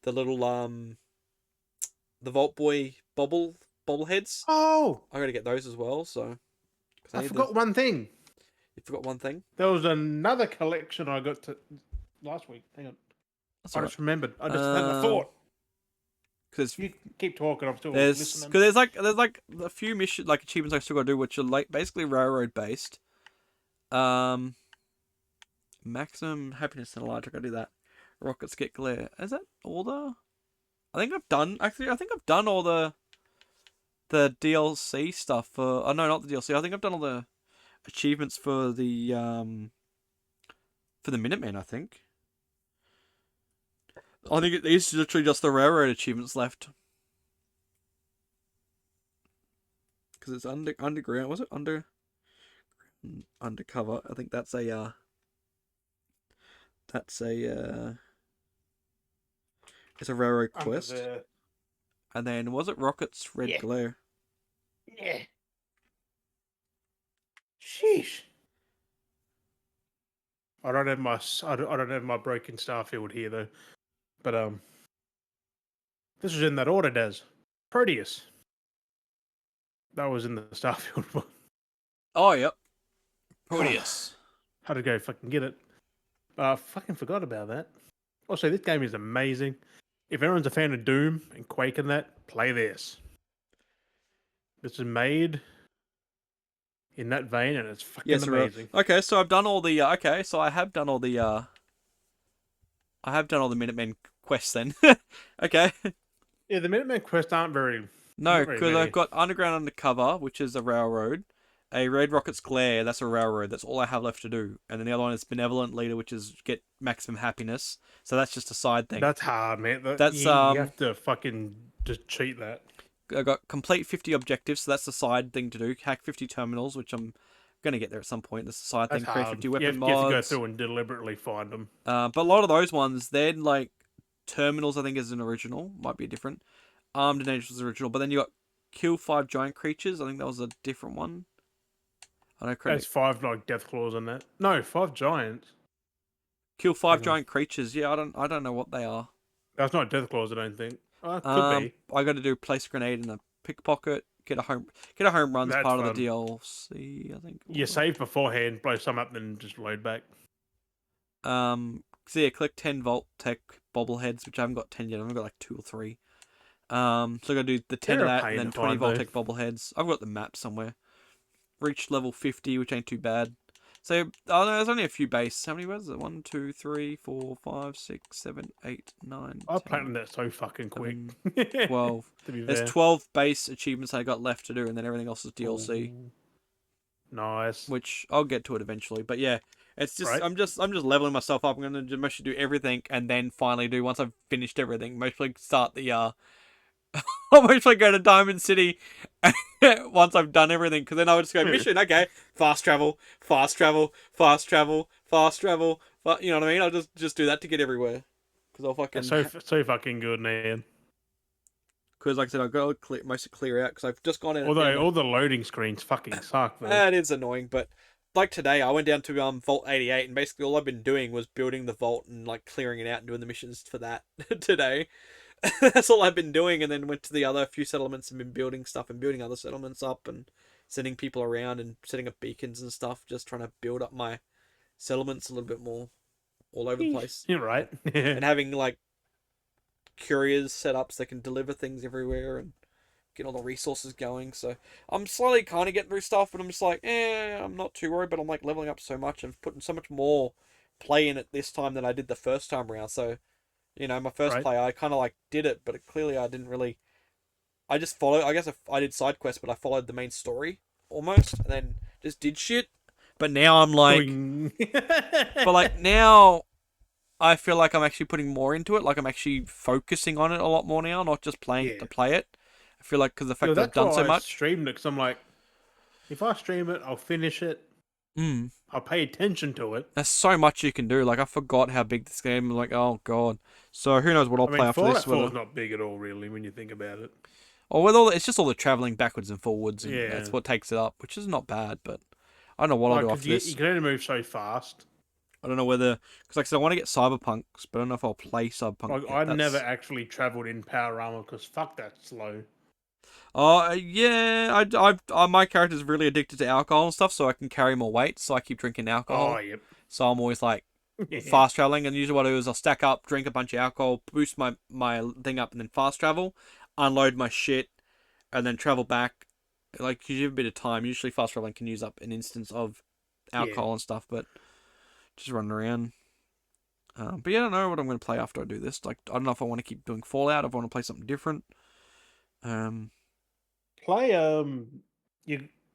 little the Vault Boy bobbleheads. Oh, I got to get those as well. So I forgot one thing. You forgot one thing? There was another collection I got last week. Hang on. I just remembered. I just had a thought. Because you keep talking, I'm still listening. Because there's like a few mission achievements I still got to do, which are like basically railroad based. Maximum happiness and light. I got to do that. Rockets get glare. Is that all the? I think I've done all the DLC stuff for. Oh no, not the DLC. I think I've done all the achievements for the Minutemen. I think it is literally just the railroad achievements left. Because it's underground. Was it undercover? I think that's a it's a railroad quest. And then was it Rocket's Red Glare? Yeah. Sheesh. I don't have my broken Starfield here though. But this was in that order, Des. Proteus. That was in the Starfield one. Oh yep. Proteus. Had to go fucking get it. I fucking forgot about that. Also, this game is amazing. If everyone's a fan of Doom and Quake and that, play this. This is made in that vein, and it's fucking amazing. Okay, so I've done all the. I have done all the. I have done all the Minutemen quests then. Okay. Yeah, the Minutemen quests aren't very. No, because I've got Underground Undercover, which is a railroad. A Red Rocket's Glare, that's a railroad. That's all I have left to do. And then the other one is Benevolent Leader, which is get maximum happiness. So that's just a side thing. That's hard, man. You have to fucking just cheat that. I got complete 50 objectives, so that's the side thing to do. Hack 50 terminals, which I'm going to get there at some point. That's the side thing. Create 50 weapon mods. You have to go through and deliberately find them. But a lot of those ones, they're like terminals, I think is an original. Might be different. Armed and Dangerous was original. But then you got Kill 5 Giant Creatures. I think that was a different one. I don't know. There's 5 like death claws in that. No, 5 giants. Kill 5 giant creatures. Yeah, I don't know what they are. That's not death claws, I don't think. Could be. I got to do place a grenade in a pickpocket. Get a home run's part of the DLC. I think. You save beforehand, blow some up, then just load back. So yeah, collect 10 Vault Tech bobbleheads, which I haven't got 10 yet. I've got like 2 or 3. So I got to do the 10 of that, and then 20 Vault Tech bobbleheads. I've got the map somewhere. Reached level 50, which ain't too bad. So, there's only a few base. How many was it? 1, 2, 3, 4, 5, 6, 7, 8, 9. I planned that so fucking quick. 12. There's 12 base achievements I got left to do, and then everything else is DLC. Ooh. Nice. Which I'll get to it eventually. But yeah, it's just I'm just leveling myself up. I'm gonna mostly do everything, and then finally do once I've finished everything. Mostly start the I'll mostly go to Diamond City once I've done everything, because then I'll just go mission. Okay, fast travel. You know what I mean? I'll just do that to get everywhere. Because I'll fucking so fucking good, man. Because like I said, I've got to mostly clear out because I've just gone in. Although all the loading screens fucking suck. It is annoying, but like today, I went down to Vault 88, and basically all I've been doing was building the vault and like clearing it out and doing the missions for that today. That's all I've been doing, and then went to the other few settlements and been building stuff and building other settlements up and sending people around and setting up beacons and stuff, just trying to build up my settlements a little bit more all over the place. You're right. And having like couriers set up so they can deliver things everywhere and get all the resources going. So I'm slowly kind of getting through stuff, but I'm just like, I'm not too worried, but I'm like leveling up so much and putting so much more play in it this time than I did the first time around. So you know, my first play, I kind of like did it, but clearly I didn't really. I just followed. I guess I did side quests, but I followed the main story almost, and then just did shit. But now I'm like, but like now, I feel like I'm actually putting more into it. Like I'm actually focusing on it a lot more now, not just playing to play it. I feel like because the fact that I've done so much. I streamed it because I'm like, if I stream it, I'll finish it. I'll pay attention to it. There's so much you can do. Like I forgot how big this game is. Like, oh god. So who knows what I'll play after this? Fallout 4 is not big at all, really, when you think about it. Or with all it's just all the traveling backwards and forwards, and Yeah. that's what takes it up, which is not bad. But I don't know what I'll Like, do because after you this. can only move so fast. I don't know whether because like I said, I want to get Cyberpunks, but I don't know if I'll play Cyberpunk Like, yet. I never That's actually travelled in Power Armor because fuck that's slow. oh yeah, my character's really addicted to alcohol and stuff, so I can carry more weight, so I keep drinking Oh, alcohol. yep. So I'm always like Yeah. fast traveling, and usually what I do is I'll stack up, drink a bunch of alcohol, boost my thing up, and then fast travel, unload my shit, and then travel back. Like you have a bit of time. Usually fast traveling can use up an instance of Yeah. alcohol and stuff, but just running around. But yeah, I don't know what I'm going to play after I do this. Like I don't know if I want to keep doing Fallout, if I want to play something different. Um, Play,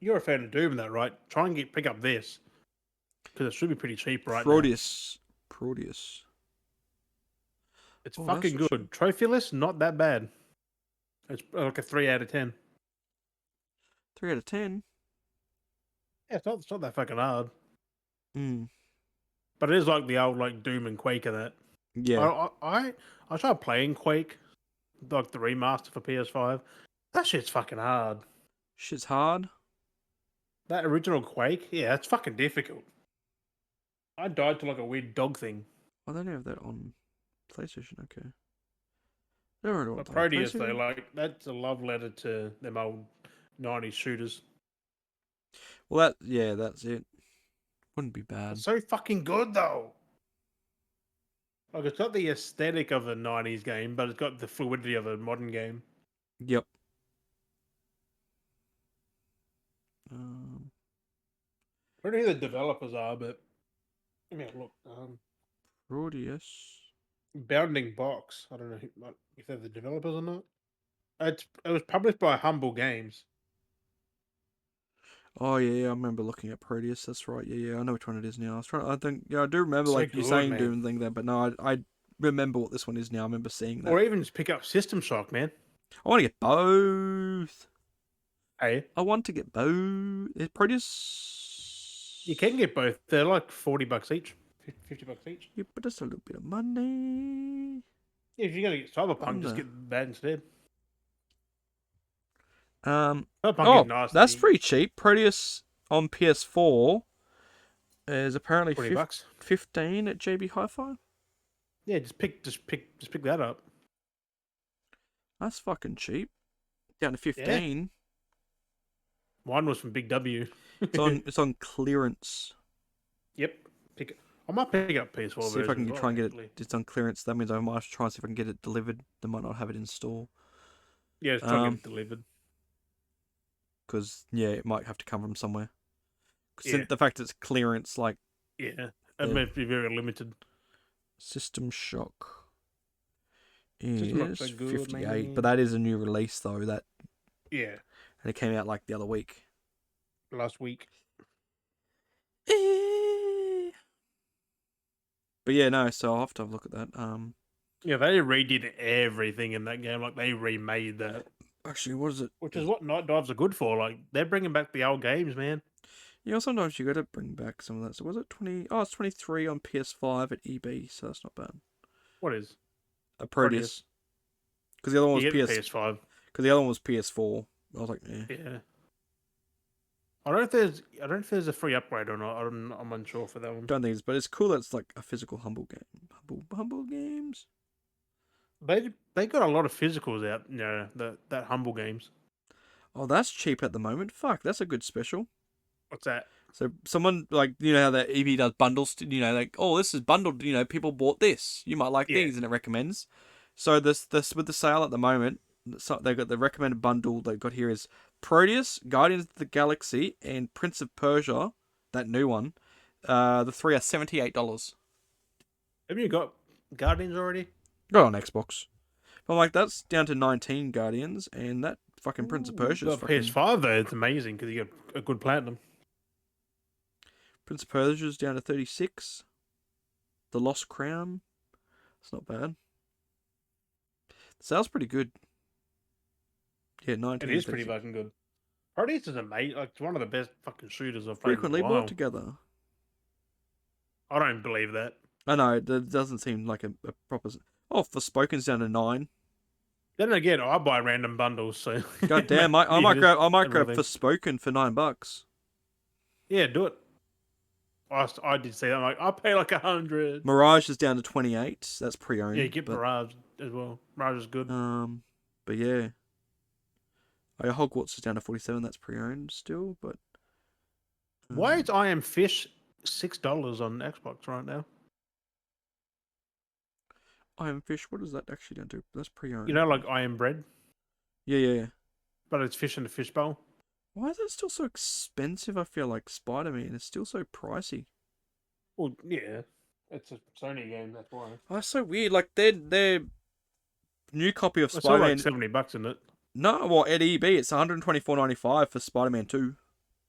you're a fan of Doom, though, right? Try and pick up this because it should be pretty cheap right now. Proteus. It's Oh, that's fucking for sure. good. Trophy list, not that bad. It's like a 3 out of 10. 3 out of 10. Yeah, it's not that fucking hard. Mm. But it is like the old like Doom and Quake and that. Yeah. I tried playing Quake, like the remaster for PS5. That shit's fucking hard. Shit's hard. That original Quake, yeah, it's fucking difficult. I died to like a weird dog thing. I don't have that on PlayStation. Okay. Never heard of But it on Proteus though, PlayStation. like that's a love letter to them old 90s shooters. Well, that's it. Wouldn't be bad. It's so fucking good though. Like it's got the aesthetic of a 90s game, but it's got the fluidity of a modern game. Yep. Um, I don't know who the developers are, but let me have a look. Proteus. Bounding Box. I don't know if they're the developers or not. It was published by Humble Games. Oh yeah, I remember looking at Proteus. That's right. Yeah, I know which one it is now. I think, yeah, I do remember So like you good, saying man. Doom thing there, but no, I remember what this one is now. I remember seeing that. Or even just pick up System Shock, man. I want to get both. Hey, I want to get both. Proteus. you can get both. They're like $40 each, $50 each. Yeah, but that's a little bit of money. Yeah, if you're gonna get Cyberpunk, just Bunda. get that instead. Um. Cyberpunk is Oh, nice. that's pretty cheap. Proteus on PS4 is apparently 20 bucks. 15 at JB Hi-Fi. Yeah, just pick that up. That's fucking cheap. Down to 15. Mine was from Big W. It's on clearance. Yep. I might pick up PS4 See if I can version as try and well, get it. actually. It's on clearance. That means I might try and see if I can get it delivered. They might not have it in store. Yeah, it's trying to get it delivered. Because yeah, it might have to come from somewhere. Yeah. The fact it's clearance, like Yeah, it may be very limited. System Shock System is Shock's so good, 58, man. but that is a new release though. And it came out like the other week. Last week. But yeah, no. So I'll have to have a look at that. Yeah, they redid everything in that game. Like they remade that, Actually, what is it? which is what Night Dives are good for. Like they're bringing back the old games, man. You know, sometimes you got to bring back some of that. So was it 20? Oh, it's 23 on PS5 at EB, so that's not bad. What is? A Proteus. Because the other one was You get the PS5. Because the other one was PS4. I was like, Yeah. I don't know if there's a free upgrade or not. I'm unsure for that one. Don't think it's, but it's cool that it's like a physical Humble game. Humble games. They got a lot of physicals out, you know, that Humble Games. Oh, that's cheap at the moment. Fuck, that's a good special. What's that? So someone like how that EV does bundles. Like this is bundled. People bought this. You might like these, and it recommends. So this with the sale at the moment, so they got the recommended bundle they've got here is Proteus, Guardians of the Galaxy, and Prince of Persia, that new one. The three are $78. Have you got Guardians already? Got on Xbox. But I'm like, that's down to 19 Guardians, and that fucking Prince of Persia is fucking... PS5 though, it's amazing because you get a good platinum. Prince of Persia's down to 36. The Lost Crown. It's not bad. The sale's pretty good. Yeah, 19. It is pretty fucking good. Proteus is amazing. Like, it's one of the best fucking shooters I've played Frequently in a while. brought together. I don't believe that. I know, that doesn't seem like a proper... Oh, Forspoken's down to 9. Then again, I buy random bundles, so God damn, I might grab Forspoken for $9. Yeah, do it. I did see that. I'm like, I'll pay like 100. Mirage is down to 28. That's pre-owned. Yeah, you get Mirage as well. Mirage is good. But yeah. Oh, yeah, Hogwarts is down to 47. That's pre-owned still, but why is I Am Fish $6 on Xbox right now? I Am Fish. What is that actually down to? That's pre-owned. You know, like I Am Bread. Yeah. But it's fish in a fishbowl. Why is it still so expensive? I feel like Spider-Man is still so pricey. Well, yeah, it's a Sony game. That's why. Oh, that's so weird. Like their new copy of It's Spider-Man. like $70, isn't it? No, well at EB it's $124.95 for Spider-Man 2.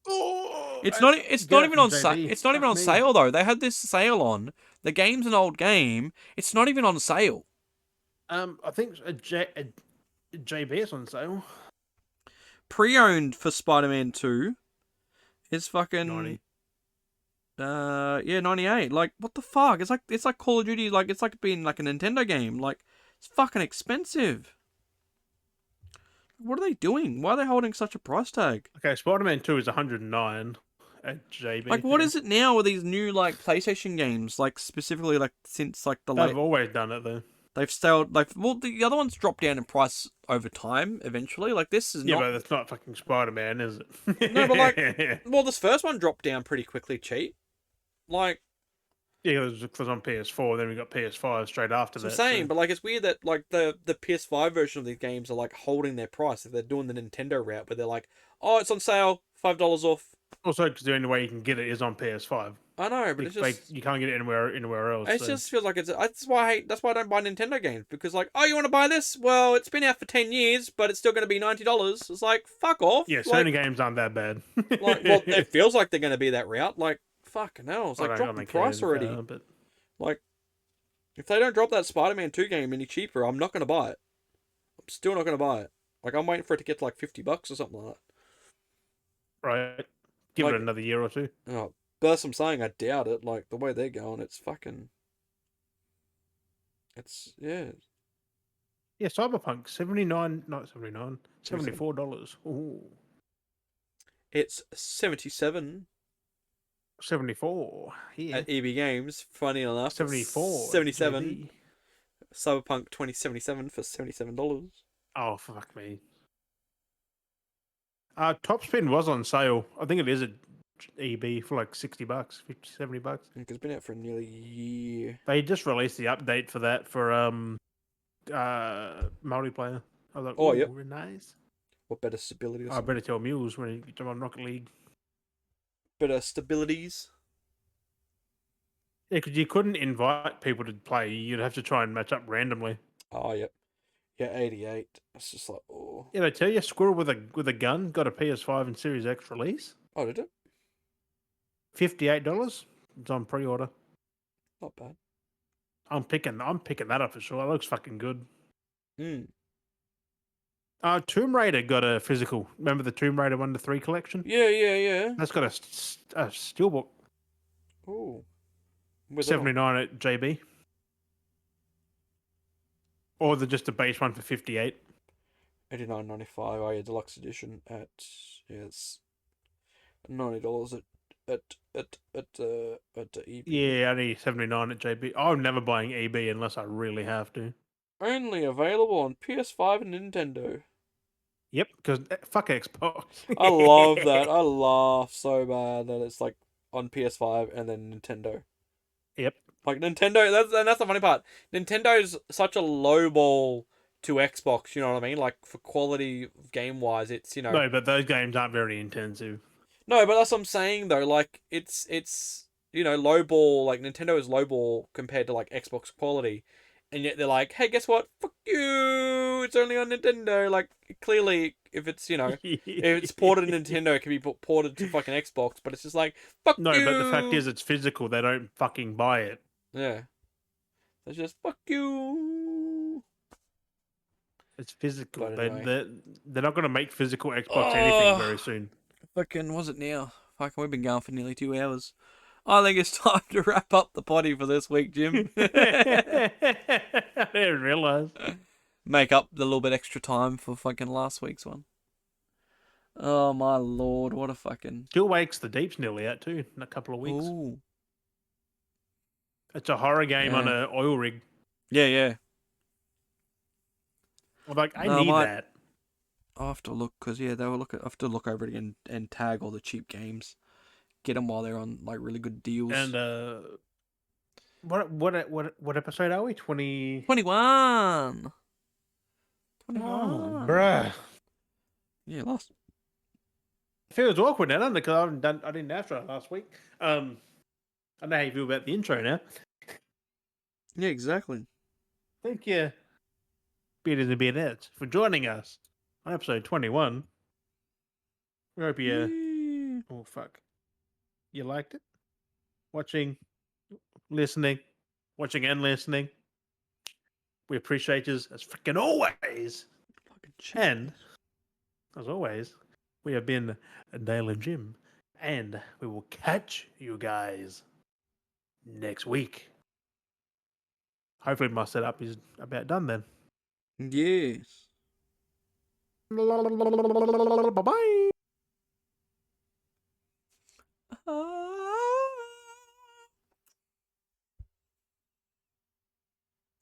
Oh, It's not even on sale. It's not even on sale though. They had this sale on. The game's an old game. It's not even on sale. I think a JB is on sale. Pre-owned for Spider-Man 2 is fucking 90. Yeah, 98. Like what the fuck? It's like Call of Duty, like it's like being like a Nintendo game. Like it's fucking expensive. What are they doing? Why are they holding such a price tag? Okay, Spider-Man 2 is 109 at JB. Like what is it now with these new like PlayStation games? Like specifically like since like the They've always done it though. They've stayed like the other ones drop down in price over time eventually. Like this is not. Yeah, but it's not fucking Spider-Man, is it? No, but like, well, this first one dropped down pretty quickly cheap. Like, yeah, it was on PS4. Then we got PS5 straight after that. I'm saying, but like, it's weird that like the PS5 version of these games are like holding their price. If they're doing the Nintendo route, where they're like, oh, it's on sale, $5 off. Also, because the only way you can get it is on PS5. I know, but it's just like, you can't get it anywhere else. It just feels like that's why I don't buy Nintendo games, because like, oh, you want to buy this? Well, it's been out for 10 years, but it's still going to be $90. It's like, fuck off. Yeah, Sony games aren't that bad. Like, well, it feels like they're going to be that route. Like, fucking hell, it's like drop the price already. But... Like, if they don't drop that Spider-Man 2 game any cheaper, I'm not going to buy it. I'm still not going to buy it. Like, I'm waiting for it to get to like $50 or something like that. Right. Give it another year or two. Oh, but I'm saying I doubt it. Like, the way they're going, it's fucking... It's, yeah. Yeah, Cyberpunk, $74. Ooh. It's 77. 74. Yeah. At EB Games, funny enough. 74. 77. JB. Cyberpunk 2077 for $77. Oh, fuck me. Topspin was on sale. I think it is at EB for like $60, $50, $70. It's been out for nearly a year. They just released the update for that for multiplayer. I was like, oh, yep. Nice. What better stability? I better tell Mules when you jump on Rocket League. Better stabilities. Yeah, because you couldn't invite people to play. You'd have to try and match up randomly. Oh, yep. Yeah, 88. It's just like, oh. Yeah, they tell you, Squirrel with a gun got a PS5 and Series X release. Oh, did it? $58. It's on pre-order. Not bad. I'm picking that up for sure. It looks fucking good. Tomb Raider got a physical. Remember the Tomb Raider 1 to 3 collection? Yeah. That's got a steelbook. Oh. $79 at JB. Or just a base one for $58. $89.95. Oh yeah, deluxe edition at it's $90 at EB. Yeah, only $79 at JB. I'm never buying EB unless I really have to. Only available on PS5 and Nintendo. Yep, because fuck Xbox. I love that. I laugh so bad that it's like on PS5 and then Nintendo. Yep. Like Nintendo, that's the funny part. Nintendo's such a low ball to Xbox, you know what I mean? Like for quality game wise, it's No, but those games aren't very intensive. No, but that's what I'm saying though. Like it's low ball. Like Nintendo is low ball compared to like Xbox quality, and yet they're like, hey, guess what? Fuck you! It's only on Nintendo. Like clearly, if it's if it's ported to Nintendo, it can be ported to fucking Xbox. But it's just like fuck you. No, but the fact is, it's physical. They don't fucking buy it. Yeah, it's just fuck you. It's physical. Anyway. They're not going to make physical Xbox anything very soon. Fucking was it now? Fucking we've been going for nearly 2 hours. I think it's time to wrap up the potty for this week, Jim. I didn't realise. make up the little bit extra time for fucking last week's one. Oh my lord, what a fucking... Still Wakes the Deep's nearly out too in a couple of weeks. Ooh. It's a horror game on Yeah. an oil rig. Yeah. I'm like, I No, need that. I'll have to look, because, yeah, I have to look over it again and tag all the cheap games. Get them while they're on, like, really good deals. And, what episode are we? 20... 21! 21! Oh, bruh. Yeah, last... It feels awkward now, doesn't it? Because I didn't outro last week. I know how you feel about the intro now. Yeah, exactly. Thank you, Beardy and Beardettes, for joining us on episode 21. We hope you... Oh, fuck. You liked it? Watching, listening, watching and listening. We appreciate you as freaking always. Fucking And, as always, we have been Dale and Jim. And we will catch you guys next week. Hopefully my setup is about done then. Yes. Bye-bye.